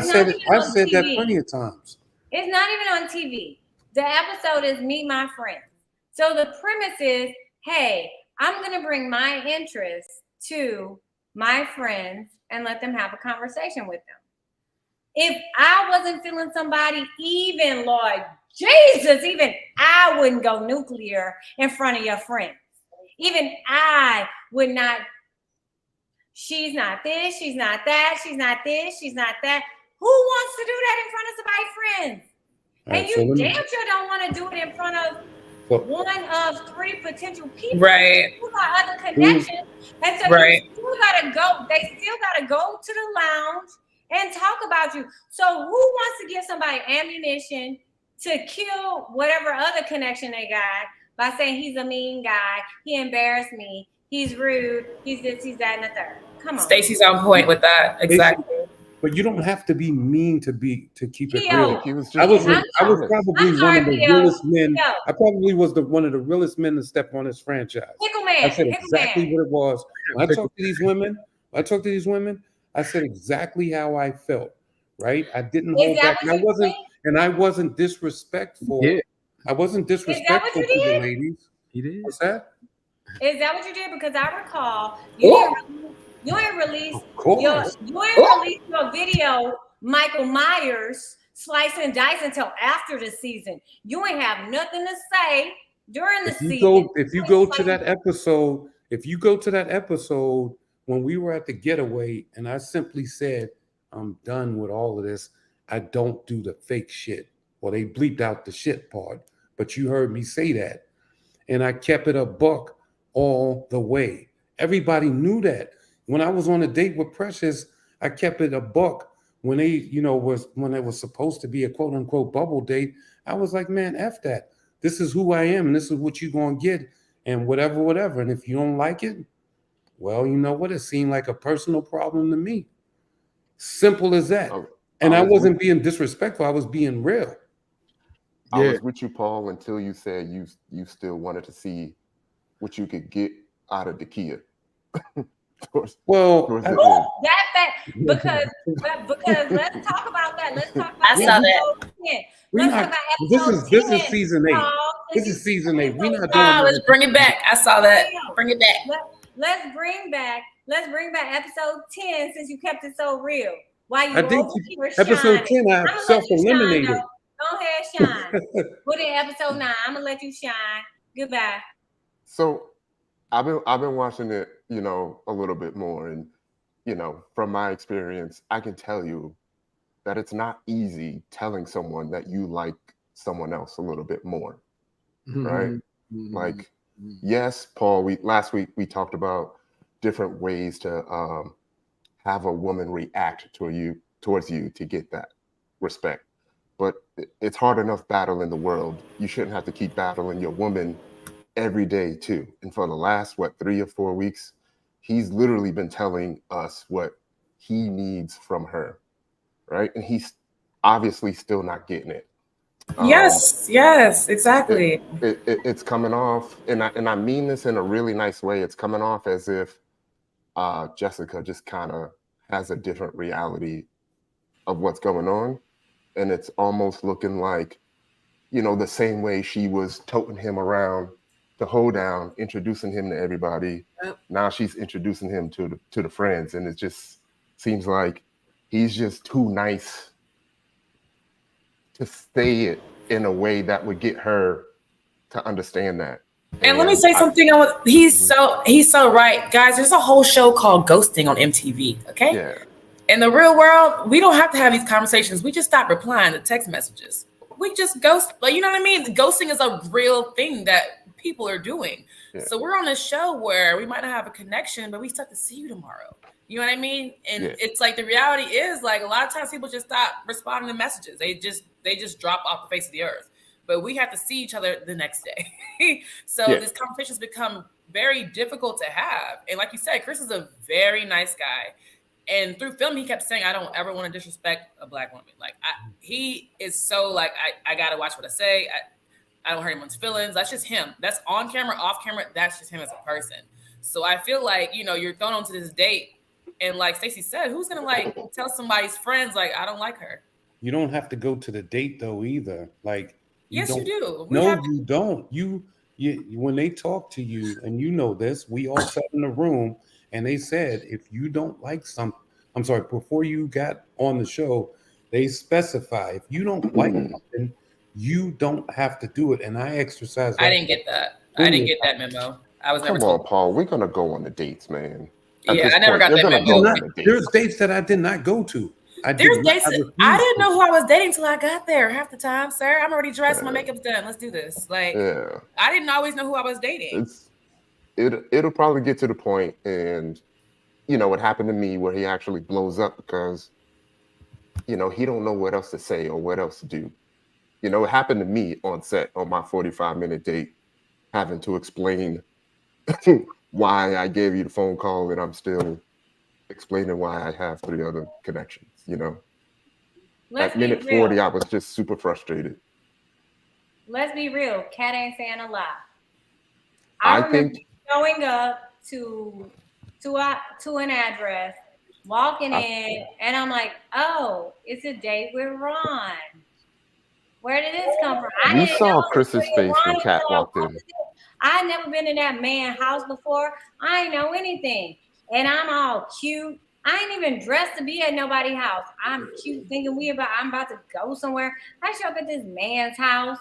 said that TV. plenty of times. It's not even on TV. The episode is Meet My Friends. So the premise is, hey, I'm going to bring my interests to my friends and let them have a conversation with them. If I wasn't feeling somebody, even Lord Jesus, even I wouldn't go nuclear in front of your friends. Even I would not. She's not this, she's not that, she's not this, she's not that. Who wants to do that in front of somebody's friends? And you damn sure don't want to do it in front of one of three potential people. Right. Who got other connections. And so you still gotta go. They still gotta go to the lounge and talk about you. So who wants to give somebody ammunition to kill whatever other connection they got by saying he's a mean guy, he embarrassed me, he's rude, he's this, he's that, and the third? Come on. Stacy's on point with that. Exactly. But you don't have to be mean to keep it real. I was probably one of the realest men. Yo. I probably was one of the realest men to step on this franchise. I said exactly what it was. When I talked to these women, I said exactly how I felt. Right? I didn't hold back. And I wasn't disrespectful. Yeah. I wasn't disrespectful to the ladies. He did. What's that? Is that what you did? Because I recall you didn't release your video, Michael Myers slice and dice until after the season. You ain't have nothing to say during the season. If you go to that episode when we were at the getaway, and I simply said, I'm done with all of this. I don't do the fake shit. Well, they bleeped out the shit part, but you heard me say that. And I kept it a buck all the way. Everybody knew that. When I was on a date with Precious, I kept it a buck. When they, when it was supposed to be a quote unquote bubble date, I was like, man, F that. This is who I am, and this is what you're gonna get, and whatever. And if you don't like it, well, you know what? It seemed like a personal problem to me. Simple as that. And I wasn't being disrespectful, I was being real. I was with you, Paul, until you said you still wanted to see what you could get out of the Kia. because let's talk about that. Let's talk about I saw that. This is season 8. This is season 8. We're not doing let's bring it back. I saw that. Bring it back. Let's bring back episode 10 since you kept it so real. Why you I think episode 10 I self-eliminated. Go ahead, shine. Put in episode 9. I'm gonna let you shine. Goodbye. So I've been watching it, a little bit more, and from my experience, I can tell you that it's not easy telling someone that you like someone else a little bit more, right? Mm-hmm. Like, yes, Paul. Last week we talked about different ways to have a woman react towards you to get that respect. But it's hard enough battling the world. You shouldn't have to keep battling your woman every day too. And for the last 3 or 4 weeks, he's literally been telling us what he needs from her, right? And he's obviously still not getting it. Yes, exactly. It's coming off, and I mean this in a really nice way. It's coming off as if Jessica just kind of has a different reality of what's going on, and it's almost looking like, the same way she was toting him around to hold down, introducing him to everybody. Yep. Now she's introducing him to the friends, and it just seems like he's just too nice to say it in a way that would get her to understand that. And let me say something. He's so right, guys. There's a whole show called Ghosting on MTV. Okay. Yeah. In the real world, we don't have to have these conversations. We just stop replying to text messages. We just ghost. Like, you know what I mean? Ghosting is a real thing that people are doing. Yeah. So we're on a show where we might not have a connection, but we still have to see you tomorrow. You know what I mean? And it's like, the reality is, like, a lot of times people just stop responding to messages. They just drop off the face of the earth. But we have to see each other the next day. So this conversation's become very difficult to have. And like you said, Chris is a very nice guy. And through film, he kept saying, I don't ever want to disrespect a Black woman. Like, he is so like, I got to watch what I say. I don't hurt anyone's feelings. That's just him. That's on camera, off camera. That's just him as a person. So I feel like, you're thrown onto this date. And like Stacey said, who's going to like tell somebody's friends, like, I don't like her? You don't have to go to the date though either. Like, you do. You don't. You when they talk to you, and this, we all sat in the room and they said, if you don't like something, I'm sorry, before you got on the show, they specify if you don't like something, you don't have to do it. And I exercise. I didn't get that. I didn't get that memo. I was never told. Come on, Paul. We're gonna go on the dates, man. Yeah, I never got that memo. There's dates that I did not go to. There's dates I didn't know who I was dating till I got there half the time, sir. I'm already dressed, my makeup's done. Let's do this. Like, I didn't always know who I was dating. It'll probably get to the point, and what happened to me where he actually blows up because he don't know what else to say or what else to do. It happened to me on set on my 45-minute date, having to explain why I gave you the phone call, and I'm still explaining why I have 3 other connections. At minute 40, I was just super frustrated. Let's be real. Kat ain't saying a lie. I remember think showing up to an address, walking in, and I'm like, oh, it's a date with Ron. Where did this come from? We saw Chris's face when Kat walked in. I had never been in that man's house before. I ain't know anything. And I'm all cute. I ain't even dressed to be at nobody's house. I'm cute, thinking I'm about to go somewhere. I show up at this man's house,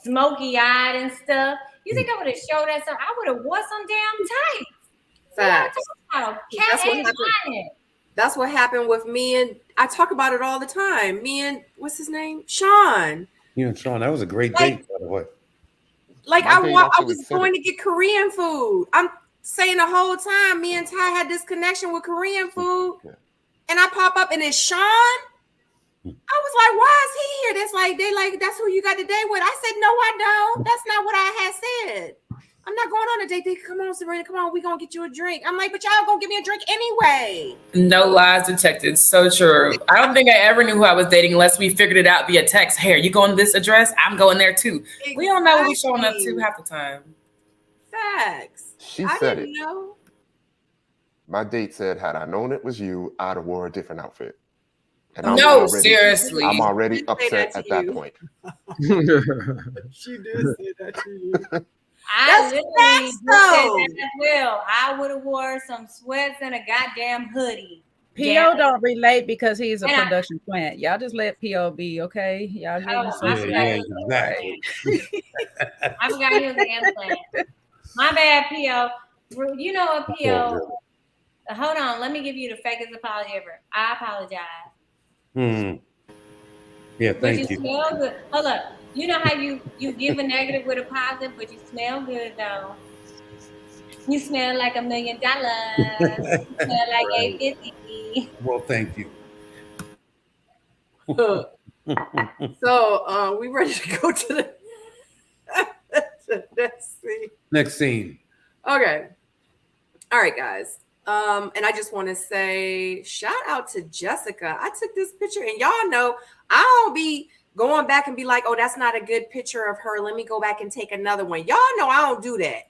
smoky-eyed and stuff. You think I would have showed that stuff? I would have wore some damn tights. Facts. That's what happened with me, and I talk about it all the time. Me and what's his name? Sean. You and Sean, that was a great date, by the way. Like, I was going to get Korean food. I'm saying the whole time, me and Ty had this connection with Korean food, and I pop up and it's Sean. I was like, why is he here? That's who you got to date with. I said, no, I don't. That's not what I had said. I'm not going on a date. They come on, Sabrina, come on, we gonna get you a drink. I'm like, but y'all gonna give me a drink anyway. No lies detected. So true. I don't think I ever knew who I was dating unless we figured it out via text. Hey, are you going to this address? I'm going there too. Exactly. We don't know what we're showing up to half the time. Facts. She said it. Know. My date said, had I known it was you, I'd have wore a different outfit. And seriously. I'm already upset at that point. She did say that to you. I literally said that as well. I would have wore some sweats and a goddamn hoodie. P.O. don't relate because he's a production plant. Y'all just let P.O. be, okay? Y'all give him some exactly. I forgot he was an implant. My bad, P.O. You know what, P.O. Hold on, let me give you the fakest apology ever. I apologize. Yeah, thank you. But you smell good. Hold up. You know how you give a negative with a positive, but you smell good though. You smell like $1 million. You smell like $850. Well, thank you. So we ready to go to the next scene. Next scene. Okay. All right, guys. And I just want to say shout out to Jessica. I took this picture, and y'all know I don't be going back and be like, oh, that's not a good picture of her. Let me go back and take another one. Y'all know I don't do that.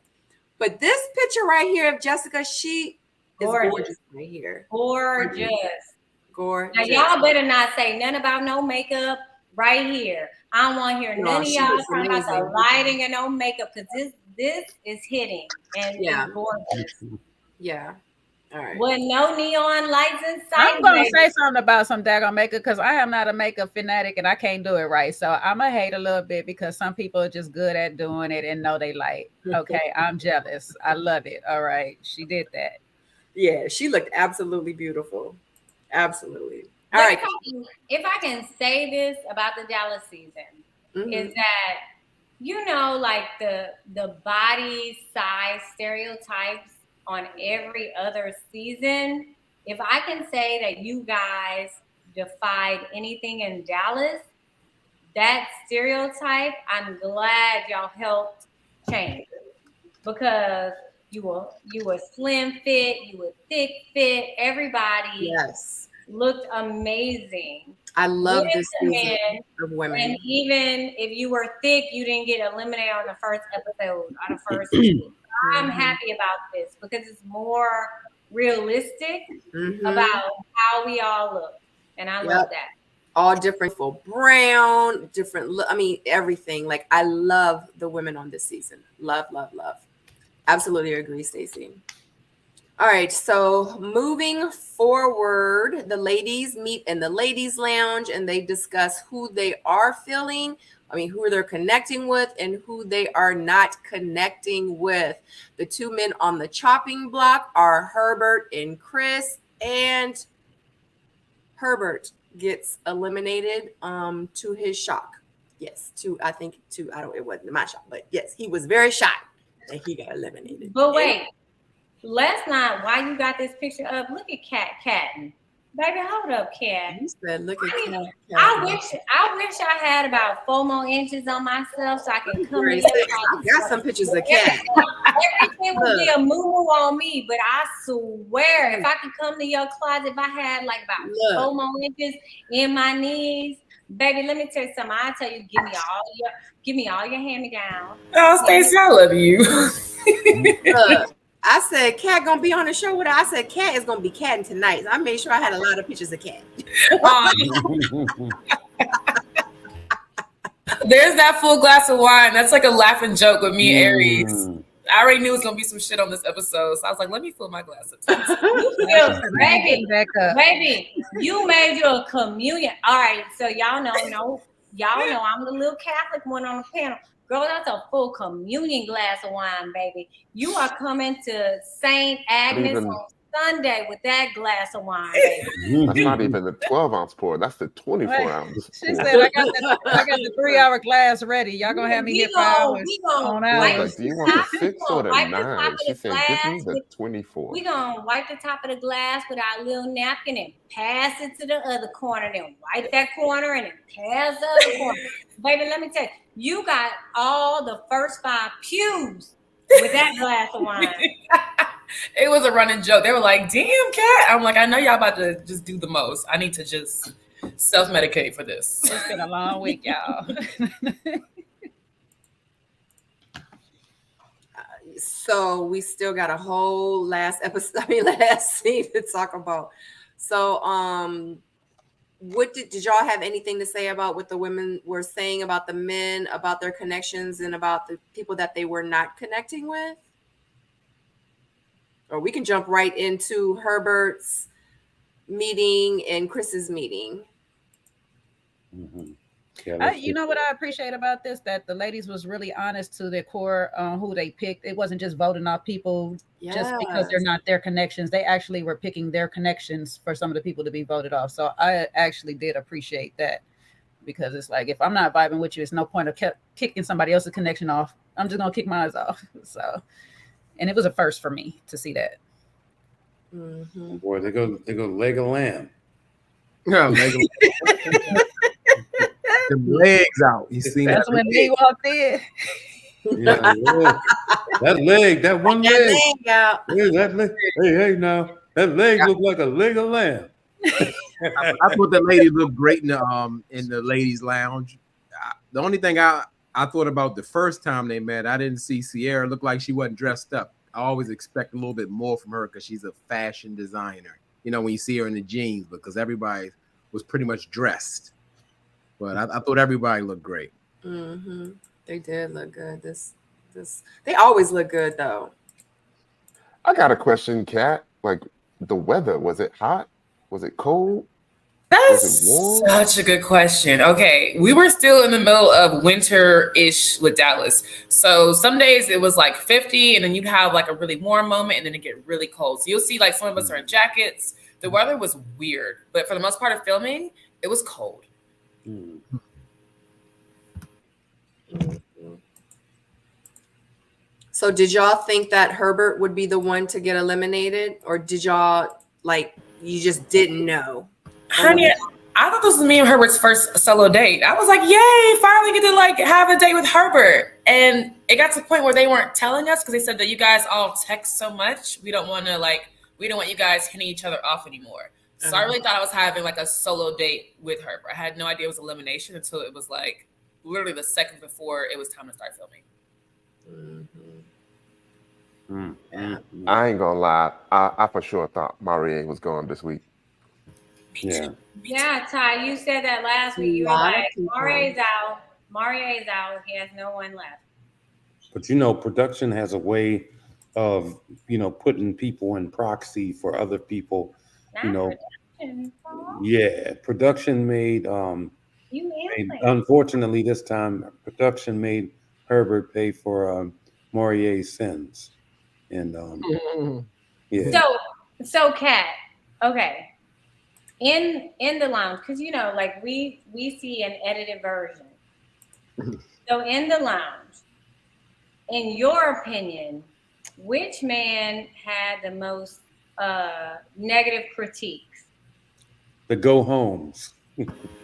But this picture right here of Jessica, she is gorgeous right here. Gorgeous. Gorgeous. Now y'all better not say nothing about no makeup right here. I don't want to hear none of y'all talking about the lighting and no makeup, because this is hitting and it's gorgeous. Yeah. All right. With no neon lights inside. I'm gonna say something about some daggone makeup because I am not a makeup fanatic and I can't do it right. So I'm gonna hate a little bit because some people are just good at doing it and know they like. Okay, I'm jealous. I love it. All right, she did that. Yeah, she looked absolutely beautiful. Absolutely. All right. If I can say this about the Dallas season, is that, you know, like the body size stereotypes on every other season, if I can say that you guys defied anything in Dallas, that stereotype, I'm glad y'all helped change it, because you were slim fit, you were thick fit, everybody looked amazing. I love this season of women. And even if you were thick, you didn't get eliminated on the first episode, on the first season. I'm happy about this because it's more realistic about how we all look. And I love that. All different, full brown, different, I mean, everything. Like, I love the women on this season. Love, love, love. Absolutely agree, Stacey. All right, so moving forward, the ladies meet in the ladies' lounge and they discuss who they are feeling. I mean, who they're connecting with and who they are not connecting with. The two men on the chopping block are Herbert and Chris, and Herbert gets eliminated to his shock. Yes, it wasn't my shock, but yes, he was very shocked that he got eliminated. But wait, let's not, why you got this picture up? Look at Catton. Baby, hold up, Cat. You said, look at Cat. I wish I had about 4 more inches on myself so I can come in. I got some pictures of Cat. Everything would be a moo-moo on me, but I swear, if I could come to your closet, if I had like about 4 more inches in my knees, baby, let me tell you something. I'll tell you, give me all your hand-me-downs. Oh, Stacey, I love you. Look, I said Cat gonna be on the show with her. I said Cat is gonna be catting tonight. So I made sure I had a lot of pictures of Cat. There's that full glass of wine. That's like a laughing joke with me and Aries. I already knew it was gonna be some shit on this episode, so I was like, let me fill my glass up. Baby, you made your communion. All right, so y'all know I'm the little Catholic one on the panel. Girl, that's a full communion glass of wine, baby. You are coming to St. Agnes on Sunday with that glass of wine, baby. That's not even the 12-ounce pour. That's the 24-ounce. She said, I got the 3-hour glass ready. Y'all gonna have me here for hours. Like, do you want the 6 or the 9? She said, give me the 24. We're gonna wipe the top of the glass with our little napkin and pass it to the other corner, then wipe that corner and then pass the other corner. Baby, let me tell you, you got all the first 5 pews with that glass of wine. It was a running joke. They were like, damn, Cat. I'm like, I know y'all about to just do the most. I need to just self-medicate for this. It's been a long week, y'all. So we still got a whole last scene to talk about. So what did y'all have anything to say about what the women were saying about the men, about their connections, and about the people that they were not connecting with? Or we can jump right into Herbert's meeting and Chris's meeting. You know what I appreciate about this? That the ladies was really honest to their core who they picked. It wasn't just voting off people just because they're not their connections. They actually were picking their connections for some of the people to be voted off. So I actually did appreciate that, because it's like, if I'm not vibing with you, it's no point of kicking somebody else's connection off. I'm just gonna kick mine off. So, and it was a first for me to see that. Boy, they go leg of lamb. Yeah, leg of lamb. The legs out. You see That's that? when they walked in. Yeah, that leg, that one That leg. leg out. Yeah, that leg. Hey, now that leg look like a leg of lamb. I thought the lady looked great in the ladies' lounge. The only thing I thought about the first time they met, I didn't see Sierra look like she wasn't dressed up. I always expect a little bit more from her because she's a fashion designer. You know, when you see her in the jeans, because everybody was pretty much dressed. But I thought everybody looked great. Mm-hmm. They did look good. They always look good though. I got a question, Kat. Like the weather, was it hot? Was it cold? That's Was it warm? such a good question. Okay, we were still in the middle of winter-ish with Dallas. So some days it was like 50, and then you'd have like a really warm moment, and then it get really cold. So you'll see like some of us are in jackets. The weather was weird, but for the most part of filming, it was cold. Mm-hmm. So did y'all think that Herbert would be the one to get eliminated, or did y'all like you just didn't know? Honey, I thought this was me and Herbert's first solo date. I was like, yay, finally get to like have a date with Herbert. And it got to the point where they weren't telling us because they said that you guys all text so much. We don't want you guys hitting each other off anymore. So I really thought I was having like a solo date with Herbert. I had no idea it was elimination until it was like literally the second before it was time to start filming. I ain't gonna lie. I for sure thought Marie was going this week. Yeah. Yeah, Ty, you said that last week. You were like, Marie's out. Marie's out. He has no one left. But you know, production has a way of, you know, putting people in proxy for other people. Not You know, production, Paul. yeah. Production made unfortunately this time production made Herbert pay for Maurier's sins. And yeah. So Kat, okay. In the lounge, because you know, like we see an edited version. So in the lounge, in your opinion, which man had the most negative critiques? The go homes.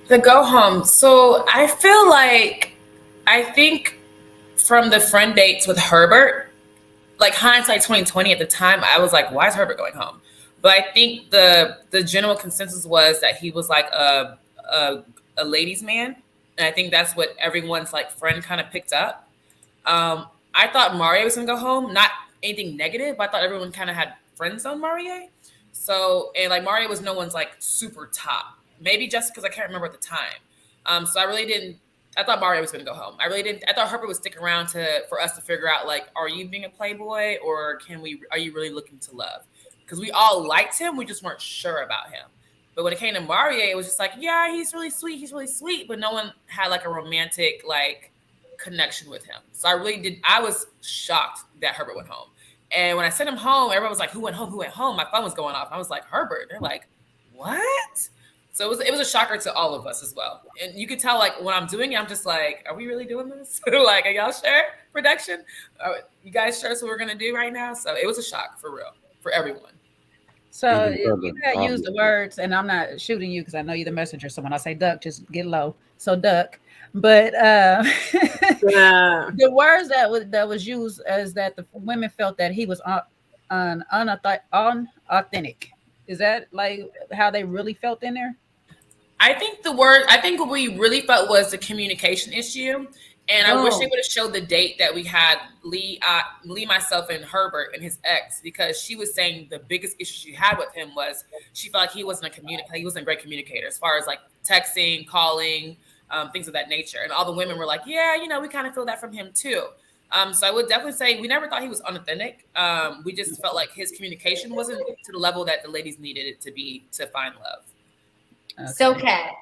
The go home. So I think from the friend dates with Herbert, like hindsight 2020 at the time, I was like, why is Herbert going home? But I think the general consensus was that he was like a ladies' man. And I think that's what everyone's like friend kind of picked up. I thought Marie was gonna go home, not anything negative, but I thought everyone kind of had friends on Marie. So, and like Marie was no one's like super top. Maybe just because I can't remember at the time. So I thought Mario was going to go home. I thought Herbert would stick around for us to figure out, like, are you being a playboy or are you really looking to love? Because we all liked him. We just weren't sure about him. But when it came to Mario, it was just like, yeah, he's really sweet. He's really sweet. But no one had like a romantic, like, connection with him. So I was shocked that Herbert went home. And when I sent him home, everyone was like, who went home? Who went home? My phone was going off. I was like, Herbert. They're like, what? So it was a shocker to all of us as well. And you could tell, like, when I'm doing it, I'm just like, are we really doing this? Like, are y'all sure? Production? You guys sure that's what we're going to do right now? So it was a shock for real, for everyone. So you had used the words, and I'm not shooting you because I know you're the messenger. So when I say duck, just get low. So duck. But the words that was used is that the women felt that he was unauthentic. Is that like how they really felt in there? I think what we really felt was the communication issue. And I wish they would have showed the date that we had Lee, myself, and Herbert and his ex, because she was saying the biggest issue she had with him was she felt like he wasn't a great communicator as far as like texting, calling, things of that nature. And all the women were like, yeah, we kind of feel that from him too. So I would definitely say we never thought he was unauthentic. We just felt like his communication wasn't to the level that the ladies needed it to be to find love. Okay. So, Kat,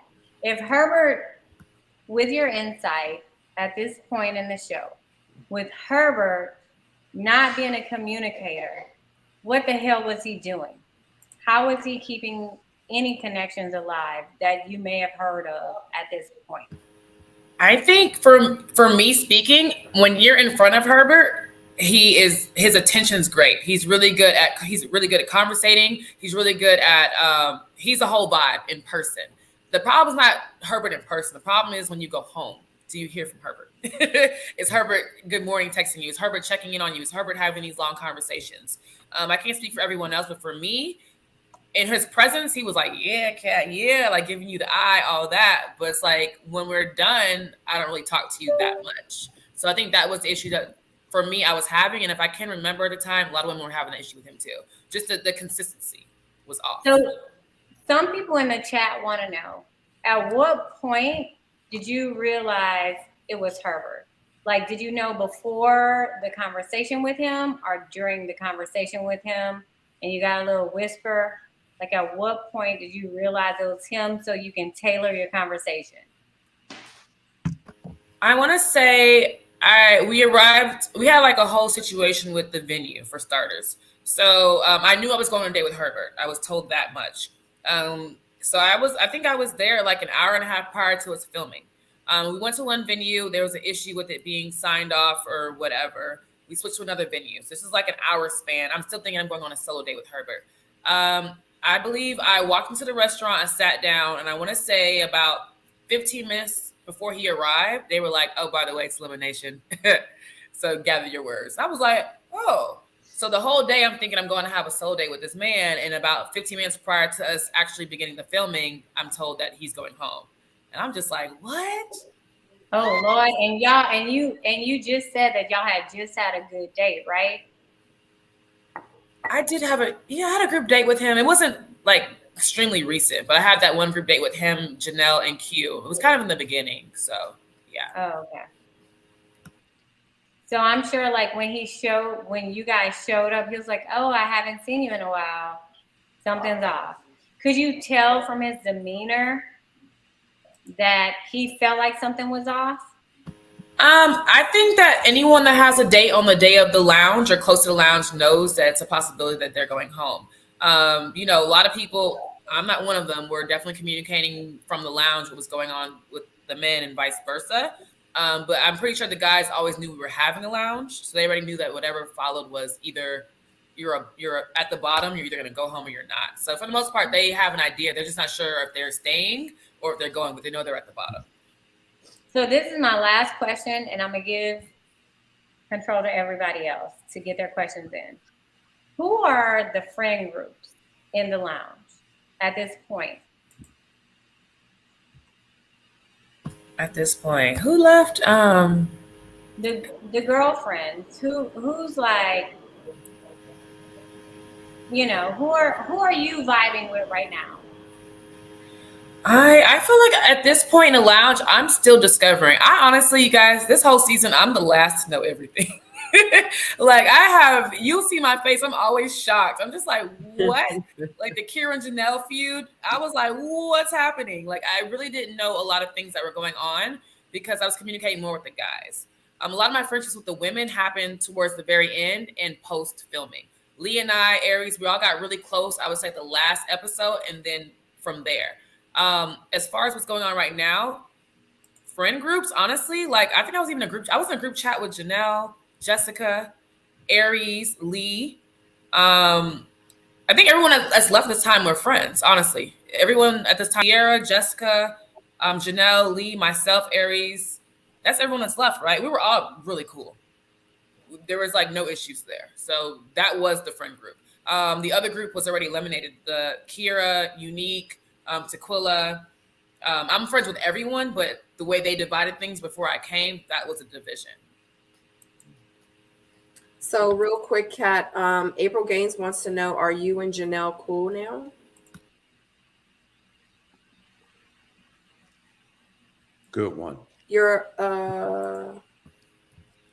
if Herbert, with your insight at this point in the show, with Herbert not being a communicator, what the hell was he doing? How was he keeping any connections alive that you may have heard of at this point? I think for me speaking, when you're in front of Herbert, his attention's great. He's really good at conversating. He's really good at he's a whole vibe in person. The problem is not Herbert in person. The problem is when you go home. Do you hear from Herbert? Is Herbert good morning texting you? Is Herbert checking in on you? Is Herbert having these long conversations? I can't speak for everyone else, but for me, in his presence, he was like, yeah, Kat, yeah, like giving you the eye, all that. But it's like when we're done, I don't really talk to you that much. So I think that was the issue that for me I was having. And if I can remember at the time, a lot of women were having an issue with him too. Just the consistency was off. So some people in the chat want to know, at what point did you realize it was Herbert? Like, did you know before the conversation with him or during the conversation with him and you got a little whisper? Like, at what point did you realize it was him so you can tailor your conversation? I want to say we arrived, we had like a whole situation with the venue for starters. So I knew I was going on a date with Herbert. I was told that much. So I think I was there like an hour and a half prior to us filming. We went to one venue. There was an issue with it being signed off or whatever. We switched to another venue. So this is like an hour span. I'm still thinking I'm going on a solo date with Herbert. I believe I walked into the restaurant and sat down, and I want to say about 15 minutes before he arrived, they were like, oh, by the way, it's elimination. So gather your words. I was like, oh. So the whole day I'm thinking I'm going to have a solo date with this man, and about 15 minutes prior to us actually beginning the filming, I'm told that he's going home. And I'm just like, what? Oh Lord, and y'all, and you just said that y'all had just had a good date, right? I did have I had a group date with him. It wasn't like extremely recent, but I had that one group date with him, Janelle, and Q. It was kind of in the beginning, so yeah. Oh, okay. So I'm sure like when you guys showed up, he was like, oh, I haven't seen you in a while. Something's off. Could you tell from his demeanor that he felt like something was off? I think that anyone that has a date on the day of the lounge or close to the lounge knows that it's a possibility that they're going home. A lot of people, I'm not one of them, were definitely communicating from the lounge what was going on with the men and vice versa. But I'm pretty sure the guys always knew we were having a lounge. So they already knew that whatever followed was either you're at the bottom, you're either going to go home or you're not. So for the most part, they have an idea. They're just not sure if they're staying or if they're going, but they know they're at the bottom. So this is my last question, and I'm going to give control to everybody else to get their questions in. Who are the friend groups in the lounge at this point? At this point, who left? The girlfriends. Who's like, who are you vibing with right now? I feel like at this point in the lounge, I'm still discovering. I honestly, you guys, this whole season, I'm the last to know everything. Like you'll see my face. I'm always shocked. I'm just like, what? Like the Kira and Janelle feud. I was like, what's happening? Like I really didn't know a lot of things that were going on because I was communicating more with the guys. A lot of my friendships with the women happened towards the very end and post filming. Lee and I, Aries, we all got really close. I would say the last episode, and then from there. As far as what's going on right now, friend groups, honestly, like I think I was in a group chat with Janelle, Jessica, Aries, Lee. I think everyone that's left this time were friends, honestly. Everyone at this time, Sierra, Jessica, Janelle, Lee, myself, Aries, that's everyone that's left, right? We were all really cool. There was like no issues there. So that was the friend group. The other group was already eliminated. The Kira, Unique, Tequila. I'm friends with everyone, but the way they divided things before I came, that was a division. So real quick, Kat, April Gaines wants to know, are you and Janelle cool now? Good one. You're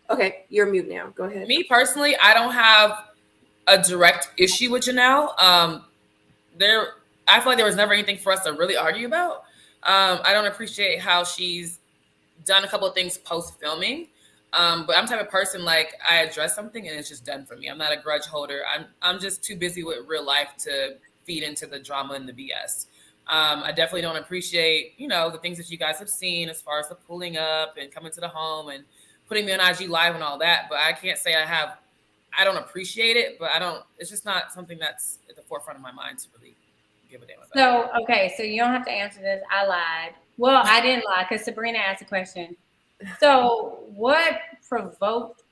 okay, you're mute now. Go ahead. Me personally, I don't have a direct issue with Janelle. I feel like there was never anything for us to really argue about. I don't appreciate how she's done a couple of things post-filming. But I'm the type of person, like, I address something and it's just done for me. I'm not a grudge holder. I'm just too busy with real life to feed into the drama and the BS. I definitely don't appreciate, the things that you guys have seen as far as the pulling up and coming to the home and putting me on IG Live and all that. But I can't say I don't appreciate it, but it's just not something that's at the forefront of my mind to really give a damn about. So you don't have to answer this. I lied. Well, I didn't lie because Sabrina asked a question. So what provoked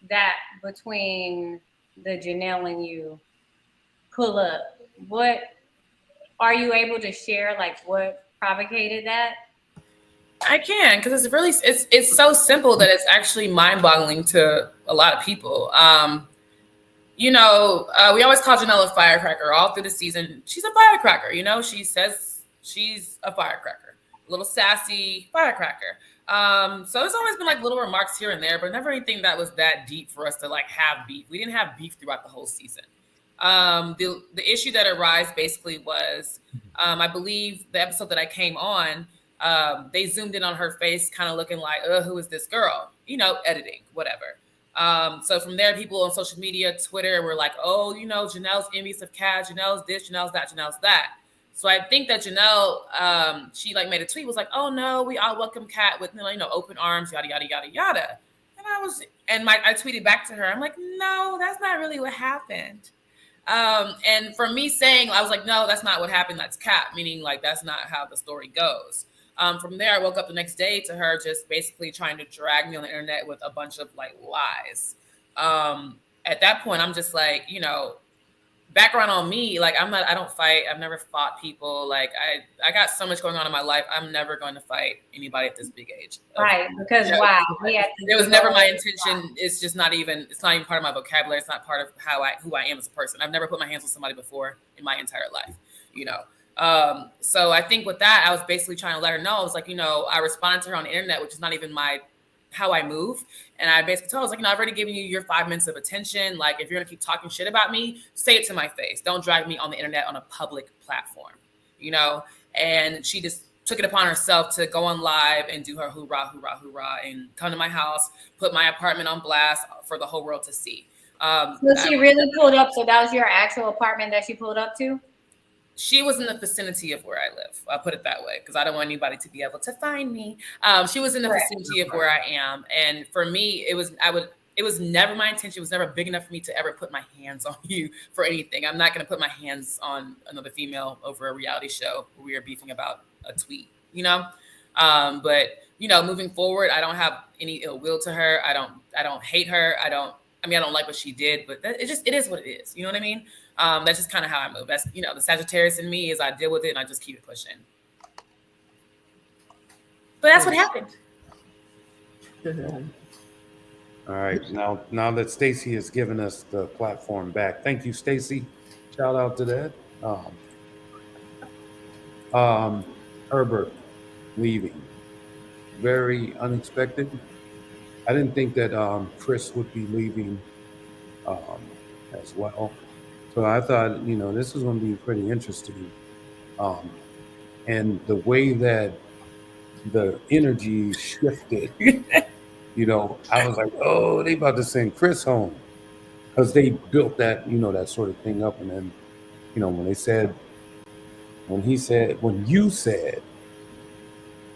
that between the Janelle and you pull up? What are you able to share? Like what provocated that? I can, because it's really it's so simple that it's actually mind-boggling to a lot of people. We always call Janelle a firecracker all through the season. She's a firecracker, she says she's a firecracker, a little sassy firecracker. So it's always been like little remarks here and there, but never anything that was that deep for us to like have beef. We didn't have beef throughout the whole season. The issue that arose basically was, I believe the episode that I came on, they zoomed in on her face, kind of looking like, who is this girl? Editing, whatever. So from there, people on social media, Twitter, were like, oh, Janelle's envious of Kat, Janelle's this, Janelle's that, Janelle's that. So I think that Janelle, she like made a tweet, was like, oh no, we all welcome Kat with, open arms, yada, yada, yada, yada. And I tweeted back to her, I'm like, no, that's not really what happened. And for me saying, I was like, no, that's not what happened. That's Kat, meaning like, that's not how the story goes. From there, I woke up the next day to her just basically trying to drag me on the internet with a bunch of like lies. At that point, I'm just like, background on me, like I don't fight. I've never fought people. Like I got so much going on in my life. I'm never going to fight anybody at this big age. Right. Because wow. It was never my intention. It's not even part of my vocabulary. It's not part of who I am as a person. I've never put my hands on somebody before in my entire life, So I think with that, I was basically trying to let her know. I was like, I responded to her on the internet, which is not even how I move. And I basically told her, I was like, I've already given you your 5 minutes of attention. Like, if you're going to keep talking shit about me, say it to my face. Don't drag me on the internet on a public platform, And she just took it upon herself to go on live and do her hoorah, hoorah, hoorah, and come to my house, put my apartment on blast for the whole world to see. So she really pulled up. So that was your actual apartment that she pulled up to? She was in the vicinity of where I live. I'll put it that way, because I don't want anybody to be able to find me. She was in the vicinity of where I am. And for me, it was never my intention. It was never big enough for me to ever put my hands on you for anything. I'm not going to put my hands on another female over a reality show where we are beefing about a tweet, But, moving forward, I don't have any ill will to her. I don't hate her. I don't like what she did, but it is what it is. You know what I mean? That's just kind of how I move. That's, the Sagittarius in me is I deal with it and I just keep it pushing. But that's what happened. All right. Now that Stacy has given us the platform back. Thank you, Stacy. Shout out to that. Herbert leaving. Very unexpected. I didn't think that Chris would be leaving as well. So I thought, this is going to be pretty interesting. And the way that the energy shifted, I was like, oh, they about to send Chris home. Because they built that, that sort of thing up. And then, when you said,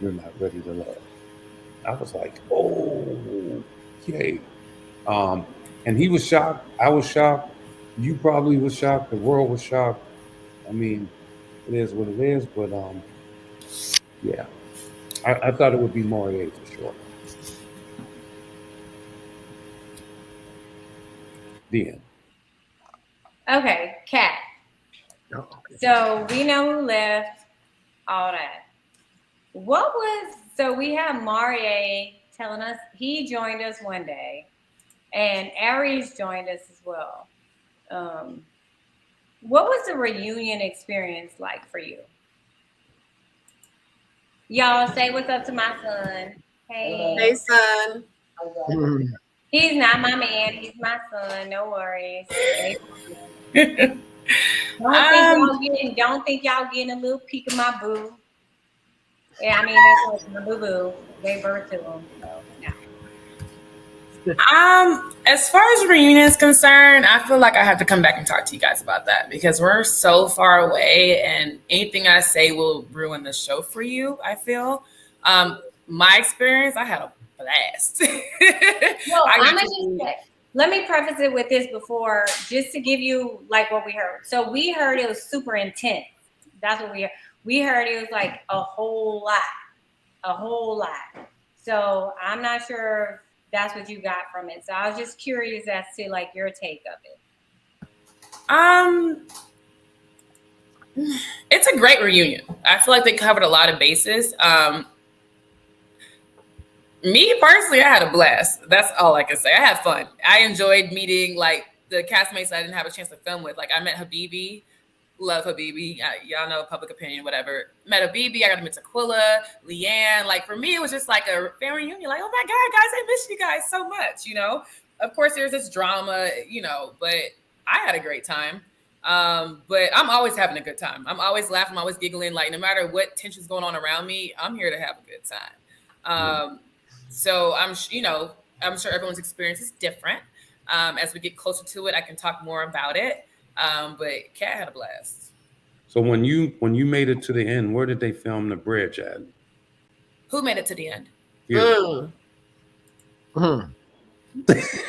you're not ready to love, I was like, oh, okay. And he was shocked. I was shocked. You probably was shocked. The world was shocked. I mean, it is what it is. But yeah, I thought it would be Maury for sure. The end. Okay, Kat. Oh, So we know who left, all that. So we have Maury telling us he joined us one day, and Aries joined us as well. What was the reunion experience like for you? Y'all say what's up to my son. Hey, son. He's not my man. He's my son. No worries. Don't think y'all getting a little peek of my boo. Yeah, I mean that's my boo boo. Gave birth to him. So no. As far as reunion is concerned, I feel like I have to come back and talk to you guys about that because we're so far away and anything I say will ruin the show for you, I feel. My experience, I had a blast. Well, let me preface it with this before, just to give you like what we heard. So we heard it was super intense. That's what we heard. We heard it was like a whole lot. So I'm not sure if that's what you got from it. So I was just curious as to like your take of it. It's a great reunion. I feel like they covered a lot of bases. Me personally, I had a blast. That's all I can say. I had fun. I enjoyed meeting like the castmates I didn't have a chance to film with. Like I met Habibi, love Habibi. Y'all know public opinion, whatever. Met Habibi. I got to meet Taquilla, Leanne. Like for me, it was just like a family reunion. Like, oh my God, guys, I miss you guys so much. You know, of course, there's this drama, you know, but I had a great time. But I'm always having a good time. I'm always laughing. I'm always giggling. Like no matter what tension's going on around me, I'm here to have a good time. So I'm sure everyone's experience is different. As we get closer to it, I can talk more about it. But Kat had a blast. So when you made it to the end, where did they film the bridge at? Who made it to the end? You. Well,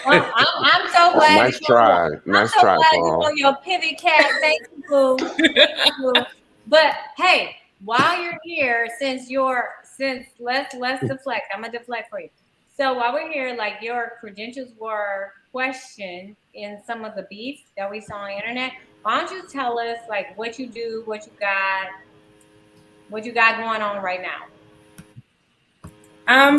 I'm so glad. Nice try. Nice try, Paul. You your pivot, Kat. Thank you, boo. Thank you. But hey, while you're here, since let's deflect. I'm gonna deflect for you. So while we're here, like your credentials were questioned in some of the beef that we saw on the internet. Why don't you tell us like what you do, what you got going on right now?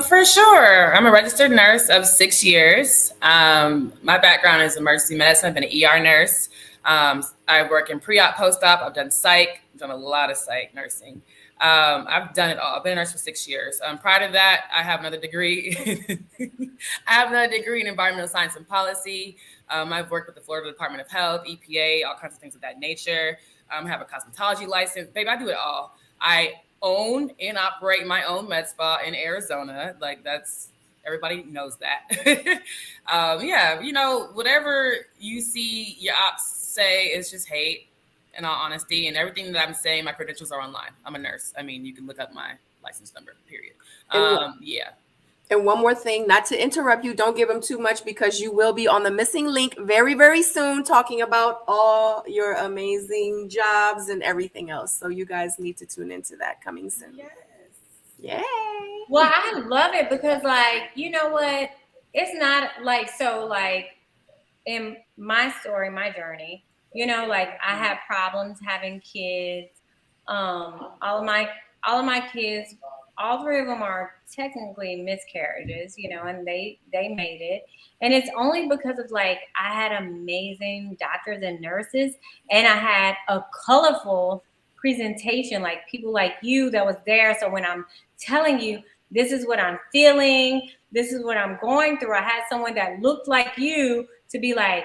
For sure. I'm a registered nurse of 6 years. My background is emergency medicine. I've been an ER nurse. I work in pre-op, post-op. I've done psych. I've done a lot of psych nursing. I've done it all. I've been a nurse for 6 years. Prior to that, I have another degree. I have another degree in environmental science and policy. I've worked with the Florida Department of Health, EPA, all kinds of things of that nature. I have a cosmetology license. Baby, I do it all. I own and operate my own med spa in Arizona. Like that's, everybody knows that. Yeah, you know, whatever you see your ops say is just hate, in all honesty. And everything that I'm saying, my credentials are online. I'm a nurse. I mean, you can look up my license number, period. Yeah. And one more thing, not to interrupt you, don't give them too much because you will be on the missing link very, very soon talking about all your amazing jobs and everything else. So you guys need to tune into that coming soon. Yes. Yay. Well, I love it because like, you know what? It's not like, so like in my story, my journey, you know, like I had problems having kids. All of my kids, all three of them are technically miscarriages, you know, and they made it. And it's only because of like, I had amazing doctors and nurses and I had a colorful presentation, like people like you that was there. So when I'm telling you, this is what I'm feeling, this is what I'm going through, I had someone that looked like you to be like,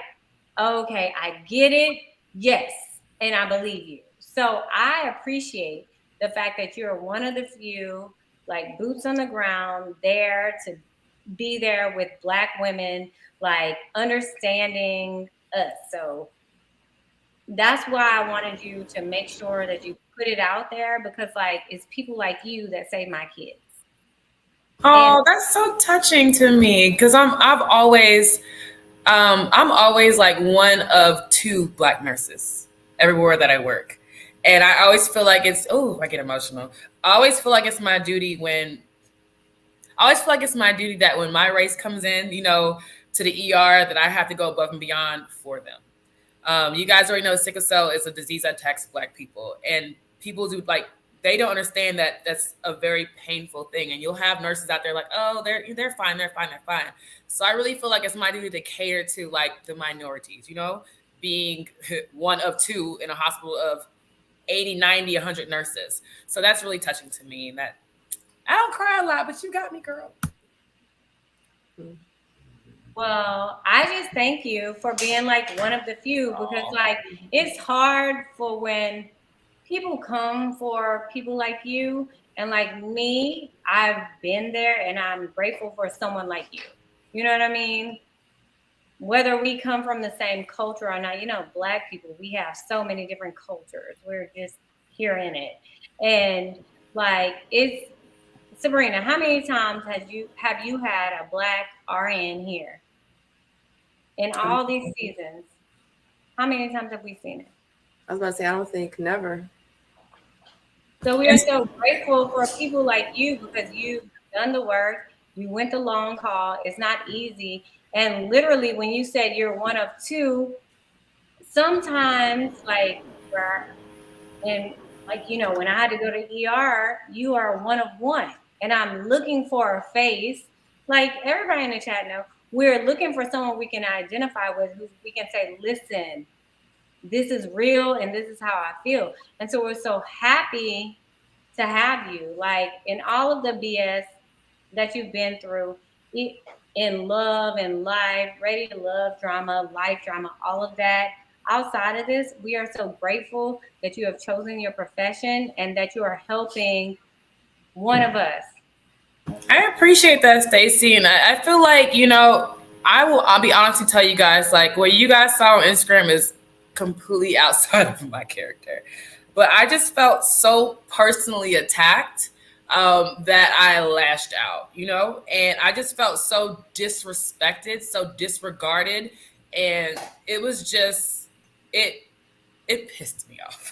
okay, I get it. Yes. And I believe you. So I appreciate the fact that you're one of the few like boots on the ground there to be there with Black women, like understanding us. So that's why I wanted you to make sure that you put it out there because like it's people like you that save my kids. Oh, that's so touching to me because I'm always like one of 2 Black nurses everywhere that I work. And I always feel like I get emotional. I always feel like it's my duty that when my race comes in, you know, to the ER, that I have to go above and beyond for them. You guys already know sickle cell is a disease that attacks Black people. And people do like, they don't understand that that's a very painful thing. And you'll have nurses out there like, oh, they're fine. So I really feel like it's my duty to cater to like the minorities, you know, being one of 2 in a hospital of 80, 90, 100 nurses. So that's really touching to me. And that I don't cry a lot, but you got me, girl. Well, I just thank you for being like one of the few because like it's hard for when people come for people like you and like me. I've been there and I'm grateful for someone like you. You know what I mean? Whether we come from the same culture or not, you know, Black people, we have so many different cultures. We're just here in it. And like, it's, Sabrina, how many times have you had a Black RN here? In all these seasons, how many times have we seen it? I was about to say, I don't think never. So we are so grateful for people like you because you've done the work You went the long haul. It's not easy. And literally, when you said you're one of two, sometimes and like, you know, when I had to go to ER, you are one of one. And I'm looking for a face. Like everybody in the chat know, we're looking for someone we can identify with, who we can say, listen, this is real and this is how I feel. And so we're so happy to have you, like in all of the BS that you've been through, in love and life, ready to love drama, life drama, all of that. Outside of this, we are so grateful that you have chosen your profession and that you are helping one of us. I appreciate that, Stacey, and I feel like, you know, I'll be honest and tell you guys, like what you guys saw on Instagram is completely outside of my character, but I just felt so personally attacked that I lashed out, you know, and I just felt so disrespected, so disregarded, and it was just it pissed me off.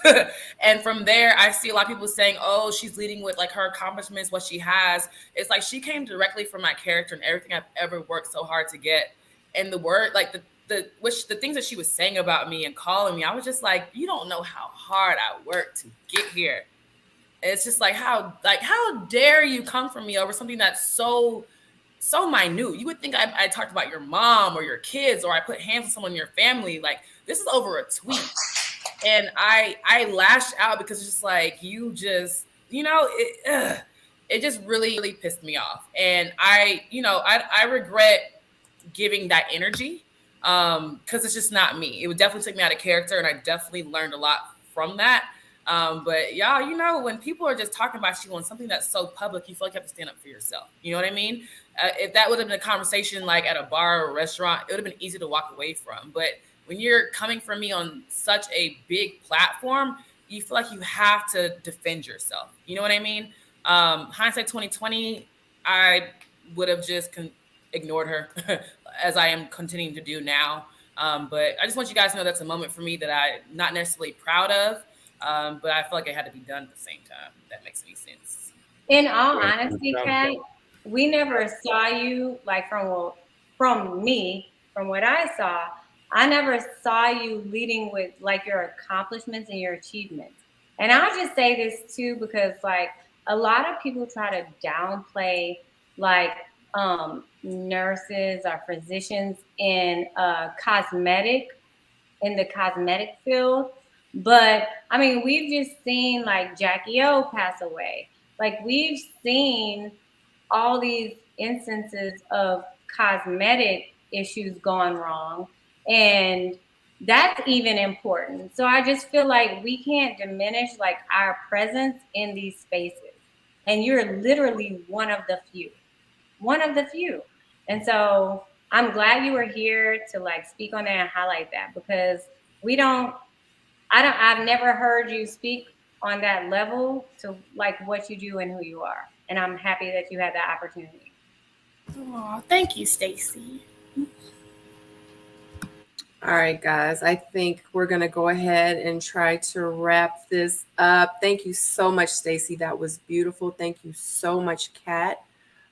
And from there, I see a lot of people saying, oh, she's leading with like her accomplishments, what she has. It's like she came directly from my character and everything I've ever worked so hard to get. And the word, like the things that she was saying about me and calling me, I was just like, you don't know how hard I worked to get here. And it's just like, how dare you come for me over something that's so minute. You would think I talked about your mom or your kids, or I put hands on someone in your family. Like, this is over a tweet. And I lashed out because it's just like, you just, you know, it just really, really pissed me off. And I regret giving that energy because it's just not me. It would definitely take me out of character, and I definitely learned a lot from that. But y'all, you know, when people are just talking about you on something that's so public, you feel like you have to stand up for yourself. You know what I mean? If that would have been a conversation like at a bar or a restaurant, it would have been easy to walk away from. But when you're coming for me on such a big platform, you feel like you have to defend yourself. You know what I mean? Hindsight 2020, I would have just ignored her as I am continuing to do now. But I just want you guys to know that's a moment for me that I'm not necessarily proud of. But I feel like it had to be done at the same time. If that makes any sense. In all honesty, Kat, we never saw you like from what I saw. I never saw you leading with like your accomplishments and your achievements. And I'll just say this too, because like a lot of people try to downplay like nurses or physicians in the cosmetic field. But I mean, we've just seen like Jackie O pass away. Like we've seen all these instances of cosmetic issues gone wrong. And that's even important. So I just feel like we can't diminish like our presence in these spaces. And you're literally one of the few. And so I'm glad you were here to like speak on that and highlight that, because I've never heard you speak on that level to like what you do and who you are. And I'm happy that you had that opportunity. Oh, thank you, Stacey. All right, guys, I think we're going to go ahead and try to wrap this up. Thank you so much, Stacey. That was beautiful. Thank you so much, Kat,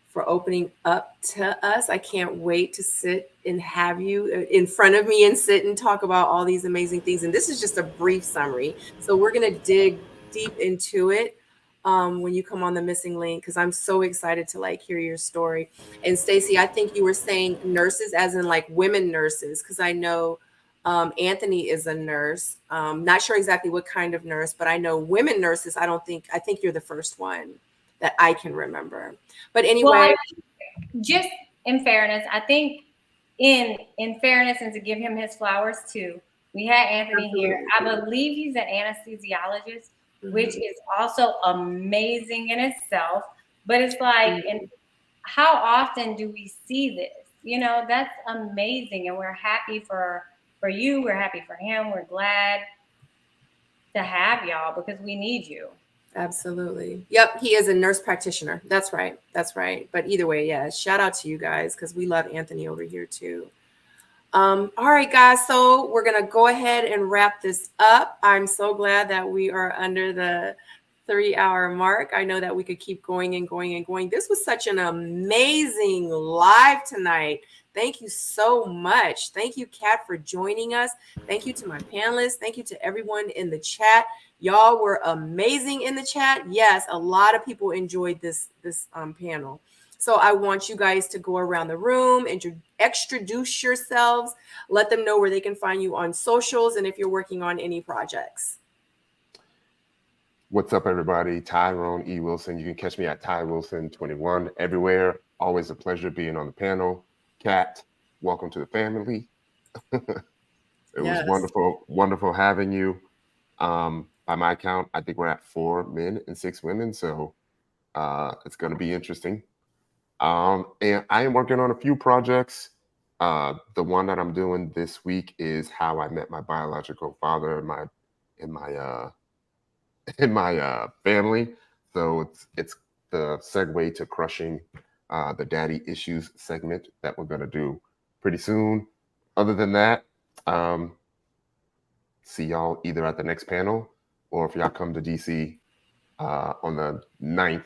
for opening up to us. I can't wait to sit and have you in front of me and sit and talk about all these amazing things. And this is just a brief summary. So we're going to dig deep into it when you come on the missing link, because I'm so excited to like hear your story. And Stacey, I think you were saying nurses as in like women nurses, because I know Anthony is a nurse. Not sure exactly what kind of nurse, but I know women nurses. I think you're the first one that I can remember. But anyway, well, just in fairness, I think in fairness and to give him his flowers too, we had Anthony here. I believe he's an anesthesiologist, which is also amazing in itself. But it's like, and how often do we see this? You know, that's amazing, and we're happy for you. We're happy for him. We're glad to have y'all because we need you. Absolutely. Yep. He is a nurse practitioner. That's right. But either way, yeah, shout out to you guys because we love Anthony over here too. All right, guys. So we're going to go ahead and wrap this up. I'm so glad that we are under the 3-hour mark. I know that we could keep going and going and going. This was such an amazing live tonight. Thank you so much. Thank you, Kat, for joining us. Thank you to my panelists. Thank you to everyone in the chat. Y'all were amazing in the chat. Yes, a lot of people enjoyed this panel. So I want you guys to go around the room and introduce yourselves. Let them know where they can find you on socials and if you're working on any projects. What's up, everybody? Tyrone E. Wilson. You can catch me at Ty Wilson 21 everywhere. Always a pleasure being on the panel. Kat, welcome to the family. It was wonderful having you. By my count, I think we're at 4 men and 6 women, so it's going to be interesting. And I am working on a few projects. The one that I'm doing this week is how I met my biological father in my family. So it's the segue to crushing the daddy issues segment that we're going to do pretty soon. Other than that, see y'all either at the next panel or if y'all come to DC on the 9th,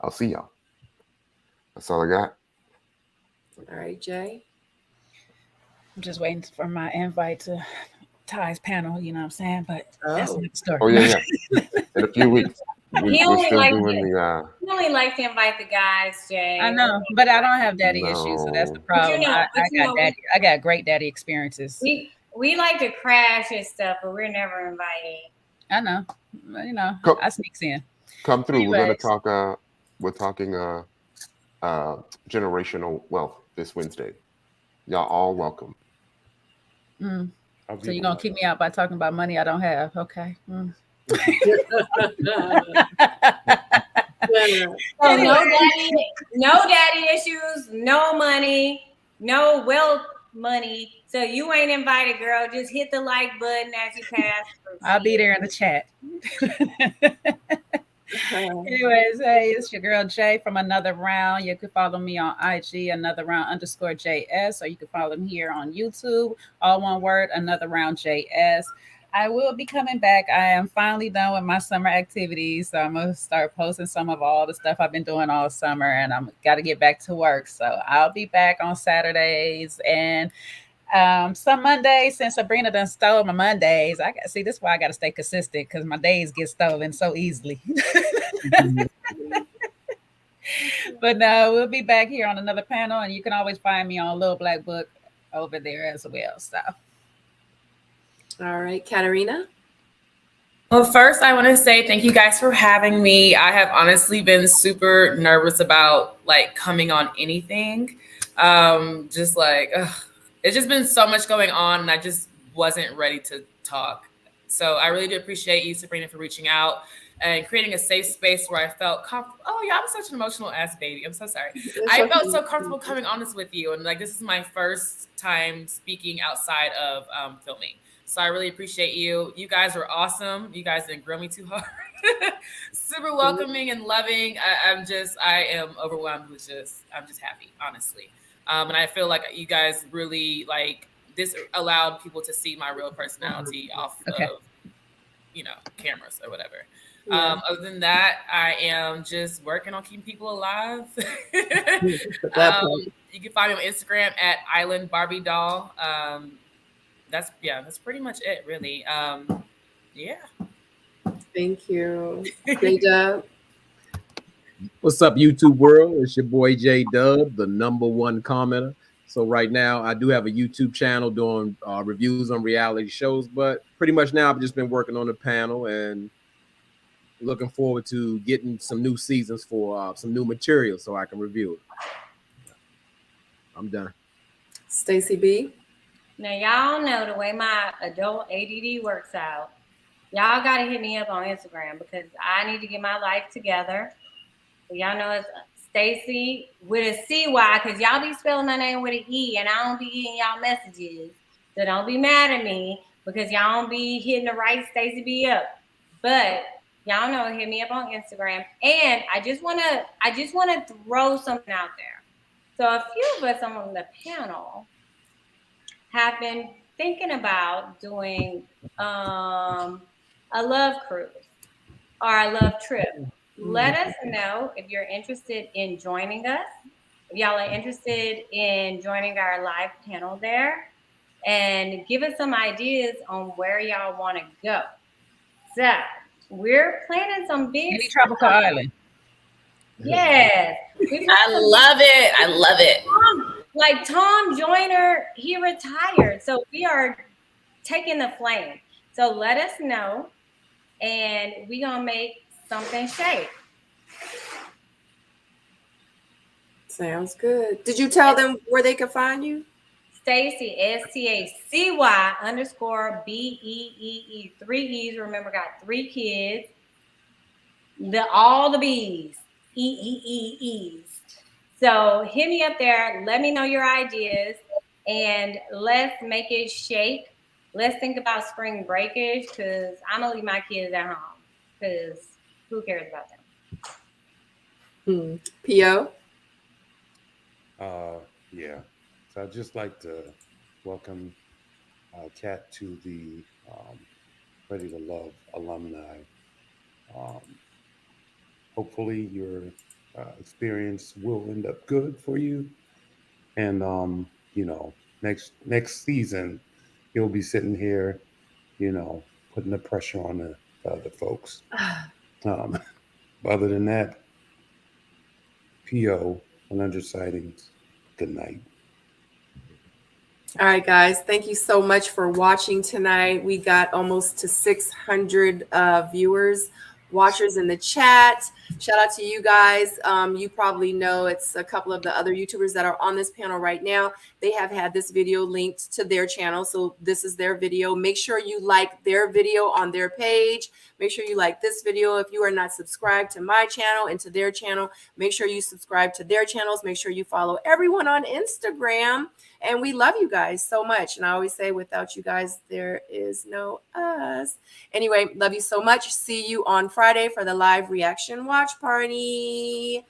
I'll see y'all. That's all I got. All right, Jay. I'm just waiting for my invite to Ty's panel, you know what I'm saying? But that's another story. Oh, yeah. In a few weeks. He only likes to invite the guys, Jay. I know, but I don't have daddy issues, so that's the problem. I got great daddy experiences. We like to crash and stuff, but we're never invited. I know. You know, I sneaks in. Come through. Anyways. We're going to talk, we're talking generational wealth this Wednesday. Y'all all welcome. So you're going to keep me out by talking about money I don't have. Okay. So no daddy issues, no money, no wealth money. So you ain't invited, girl. Just hit the like button as you pass. I'll be there in the chat. Anyways, hey, it's your girl Jay from Another Round. You can follow me on IG, Another Round _JS, or you can follow me here on YouTube, all one word, Another Round JS. I will be coming back. I am finally done with my summer activities, so I'm gonna start posting some of all the stuff I've been doing all summer, and I'm got to get back to work. So I'll be back on Saturdays and some Mondays. Since Sabrina done stole my Mondays, this is why I got to stay consistent because my days get stolen so easily. But no, we'll be back here on another panel, and you can always find me on Little Black Book over there as well. So. All right, Katarina. Well, first, I want to say thank you guys for having me. I have honestly been super nervous about coming on anything. It's just been so much going on, and I just wasn't ready to talk. So I really do appreciate you, Sabrina, for reaching out and creating a safe space where I felt comfortable. Oh yeah, I'm such an emotional ass baby. I'm so sorry. I felt so comfortable coming on this with you, and this is my first time speaking outside of filming. So I really appreciate you. You guys were awesome. You guys didn't grill me too hard. Super welcoming and loving. I am overwhelmed with I'm just happy, honestly. And I feel like you guys really this allowed people to see my real personality off of, cameras or whatever. Yeah. Other than that, I am just working on keeping people alive. You can find me on Instagram at Island Barbie Doll. That's pretty much it, really. Yeah. Thank you. J-Dub. What's up, YouTube world? It's your boy J-Dub, the #1 commenter. So right now, I do have a YouTube channel doing reviews on reality shows, but pretty much now I've just been working on the panel and looking forward to getting some new seasons for some new material so I can review it. I'm done. Stacey B. Now, y'all know the way my adult ADD works out. Y'all got to hit me up on Instagram because I need to get my life together. So y'all know it's Stacey with a CY because y'all be spelling my name with an E and I don't be getting y'all messages. So don't be mad at me because y'all don't be hitting the right Stacey B up. But y'all know, hit me up on Instagram. And I just wanna throw something out there. So a few of us on the panel have been thinking about doing a love cruise. our love trip. Let us know if you're interested in joining us. If y'all are interested in joining our live panel there, and give us some ideas on where y'all want to go. So we're planning some big Any tropical island. Yes. I love it. I love it. Like Tom Joyner, he retired. So we are taking the flame. So let us know, and we're going to make something shake. Sounds good. Did you tell them where they could find you? Stacy, STACY _BEEE. 3 E's. Remember, got 3 kids. All the B's. E's. So hit me up there. Let me know your ideas, and let's make it shake. Let's think about spring breakage, because I'm gonna leave my kids at home, because who cares about them? P.O.? Yeah. So I'd just like to welcome Kat to the Ready to Love alumni. Hopefully your experience will end up good for you. And, next season, you'll be sitting here, putting the pressure on the other folks. Other than that, P.O. 100 sightings. Good night. All right, guys. Thank you so much for watching tonight. We got almost to 600 viewers, watchers in the chat. Shout out to you guys. You probably know it's a couple of the other YouTubers that are on this panel right now. They have had this video linked to their channel. So this is their video. Make sure you like their video on their page. Make sure you like this video. If you are not subscribed to my channel and to their channel, make sure you subscribe to their channels. Make sure you follow everyone on Instagram. And we love you guys so much. And I always say, without you guys, there is no us. Anyway, love you so much. See you on Friday for the live reaction watch party.